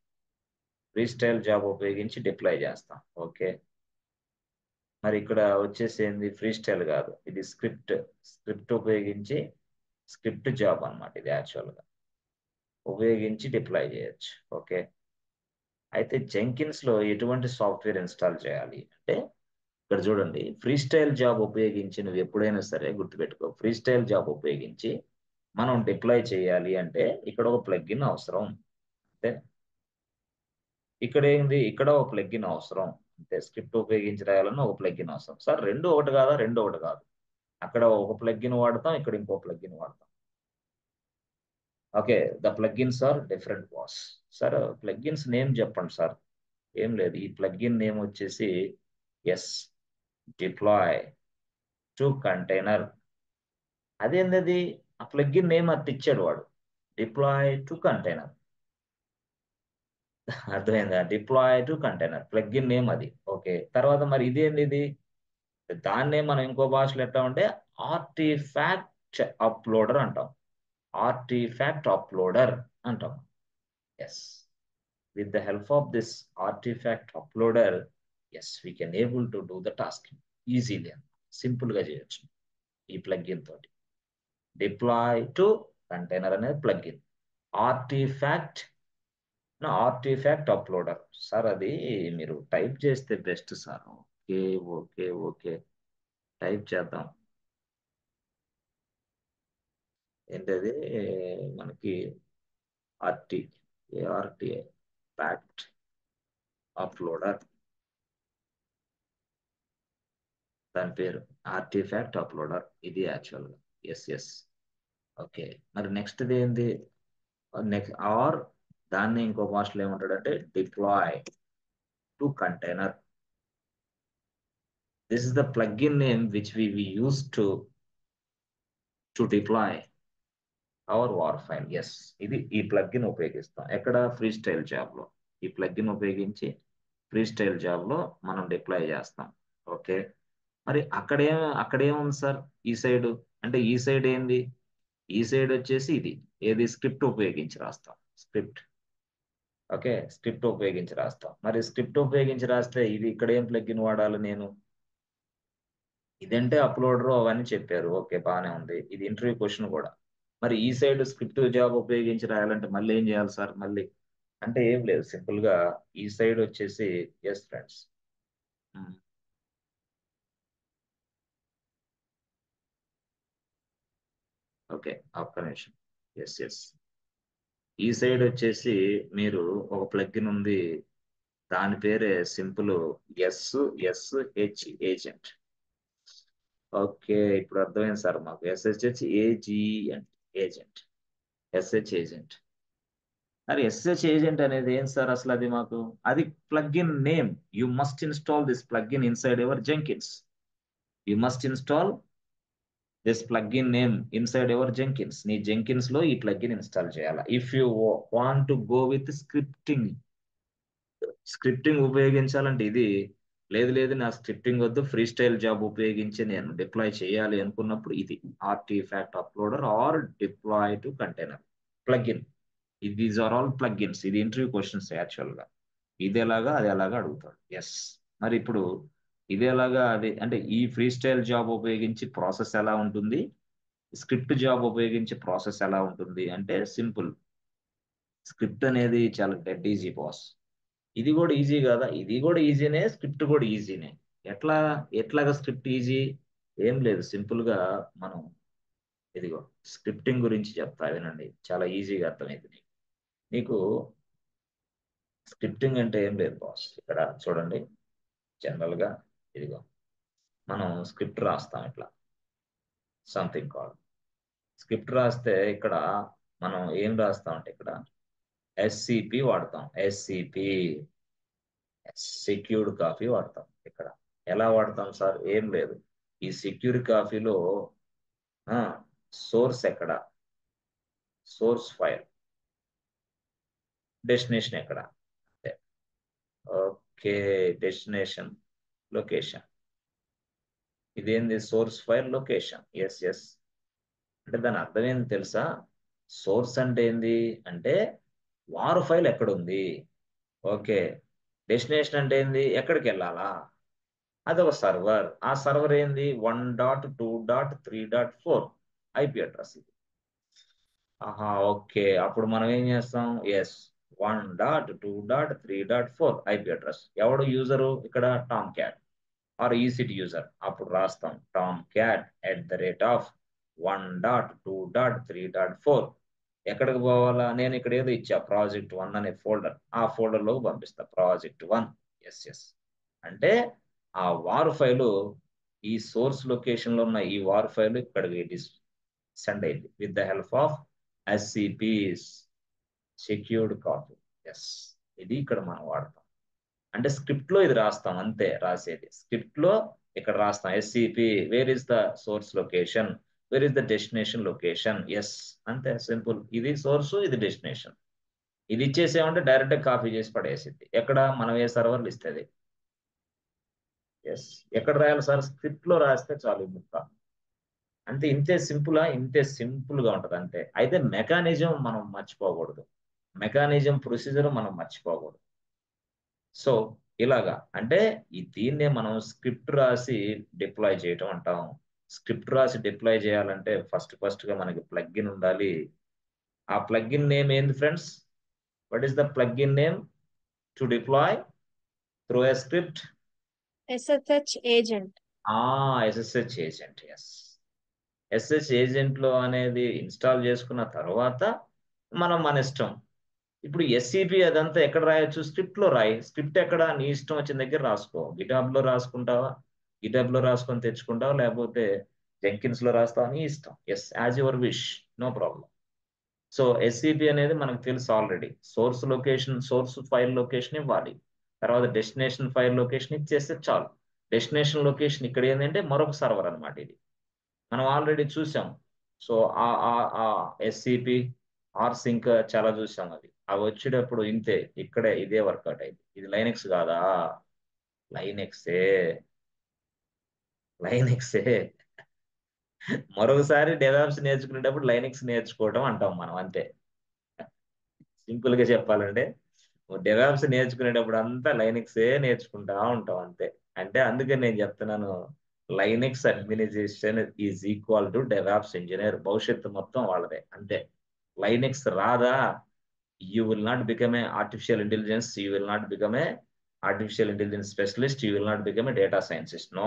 ఫ్రీ స్టైల్ జాబ్ ఉపయోగించి డిప్లాయ్ చేస్తాం. ఓకే, మరి ఇక్కడ వచ్చేసి ఏంది? ఫ్రీ స్టైల్ కాదు, ఇది స్క్రిప్ట్ ఉపయోగించి స్క్రిప్ట్ జాబ్ అన్నమాట. ఇది యాక్చువల్గా ఉపయోగించి డిప్లాయ్ చేయొచ్చు. ఓకే, అయితే జెంకిన్స్ లో ఎటువంటి సాఫ్ట్వేర్ ఇన్స్టాల్ చేయాలి అంటే ఇక్కడ చూడండి, ఫ్రీ స్టైల్ జాబ్ ఉపయోగించి నువ్వు ఎప్పుడైనా సరే గుర్తుపెట్టుకో, ఫ్రీ స్టైల్ జాబ్ ఉపయోగించి మనం డిప్లాయ్ చేయాలి అంటే ఇక్కడ ఒక ప్లగ్ఇన్ అవసరం. అంటే ఇక్కడ ఏంది? ఇక్కడ ఒక ప్లగ్ఇన్ అవసరం. అంటే స్క్రిప్ట్ ఉపయోగించి రాయాలన్నా ఒక ప్లగ్ఇన్ అవసరం. సార్ రెండు ఒకటి కాదా? రెండు ఒకటి కాదు. అక్కడ ఒక ప్లగ్ఇన్ వాడతాం, ఇక్కడ ఇంకో ప్లగ్ఇన్ వాడతాం. Okay, the plugins are different boss. Sir plugins name చెప్పండి సార్. ఏం లేదు, ఈ ప్లగ్ఇన్ నేమ్ వచ్చేసి ఎస్, డిప్లాయ్ టు కంటైనర్. అదేంటది? ఆ ప్లగ్ఇన్ నేమ్ అట్లా ఇచ్చాడు వాడు, డిప్లాయ్ టు కంటైనర్. అర్థమైందా? Deploy to container plugin name అది. ఓకే, తర్వాత మరి ఇదేంది ఇది? దాన్నే మనం ఇంకో భాషలో ఎట్లా అంటే ఆర్టిఫాక్ట్ అప్లోడర్ అంటాం. ఆర్టిఫాక్ట్ అప్లోడర్ అంటాం. Yes, with the help of this artifact uploader, yes, we can able to do the task easily. Simple గా చేయొచ్చు ఈ ప్లగ్ఇన్ తోటి. డిప్లాయ్ టు కంటైనర్ అనేది plugin. Artefact artefact uploader sir, అది మీరు టైప్ చేస్తే best sir. Okay okay okay, type చేద్దాం. ఏంటది మనకి ఆర్టిఏ ఫ్యాక్ట్ అప్లోడర్, దాని పేరు ఆర్టిఫాక్ట్ అప్లోడర్. ఇది యాక్చువల్గా. Yes yes. ఓకే, మరి నెక్స్ట్ ఏంది? నెక్స్ట్ ఆర్ దాన్ని ఇంకో భాషలో ఏమంటాడంటే deploy to container. This is the plugin name which we use to deploy our war file. Yes, ఇది ఈ ప్లగ్ఇన్ ఉపయోగిస్తాం ఎక్కడ? ఫ్రీ స్టైల్ జాబ్ లో. ఈ ప్లగ్ఇన్ ఉపయోగించి ఫ్రీ స్టైల్ జాబ్ లో మనం డిప్లాయ్ చేస్తాం. ఓకే, మరి అక్కడేముంది సార్ ఈ సైడ్? అంటే ఈ సైడ్ ఏంది? ఈ సైడ్ వచ్చేసి ఇది ఏది? స్క్రిప్ట్ ఉపయోగించి రాస్తాం. స్క్రిప్ట్. ఓకే, స్క్రిప్ట్ ఉపయోగించి రాస్తాం. మరి స్క్రిప్ట్ ఉపయోగించి రాస్తే ఇది ఇక్కడ ఏం ప్లగ్ఇన్ వాడాలి నేను? ఇదంటే అప్లోడర్ అవన్నీ చెప్పారు. ఓకే, బాగానే ఉంది. ఇది ఇంటర్వ్యూ క్వశ్చన్ కూడా. మరి ఈ సైడ్ స్క్రిప్ట్ జాబ్ ఉపయోగించి రాయాలంటే మళ్ళీ ఏం చేయాలి సార్? మళ్ళీ అంటే ఏం లేదు, సింపుల్ గా ఈ సైడ్ వచ్చేసి ఎస్ ఫ్రెండ్స్. ఓకే, ఒక్క నిమిషం. Yes yes. ఈ సైడ్ వచ్చేసి మీరు ఒక ప్లగ్ఇన్ ఉంది, దాని పేరే సింపుల్ SSH ఏజెంట్. ఓకే, ఇప్పుడు అర్థమైంది సార్ మాకు. SSH agent. SH agent. మరి ఎస్హెచ్ ఏజెంట్ అనేది ఏం సార్ అసలు? అది మాకు అది plugin name. You must install this plugin inside your Jenkins. You must install this plugin name inside your Jenkins. నీ జెంకిన్స్ లో ఈ ప్లగ్ఇన్ ఇన్స్టాల్ చేయాలి. If you want to go with scripting ఉపయోగించాలంటే ఇది. లేదు లేదు, నా స్క్రిప్టింగ్ వద్దు, ఫ్రీ స్టైల్ జాబ్ ఉపయోగించి నేను డిప్లాయ్ చేయాలి అనుకున్నప్పుడు ఇది artifact uploader or deploy to container plugin. These are all plugins. ఇది ఇంటర్వ్యూ క్వశ్చన్స్ యాక్చువల్ గా. ఇది ఎలాగా అది ఎలాగా అడుగుతాడు. ఎస్, మరి ఇప్పుడు ఇది ఎలాగా అది అంటే ఈ ఫ్రీ స్టైల్ జాబ్ ఉపయోగించి ప్రాసెస్ ఎలా ఉంటుంది, స్క్రిప్ట్ జాబ్ ఉపయోగించి ప్రాసెస్ ఎలా ఉంటుంది అంటే సింపుల్. స్క్రిప్ట్ అనేది చాలా డెడ్ ఈజీ బాస్. ఇది కూడా ఈజీ కదా? ఇది కూడా ఈజీనే, స్క్రిప్ట్ కూడా ఈజీనే. ఎట్లా? ఎట్లాగా స్క్రిప్ట్ ఈజీ? ఏం లేదు, సింపుల్ గా మనం ఇదిగో స్క్రిప్టింగ్ గురించి చెప్తా వినండి, చాలా ఈజీగా అర్థమైంది నీకు. స్క్రిప్టింగ్ అంటే ఏం లేదు బాస్. ఇక్కడ చూడండి, జనరల్ గా ఇదిగో మనం స్క్రిప్ట్ రాస్తాం ఇట్లా, సంథింగ్ కాల్ స్క్రిప్ట్ రాస్తే ఇక్కడ మనం ఏం రాస్తాం అంటే ఇక్కడ SCP వాడతాం. SCP సెక్యూర్డ్ కాపీ వాడతాం. ఇక్కడ ఎలా వాడతాం సార్? ఏం లేదు, ఈ సెక్యూర్ కాపీలో సోర్స్ ఎక్కడ? Source file. డెస్టినేషన్ ఎక్కడ? Okay, destination location. ఇదేంది? Source file location. Yes yes. అంటే దాని అర్థం ఏంది తెలుసా? సోర్స్ అంటే ఏంది అంటే వార్ ఫైల్ ఎక్కడుంది. ఓకే, డెస్టినేషన్ అంటే ఏంది? ఎక్కడికి వెళ్ళాలా? అదొక సర్వర్. ఆ సర్వర్ ఏంది? 1.2.3.4 IP అడ్రస్ ఇది. ఆహా, ఓకే, అప్పుడు మనం ఏం చేస్తాం? Yes, 1.2.3.4 IP address. ఎవడు యూజరు ఇక్కడ? Tomcat or EC2 user. అప్పుడు రాస్తాం టామ్ క్యాట్ @1.2.3.4. ఎక్కడికి పోవాలా? నేను ఇక్కడ ఏదో ఇచ్చా project1 అనే ఫోల్డర్, ఆ ఫోల్డర్ లోకి పంపిస్తా project1. Yes yes. అంటే ఆ వార్ ఫైలు ఈ సోర్స్ లొకేషన్ లో ఉన్న ఈ వార్ ఫైల్ ఇక్కడికి సెండ్ అయింది with the help of SCPs secured copy. Yes, ఇది ఇక్కడ మనం వాడతాం. అంటే స్క్రిప్ట్ లో ఇది రాస్తాం అంతే. రాసేది స్క్రిప్ట్ లో ఇక్కడ రాస్తాం SCP where is the source location, where is the destination location. Yes, అంతే సింపుల్. ఇది సోర్స్, ఇది డెస్టినేషన్. ఇది ఇచ్చేసామంటే డైరెక్ట్ కాపీ చేసి పడేసిద్ది. ఎక్కడ మనం ఏ సర్వర్లు ఇస్తుంది. ఎస్, ఎక్కడ రాయాలి సార్? స్క్రిప్ట్ లో రాస్తే చాలు ఈ ముక్క. అంతే, ఇంతే సింపులా? ఇంతే సింపుల్ గా ఉంటది అంతే. అయితే మెకానిజం మనం మర్చిపోకూడదు, మెకానిజం ప్రొసీజర్ మనం మర్చిపోకూడదు. సో ఇలాగా అంటే దీన్నే మనం స్క్రిప్ట్ రాసి డిప్లాయ్ చేయటం అంటాం. స్క్రిప్ట్ రాసి డిప్లాయ్ చేయాలంటే ఫస్ట్ గా మనకి ప్లగ్ఇన్ ఉండాలి. ఆ ప్లగ్ఇన్ నేమ్ ఏంది friends? What is the plugin name to deploy through a script? SSH agent. SSH agent. Yes, SS agent లో అనేది ఇన్స్టాల్ చేసుకున్న తర్వాత మనం మన ఇష్టం. ఇప్పుడు ఎస్సిపి అదంతా ఎక్కడ రాయొచ్చు? స్క్రిప్ట్ లో రాయి. స్క్రిప్ట్ ఎక్కడ? నీ ఇష్టం వచ్చిన దగ్గర రాసుకో. గిటాబ్ లో రాసుకుంటావా, గిటాబ్ లో రాసుకొని తెచ్చుకుంటావా, లేకపోతే జెంకిన్స్ లో రాస్తావా, నీ ఇష్టం. Yes, as your wish, no problem. So SCP అనేది మనకు తెలుసు already. Source location, source file location ఇవ్వాలి, తర్వాత డెస్టినేషన్ ఫైల్ లొకేషన్ ఇచ్చేస్తే చాలు. డెస్టినేషన్ లొకేషన్ ఇక్కడ ఏంటంటే మరొక సర్వర్ అనమాట. ఇది మనం ఆల్రెడీ చూసాం. సో ఆ ఎస్సిపి ఆర్ సింక్ చాలా చూసాం. అవి వచ్చేటప్పుడు ఇంతే, ఇక్కడే ఇదే వర్కౌట్ అయింది. ఇది లైనెక్స్ కాదా? లైనెక్సే, లైనెక్సే. మరొకసారి డెవాప్స్ నేర్చుకునేటప్పుడు లైనెక్స్ నేర్చుకోవడం అంటాం మనం, అంతే. సింపుల్ గా చెప్పాలంటే డెవాప్స్ నేర్చుకునేటప్పుడు అంతా లైనెక్సే నేర్చుకుంటా ఉంటాం, అంతే. అంటే అందుకే నేను చెప్తున్నాను, Linux administration is equal to DevOps engineer. భవిష్యత్తు మొత్తం వాళ్ళదే, అంతే. లైనెక్స్ రాదా, you will not become a artificial intelligence, you will not become a artificial intelligence specialist, you will not become a data scientist. No,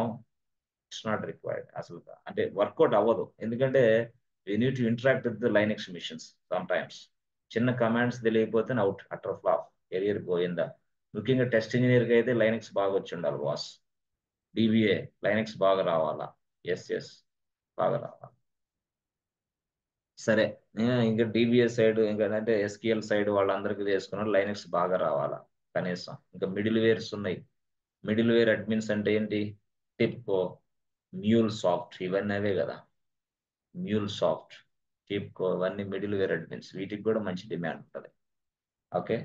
it's not required. అసలు అంటే వర్కౌట్ అవ్వదు. ఎందుకంటే we need to interact with the Linux missions sometimes. చిన్న కమాండ్స్ తెలియకపోతే అవుట్, అటర్ ఫ్లాప్, కెరియర్ పోయిందా. ముఖ్యంగా టెస్ట్ ఇంజనీర్కి అయితే లైనెక్స్ బాగా వచ్చి ఉండాలి బాస్. డిబిఏ లైనెక్స్ బాగా రావాలా. ఎస్ ఎస్, బాగా రావాలి. సరే, ఇంకా డిబిఎస్ సైడ్, ఇంకా అంటే ఎస్క్యూఎల్ సైడ్ వాళ్ళందరికీ చేసుకున్నారు లైనెక్స్ బాగా రావాలా కనీసం. ఇంకా మిడిల్ వేర్స్ ఉన్నాయి. మిడిల్ వేర్ అడ్మిన్స్ అంటే ఏంటి? టిప్కో, మ్యూల్ సాఫ్ట్, ఇవన్నీ అవే కదా. మ్యూల్ సాఫ్ట్, టిప్కో, ఇవన్నీ మిడిల్ వేర్ అడ్మిన్స్. వీటికి కూడా మంచి డిమాండ్ ఉంటుంది. ఓకే,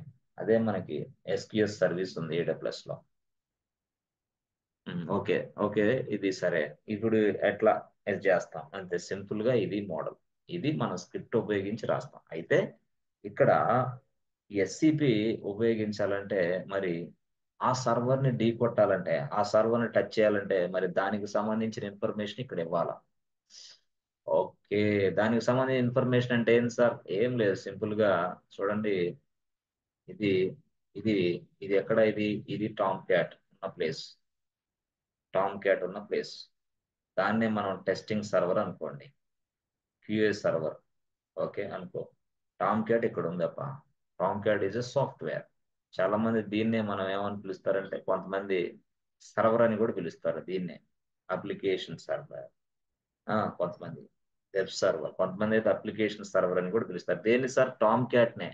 అదే మనకి ఎస్క్యూఎస్ సర్వీస్ ఉంది AWS లో. ఓకే ఓకే, ఇది సరే. ఇప్పుడు ఎట్లా చేస్తాం? అంతే సింపుల్ గా ఇది మోడల్. ఇది మనం స్క్రిప్ట్ ఉపయోగించి రాస్తాం. అయితే ఇక్కడ ఎస్సిపి ఉపయోగించాలంటే మరి ఆ సర్వర్ని ఢీ కొట్టాలంటే, ఆ సర్వర్ని టచ్ చేయాలంటే మరి దానికి సంబంధించిన ఇన్ఫర్మేషన్ ఇక్కడ ఇవ్వాలా. ఓకే, దానికి సంబంధించిన ఇన్ఫర్మేషన్ అంటే ఏంటి సార్? ఏం లేదు, సింపుల్ గా చూడండి. ఇది ఇది ఇది ఎక్కడ? ఇది టామ్ క్యాట్ ఉన్న ప్లేస్, టామ్ క్యాట్ ఉన్న ప్లేస్. దాన్నే మనం టెస్టింగ్ సర్వర్ అనుకోండి, క్యూఏ సర్వర్. ఓకే అనుకో. టామ్ క్యాట్ ఇక్కడ ఉందప్ప. Tomcat is a software. చాలా మంది దీన్నే మనం ఏమని పిలుస్తారంటే, కొంతమంది సర్వర్ అని కూడా పిలుస్తారు దీన్నే, అప్లికేషన్ సర్వర్. కొంతమంది వెబ్ సర్వర్, కొంతమంది అయితే అప్లికేషన్ సర్వర్ అని కూడా పిలుస్తారు. దేన్ని సార్? టామ్ క్యాట్ నే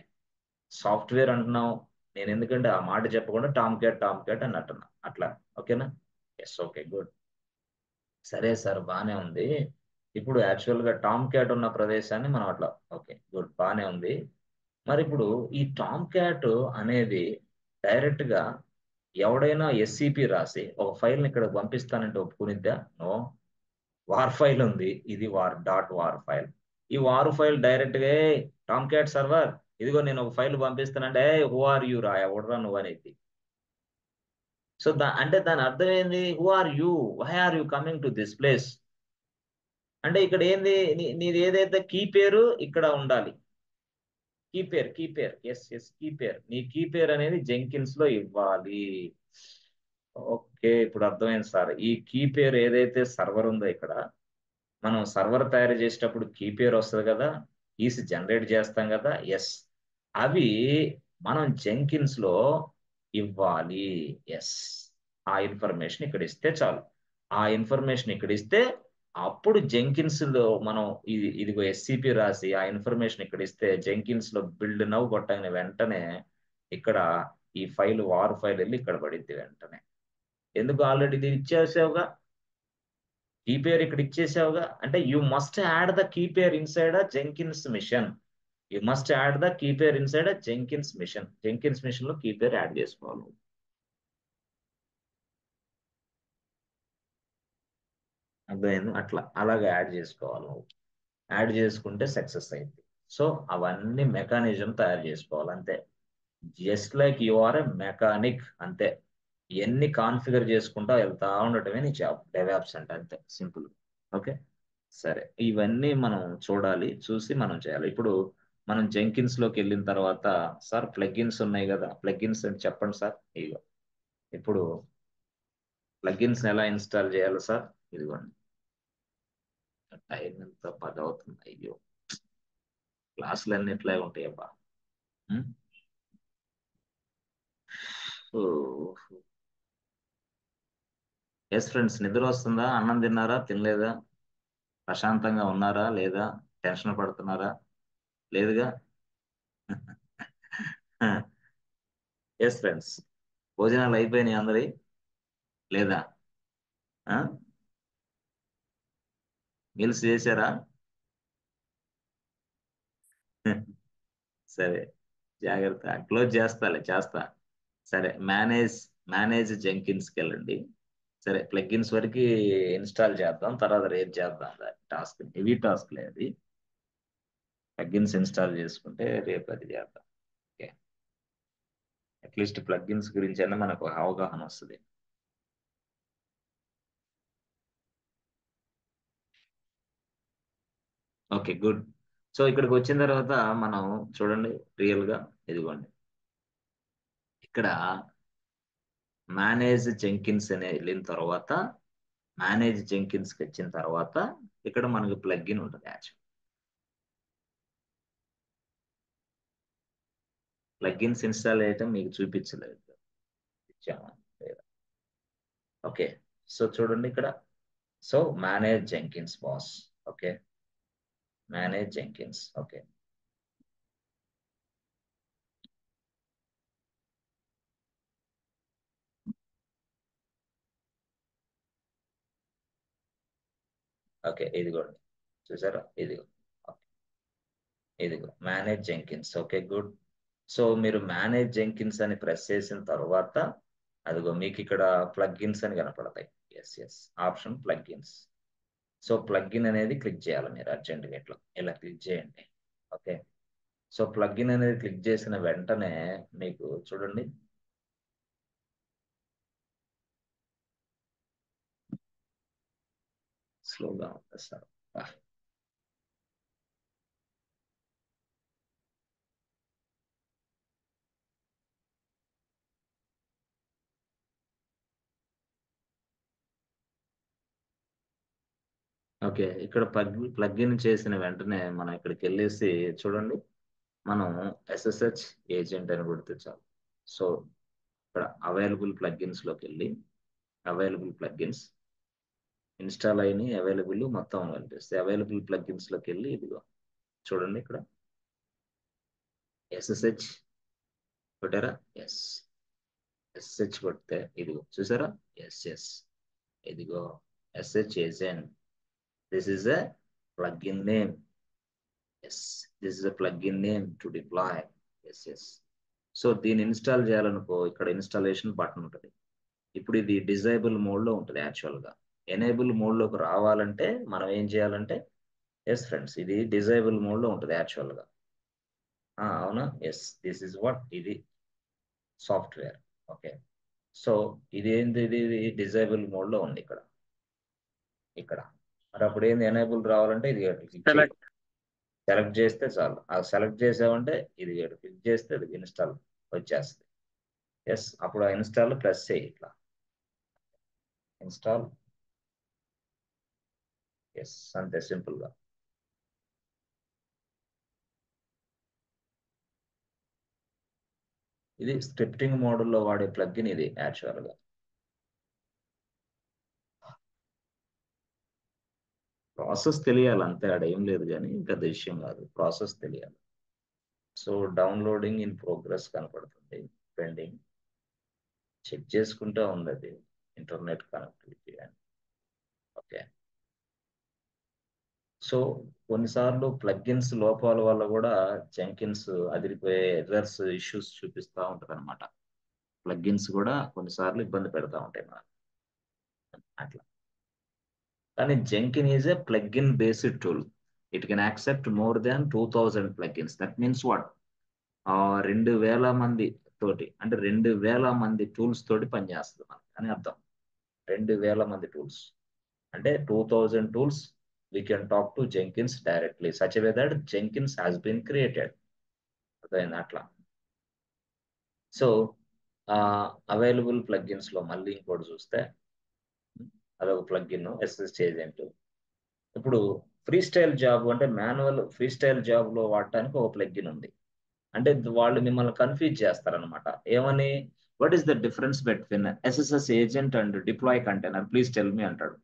సాఫ్ట్వేర్ అంటున్నాం. నేను ఎందుకంటే ఆ మాట చెప్పకుండా టామ్ క్యాట్ అని అంటున్నా, అట్లా. ఓకేనా? Yes, okay, good. సరే సార్, బానే ఉంది. ఇప్పుడు యాక్చువల్ గా టామ్ క్యాట్ ఉన్న ప్రదేశాన్ని మనం అట్లా, ఓకే గుడ్, బానే ఉంది. మరి ఇప్పుడు ఈ టామ్ క్యాట్ అనేది డైరెక్ట్ గా ఎవడైనా ఎస్సిపి రాసి ఒక ఫైల్ని ఇక్కడ పంపిస్తానంటే ఒప్పుకునిద్దా? నో. వార్ ఫైల్ ఉంది, ఇది వార్ ఫైల్. ఈ వార్ ఫైల్ డైరెక్ట్ గా టామ్ క్యాట్ సర్వర్, ఇదిగో నేను ఒక ఫైల్ పంపిస్తానంటే హూ ఆర్ యూ రా, ఎవడరా నువ్వు అనేది. సో అంటే దాని అర్థం ఏంది? Who are you, why are you coming to this place అంటే ఇక్కడ ఏంది? నీది ఏదైతే కీ పేరు ఇక్కడ ఉండాలి. Key pair, yes yes, key pair. నీ కీ పేర్ అనేది జెంకిన్స్ లో ఇవ్వాలి. ఓకే, ఇప్పుడు అర్థమైంది సార్. ఈ కీ పేరు ఏదైతే సర్వర్ ఉందో ఇక్కడ, మనం సర్వర్ తయారు చేసేటప్పుడు కీ పేరు వస్తుంది కదా, కీస్ జనరేట్ చేస్తాం కదా. ఎస్, అవి మనం జెంకిన్స్ లో ఇవ్వాలి. ఎస్, ఆ ఇన్ఫర్మేషన్ ఇక్కడ ఇస్తే చాలు. ఆ ఇన్ఫర్మేషన్ ఇక్కడ ఇస్తే అప్పుడు జెంకిన్స్ లో మనం ఇదిగో ఎస్సిపి రాసి ఆ ఇన్ఫర్మేషన్ ఇక్కడ ఇస్తే జెంకిన్స్ లో బిల్డ్ నవ్వు కొట్టగిన వెంటనే ఇక్కడ ఈ ఫైల్, వార్ ఫైల్ వెళ్ళి ఇక్కడ పడిద్ది వెంటనే. ఎందుకు? ఆల్రెడీ ఇది ఇచ్చేసావుగా, కీ పేర్ ఇక్కడ ఇచ్చేసావుగా. అంటే you must add the key pair inside a Jenkins machine. You must add the key pair inside Jenkins machine. Jenkins machine లో కీ పేర్ యాడ్ చేసుకోవాలి. అర్థమైంది? అట్లా అలాగే యాడ్ చేసుకోవాలి నువ్వు. యాడ్ చేసుకుంటే సక్సెస్ అయింది. సో అవన్నీ మెకానిజం తయారు చేసుకోవాలి అంతే. Just like you are a mechanic అంతే. ఎన్ని కాన్ఫిగర్ చేసుకుంటా వెళ్తా ఉండటమే నీ జాబ్. డెవాప్స్ అంటే అంతే సింపుల్. ఓకే, సరే. ఇవన్నీ మనం చూడాలి, చూసి మనం చేయాలి. ఇప్పుడు మనం జెంకిన్స్ లోకి వెళ్ళిన తర్వాత, సార్ ప్లగిన్స్ ఉన్నాయి కదా, ప్లగిన్స్ అని చెప్పండి సార్. ఇదిగో ఇప్పుడు ప్లగిన్స్ ఎలా ఇన్స్టాల్ చేయాలి సార్? ఇదిగోండి. టైం ఎంత 10 అవుతుంది. అయ్యో, క్లాసులు అన్ని ఇట్లా ఉంటాయబ్బా. ఎస్ ఫ్రెండ్స్, నిద్ర వస్తుందా? అన్నం తిన్నారా? తినలేదా? ప్రశాంతంగా ఉన్నారా లేదా? టెన్షన్ పడుతున్నారా? లేదుగా. ఎస్ ఫ్రెండ్స్, భోజనాలు అయిపోయినాయి అందరి లేదా? మీల్స్ చేశారా? సరే, జాగ్రత్త. క్లోజ్ చేస్తా. సరే, మేనేజ్ జెంకిన్స్కి వెళ్ళండి. సరే, ప్లగిన్స్ వరకు ఇన్స్టాల్ చేద్దాం, తర్వాత రేపు చేద్దాం టాస్క్. హెవీ టాస్క్ లేదు, ప్లగిన్స్ ఇన్స్టాల్ చేసుకుంటే రేపు అది చేద్దాం. ఓకే, అట్లీస్ట్ ప్లగిన్స్ గురించి అయినా మనకు అవగాహన వస్తుంది. Okay, good. సో ఇక్కడికి వచ్చిన తర్వాత మనం చూడండి, రియల్గా ఇదిగోండి, ఇక్కడ మేనేజ్ జెంకిన్స్ అనే వెళ్ళిన తర్వాత, మేనేజ్ జెంకిన్స్కి వచ్చిన తర్వాత ఇక్కడ మనకి ప్లగ్ఇన్ ఉంటుంది. యాక్చువల్ ప్లగ్ఇన్స్ ఇన్స్టాల్ చేయటం మీకు చూపించలేదు, ఇచ్చామా లేదా? ఓకే, సో చూడండి ఇక్కడ. So manage Jenkins boss. Okay, manage Jenkins. Okay, okay, ఇదిగోండి, చూసారా? ఇదిగో, ఇదిగో manage Jenkins. Okay, good. So మీరు మేనేజ్ జెంకిన్స్ అని ప్రెస్ చేసిన తర్వాత, అదిగో మీకు ఇక్కడ ప్లగ్ఇన్స్ అని కనపడతాయి. Yes option plugins. So plugin అనేది క్లిక్ చేయాలి మీరు అర్జెంట్గా. ఇట్లా ఇలా క్లిక్ చేయండి. ఓకే, సో ప్లగ్ఇన్ అనేది క్లిక్ చేసిన వెంటనే మీకు చూడండి, స్లోగా ఉంటుంది సార్. ఓకే, ఇక్కడ ప్లగ్ఇన్ చేసిన వెంటనే మనం ఇక్కడికి వెళ్ళేసి చూడండి, మనం ఎస్ఎస్హెచ్ ఏజెంట్ అని కొడితే చాలు. సో ఇక్కడ అవైలబుల్ ప్లగ్ఇన్స్ లోకి వెళ్ళి, అవైలబుల్ ప్లగ్ఇన్స్ ఇన్స్టాల్ అయినాయి, అవైలబుల్ మొత్తం కనిపిస్తే అవైలబుల్ ప్లగ్ఇన్స్ లోకి వెళ్ళి ఇదిగో చూడండి, ఇక్కడ ఎస్ఎస్హెచ్ కొట్టారా? ఎస్హెచ్ కొడితే ఇదిగో చూసారా? ఎస్ ఇదిగో SSH agent. This is a plugin name. This is a plugin name to deploy. Yes so దీన్ని ఇన్స్టాల్ చేయాలనుకో, ఇక్కడ ఇన్స్టాలేషన్ బటన్ ఉంటుంది. ఇప్పుడు ఇది డిజైబుల్ మోడ్ లో ఉంటుంది యాక్చువల్ గా. ఎనేబుల్ మోడ్ లోకి రావాలంటే మనం ఏం చేయాలంటే, ఎస్ ఫ్రెండ్స్, ఇది డిజైబుల్ మోడ్ లో ఉంటుంది యాక్చువల్ గా. అవునా? ఎస్, దిస్ ఇస్ వాట్, ఇది సాఫ్ట్వేర్. ఓకే, సో ఇది ఏంది, ఇది డిజైబుల్ మోడ్ లో ఉంది ఇక్కడ. మరి అప్పుడు ఏంది, ఎనేబుల్ రావాలంటే ఇది క్లిక్ చేయాలి. సెలెక్ట్ చేస్తే చాలు. ఆ సెలెక్ట్ చేసామంటే ఇది క్లిక్ చేస్తే ఇది ఇన్స్టాల్ వచ్చేస్తుంది. ఎస్, అప్పుడు ఆ ఇన్స్టాల్ ప్రెస్ చేయి, ఇట్లా ఇన్స్టాల్. ఎస్, అంతే సింపుల్ గా. ఇది స్క్రిప్టింగ్ మోడల్లో వాడే ప్లగ్ఇన్ ఇది యాక్చువల్ గా. ప్రాసెస్ తెలియాలి అంతే, ఆడ ఏం లేదు కానీ పెద్ద విషయం కాదు, ప్రాసెస్ తెలియాలి. సో డౌన్లోడింగ్ ఇన్ ప్రోగ్రెస్ కనపడుతుంది, పెండింగ్. చెక్ చేసుకుంటా ఉంది అది, ఇంటర్నెట్ కనెక్టివిటీ అని. ఓకే, సో కొన్నిసార్లు ప్లగ్ఇన్స్ లోపాల వల్ల కూడా జెంకిన్స్ అదిరిపోయే ఎర్రర్స్ ఇష్యూస్ చూపిస్తూ ఉంటుంది అనమాట. ప్లగ్ఇన్స్ కూడా కొన్నిసార్లు ఇబ్బంది పెడతా ఉంటాయి మనకు అట్లా. కానీ Jenkin is a plugin based tool. It can accept more than 2000 plugins. That means what? 2000 మంది తోటి, అంటే 2000 మంది టూల్స్ తోటి పనిచేస్తుంది మనకి అని అర్థం. 2000 మంది టూల్స్ అంటే 2000 tools we can talk to Jenkins directly such a way that Jenkins has been created. అర్థమైందా అట్లా? సో అవైలబుల్ ప్లగ్ఇన్స్ లో మళ్ళీ ఇంకోటి చూస్తే అదొక ప్లగ్ఇన్ ఎస్ఎస్టీ ఏజెంట్. ఇప్పుడు ఫ్రీ స్టైల్ జాబ్ అంటే మాన్యువల్ ఫ్రీ స్టైల్ జాబ్ లో వాడటానికి ఒక ప్లగ్ఇన్ ఉంది. అంటే వాళ్ళు మిమ్మల్ని కన్ఫ్యూజ్ చేస్తారనమాట. ఏమని? What is the difference between SSS agent and deploy container, please tell me అంటాడు.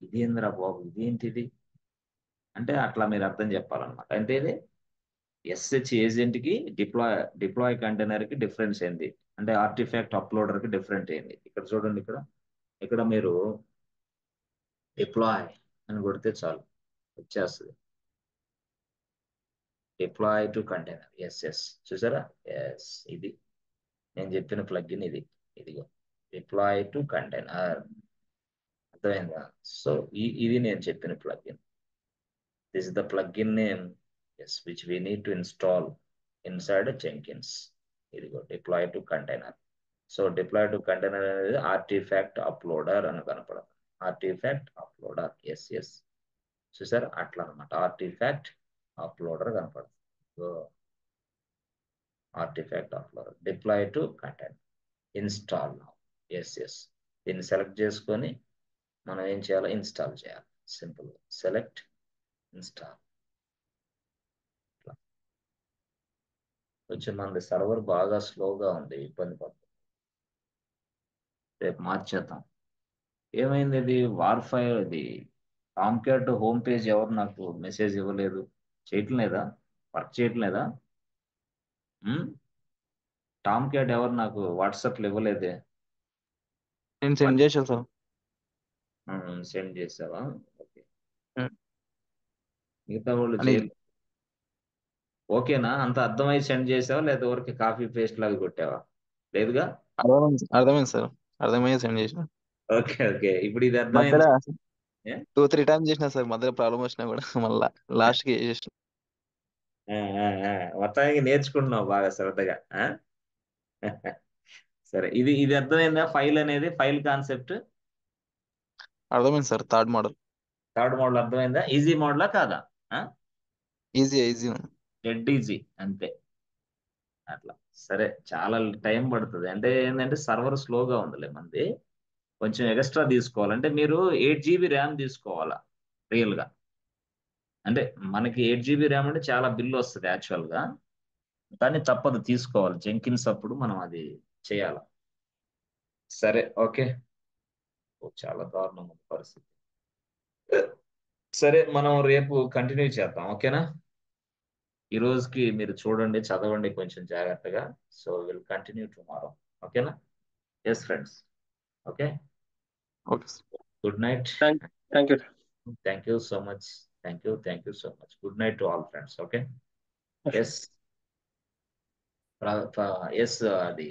ఇది ఏందిరా బాబు, ఇదేంటిది అంటే అట్లా మీరు అర్థం చెప్పాలన్నమాట. అంటే ఇది ఎస్హెచ్ ఏజెంట్ కి డిప్లాయ్ కంటైనర్ కి డిఫరెన్స్ ఏంది, అంటే ఆర్టిఫాక్ట్ అప్లోడర్ కి డిఫరెంట్ ఏంది. ఇక్కడ చూడండి, ఇక్కడ మీరు డిప్లాయ్ అని కొడితే చాలు వచ్చేస్తుంది. డిప్లాయ్ టు కంటైనర్, ఎస్ చూసారా? ఎస్, ఇది నేను చెప్పిన ప్లగ్ఇన్ ఇదిగో డిప్లాయ్ టు కంటైనర్. అర్థమైందా? సో ఇది నేను చెప్పిన plugin. This is the plugin name, yes, which we need to install inside Jenkins. ఇదిగో deploy to container. So deploy to container అనేది ఆర్టిఫాక్ట్ అప్లోడర్ అని కనపడదు. ఆర్టిఫాక్ట్ అప్లోడర్, ఎస్ చూసారు అట్లా అనమాట. ఆర్టిఫాక్ట్ అప్లోడర్ కనపడదు. So artifact uploader, deploy to container, install now. Yes దీన్ని సెలెక్ట్ చేసుకొని మనం ఏం చేయాలి? ఇన్స్టాల్ చేయాలి. Simple select install. కొంచెం మనది సర్వర్ బాగా స్లోగా ఉంది, ఇబ్బంది పడుతుంది. రేపు మార్చేద్దాం. ఏమైంది? ఇది వార్ఫైర్, ఇది టామ్క్యాట్ హోమ్ పేజ్ ఎవరు నాకు మెసేజ్ ఇవ్వలేదు, చేయటం లేదా, వర్క్ చేయటం లేదా? టామ్క్యాట్ ఎవరు నాకు వాట్సాప్లో ఇవ్వలేదే. నేను సెండ్ చేశాను సార్. సెండ్ చేసావా? ఓకే. ఉమ్. మిగతా వాళ్ళు అని చేయలేదు. ఓకేనా? అంత అర్థమై సెండ్ చేసావా లేదా ఊరికి కాపీ పేస్ట్ లాగా కొట్టావా? లేదుగా. అర్థమైంది సార్, అర్థమయ్యే సెండ్ చేసిన. ఓకే ఇప్పుడు ఇది అర్థమైంది. మధ్యలో ఏ? 2-3 టైమ్స్ చేసిన సార్, మధ్యలో ప్రాబ్లం వచ్చినా కూడా మళ్ళా లాస్ట్ కి చేసిన. మొత్తానికి నేర్చుకుంటున్నావు బాగా శ్రద్ధగా. సరే, ఇది అర్థమైందా? ఫైల్ అనేది, ఫైల్ కాన్సెప్ట్ అర్థమైంది సార్. థర్డ్ మోడల్ అర్థమైందా? ఈజీ మోడలా కాదా? ఈజీ డెడ్ ఈజీ అంతే అట్లా. సరే, చాలా టైం పడుతుంది. అంటే ఏంటంటే సర్వర్ స్లోగా ఉందిలే మంది, కొంచెం ఎక్స్ట్రా తీసుకోవాలంటే మీరు 8 GB ర్యామ్ తీసుకోవాలా రియల్గా. అంటే మనకి 8 GB ర్యామ్ అంటే చాలా బిల్లు వస్తుంది యాక్చువల్గా, కానీ తప్పదు తీసుకోవాలి. జెంకిన్స్ అప్పుడు మనం అది చేయాలి. సరే, ఓకే. చాలా దారుణం ఉంది పరిస్థితి. సరే, మనం రేపు కంటిన్యూ చేద్దాం, ఓకేనా? ఈ రోజుకి మీరు చూడండి, చదవండి కొంచెం జాగ్రత్తగా. సో విల్ కంటిన్యూ టుమారో, ఓకేనా? Yes friends, okay. Okay sir. Good night. Thank you. Thank you so much. Thank you so much. Good night to all friends, okay. Yes అది